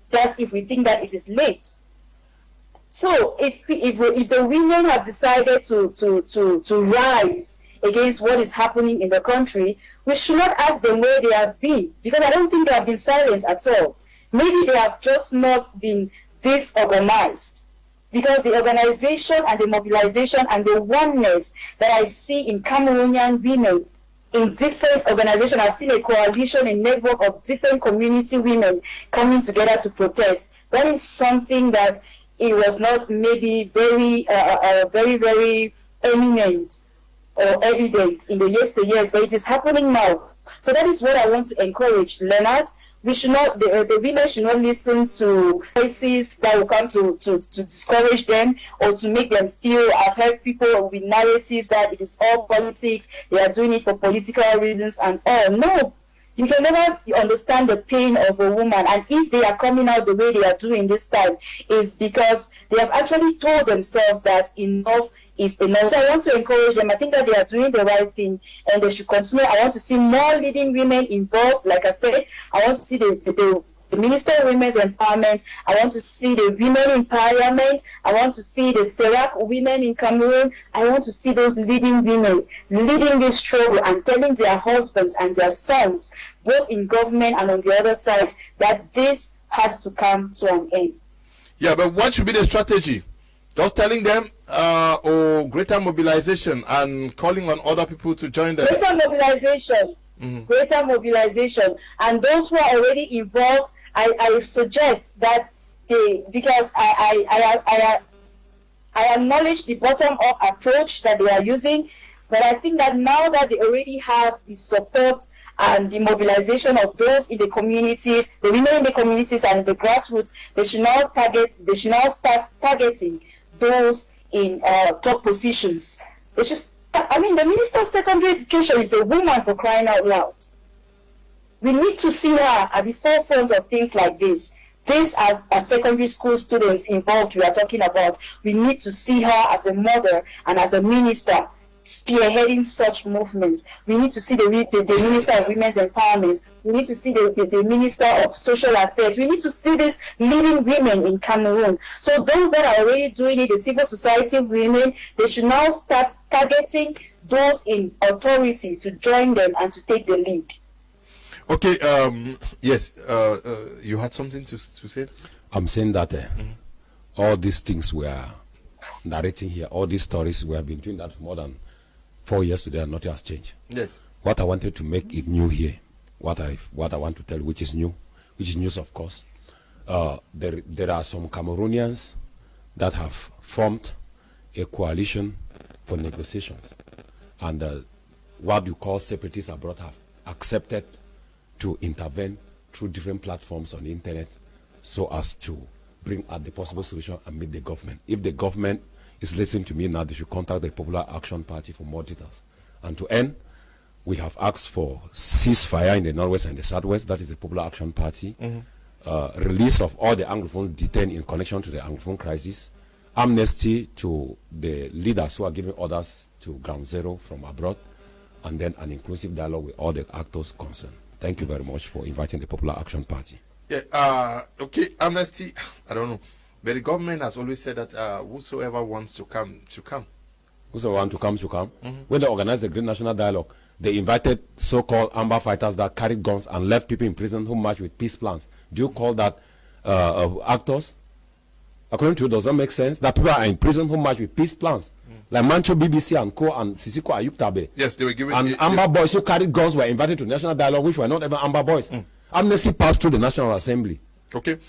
That's if we think that it is late. So if the women have decided to rise against what is happening in the country, we should not ask them where they have been, because I don't think they have been silent at all. Maybe they have just not been disorganized. because the organization and the mobilization and the oneness that I see in Cameroonian women in different organizations, I've seen a coalition, a network of different community women coming together to protest. That is something that it was not maybe very, very eminent or evident in the yesteryears, but it is happening now. So that is what I want to encourage, Leonard. We should not, the women should not listen to voices that will come to discourage them or to make them feel. I've heard people with narratives that it is all politics, they are doing it for political reasons and all. No, you can never understand the pain of a woman, and if they are coming out the way they are doing this time, is because they have actually told themselves that enough is enough. So I want to encourage them. I think that they are doing the right thing and they should continue. I want to see more leading women involved. Like I said, I want to see the Minister of Women's Empowerment. I want to see the women in Parliament. I want to see the Serac women in Cameroon. I want to see those leading women leading this struggle and telling their husbands and their sons, both in government and on the other side, that this has to come to an end. Yeah, but what should be the strategy? Just telling them or greater mobilization and calling on other people to join them? Greater mobilization. Greater mobilization. And those who are already involved, I suggest that because I acknowledge the bottom-up approach that they are using, but I think that now that they already have the support and the mobilization of those in the communities, the women in the communities and in the grassroots, they should now start targeting those in top positions. They should the Minister of Secondary Education is a woman, for crying out loud. We need to see her at the forefront of things like this. This, as secondary school students involved, we are talking about, we need to see her as a mother and as a minister spearheading such movements. We need to see the Minister of Women's Empowerment. We need to see the Minister of Social Affairs. We need to see these leading women in Cameroon. So those that are already doing it, the civil society women, they should now start targeting those in authority to join them and to take the lead. Okay, yes, you had something to say? I'm saying that all these things we are narrating here, all these stories, we have been doing that for more than 4 years today and nothing has changed. Yes. What I wanted to make it new here, what I want to tell you, which is news of course, there are some Cameroonians that have formed a coalition for negotiations, and what you call separatists abroad have accepted to intervene through different platforms on the internet so as to bring out the possible solution and meet the government. If the government is listening to me now, they should contact the Popular Action Party for more details. And to end, we have asked for ceasefire in the Northwest and the Southwest, that is the Popular Action Party, release of all the Anglophones detained in connection to the Anglophone crisis, amnesty to the leaders who are giving orders to Ground Zero from abroad, and then an inclusive dialogue with all the actors concerned. Thank you very much for inviting the Popular Action Party. Yeah, okay, amnesty, I don't know. But the government has always said that whosoever wants to come, should come. Whosoever wants to come, should come. When they organized the Great National Dialogue, they invited so-called amber fighters that carried guns and left people in prison who marched with peace plans. Do you call that actors? According to you, does that make sense? That people are in prison who march with peace plans. Like Mancho, BBC, and Co. and Sisiko Ayuktabe. Yes, they were given... And amber boys who carried guns were invited to National Dialogue, which were not even amber boys. Amnesty passed through the National Assembly. Okay.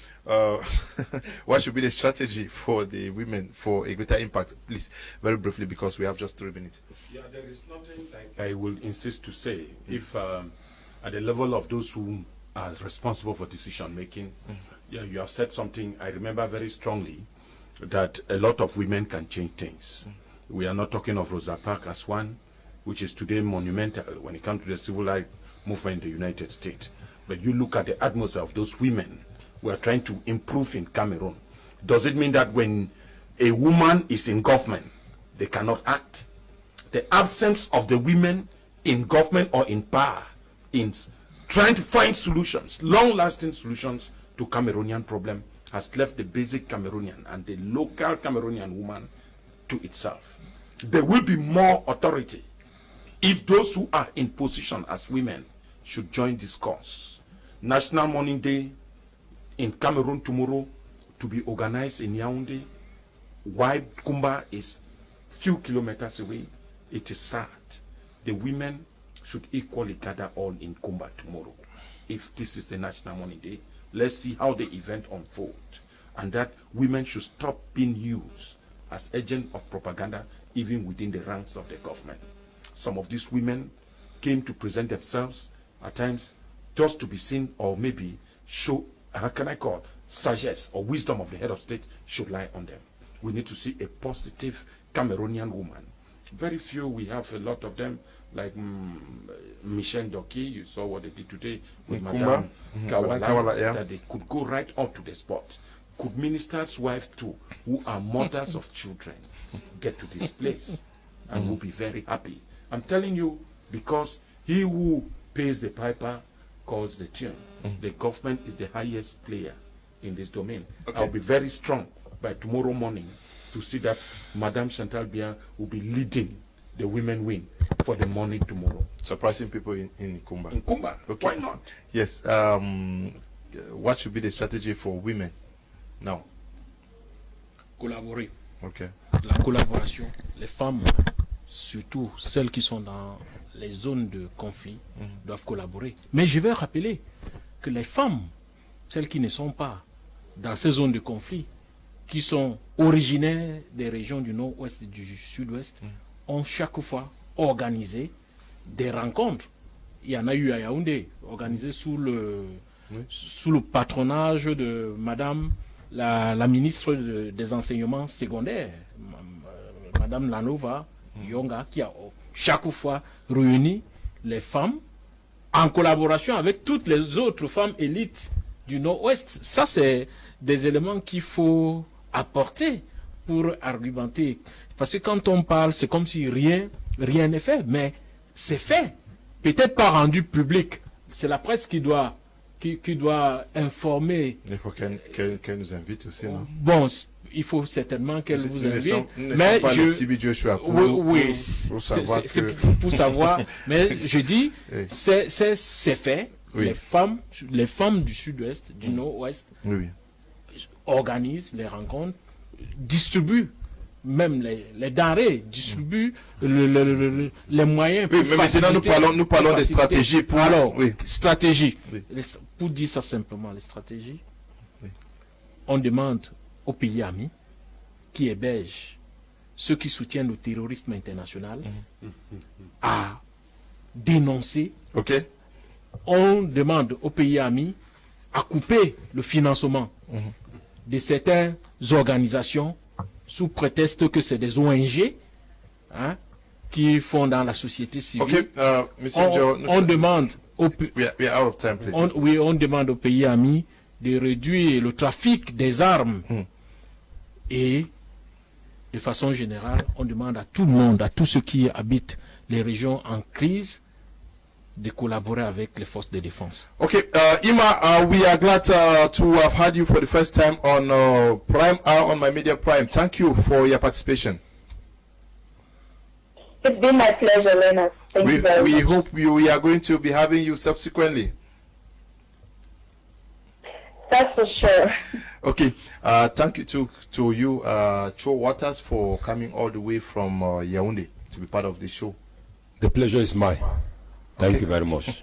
What should be the strategy for the women for a greater impact? Please, very briefly, because we have just 3 minutes. Yeah, there is nothing like I will insist to say. If at the level of those who are responsible for decision making, yeah, you have said something I remember very strongly, that a lot of women can change things. We are not talking of Rosa Parks as one, which is today monumental when it comes to the civil rights movement in the United States. But you look at the atmosphere of those women who are trying to improve in Cameroon. Does it mean that when a woman is in government, they cannot act? The absence of the women in government or in power in trying to find solutions, long-lasting solutions to Cameroonian problem, has left the basic Cameroonian and the local Cameroonian woman to itself. There will be more authority if those who are in position as women should join this cause. National Mourning Day in Cameroon tomorrow, to be organized in Yaoundé. While Kumba is few kilometers away, it is sad. The women should equally gather all in Kumba tomorrow. If this is the National Mourning Day, let's see how the event unfolds. And that women should stop being used as agents of propaganda even within the ranks of the government. Some of these women came to present themselves at times just to be seen, or maybe show, how can I call, sagesse or wisdom of the head of state should lie on them. We need to see a positive Cameroonian woman. Very few, we have a lot of them, like Michel Doki, you saw what they did today with Madame Kawala, yeah. that they could go right up to the spot. Could ministers' wives too, who are mothers of children, get to this place and will be very happy. I'm telling you, because he who pays the piper calls the tune. The government is the highest player in this domain. Okay. I'll be very strong by tomorrow morning to see that Madame Chantal Bian will be leading the women wing for the morning tomorrow. Surprising people in Kumba. In Kumba, Okay. why not? Yes. What should be the strategy for women now? Collaborer. Okay. La collaboration, les femmes, surtout celles qui sont dans les zones de conflit, doivent collaborer. Mais je vais rappeler que les femmes, celles qui ne sont pas dans ces zones de conflit, qui sont originaires des régions du nord-ouest et du sud-ouest, ont chaque fois organisé des rencontres. Il y en a eu à Yaoundé, organisées sous le patronage de Madame la ministre des enseignements secondaires, Madame Lanova Yonga, qui a chaque fois réuni les femmes en collaboration avec toutes les autres femmes élites du Nord-Ouest. Ça, c'est des éléments qu'il faut apporter pour argumenter. Parce que quand on parle, c'est comme si rien n'est fait, mais c'est fait. Peut-être pas rendu public. C'est la presse qui doit informer. Il faut qu'elle nous invite aussi, non? Bon, il faut certainement qu'elle vous invite. Mais c'est pour savoir. Mais je dis, c'est fait. Oui. Les femmes du sud-ouest, du nord-ouest, organisent les rencontres, distribuent même les denrées, distribuent les moyens pour mais maintenant nous parlons des stratégies pour... Alors, stratégie. Pour dire ça simplement, les stratégies, on demande aux pays amis qui hébergent ceux qui soutiennent le terrorisme international à dénoncer. Okay. On demande aux pays amis à couper le financement de certaines organisations sous prétexte que c'est des ONG qui font dans la société civile. On demande aux on demande aux pays amis de réduire le trafic des armes et de façon générale, on demande à tout le monde, à tous ceux qui habitent les régions en crise, de collaborer avec les forces de défense. Okay, Ima, we are glad to have had you for the first time on Prime Hour on My Media Prime. Thank you for your participation. It's been my pleasure, Leonard. Thank you very much. We hope we are going to be having you subsequently. That's for sure. Okay, thank you to you, Cho Waters, for coming all the way from Yaoundé to be part of the show. The pleasure is mine. Thank you very much.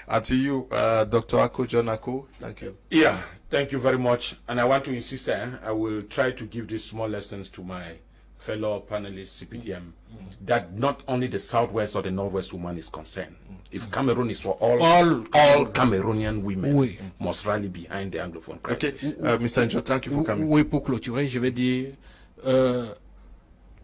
And to you, Dr. Ako, John Ako, thank you. Yeah, thank you very much. And I want to insist, I will try to give these small lessons to my fellow panelists, CPDM, that not only the Southwest or the Northwest woman is concerned. If Cameroon is for all Cameroonian women must rally behind the Anglophone crisis. Okay, Mr. Njo, thank you for coming. Oui, pour clôturer, je vais dire,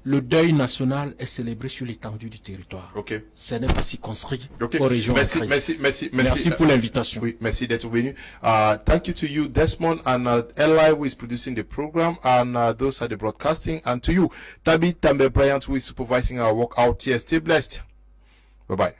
le deuil national est célébré sur l'étendue du territoire. Okay. Ce n'est pas circonscrit aux régions. Merci pour l'invitation. Oui, merci d'être venu. Thank you to you, Desmond, and Eli, who is producing the program, and those are the broadcasting, and to you, Tabi Tambe Bryant, who is supervising our work out here. Stay blessed. Bye-bye.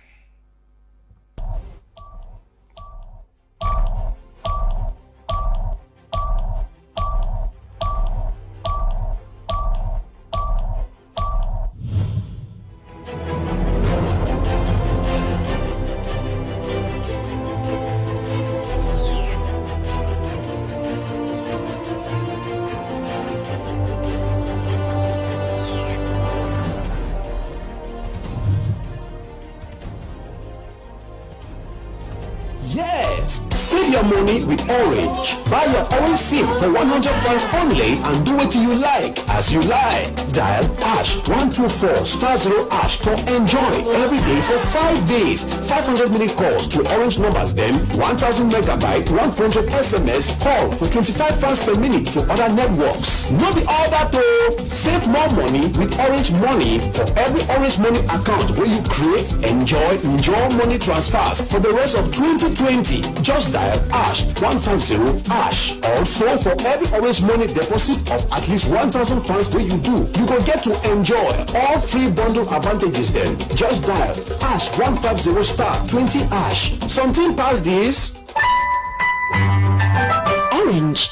Yes, save your money with Orange. Buy your Orange SIM for 100 francs only and do what you like as you like. Dial #124 *0# to enjoy every day for 5 days. 500 minute calls to Orange numbers, then 1000 megabyte, 100 SMS call for 25 francs per minute to other networks. No be all that though. Save more money with Orange Money. For every Orange Money account where you create, enjoy money transfers for the rest of 2020. Just dial #150#. Also, for every Orange Money deposit of at least 1000 francs where you do, you go get to enjoy all free bundle advantages then. Just dial #150*20#. Something past this. Orange.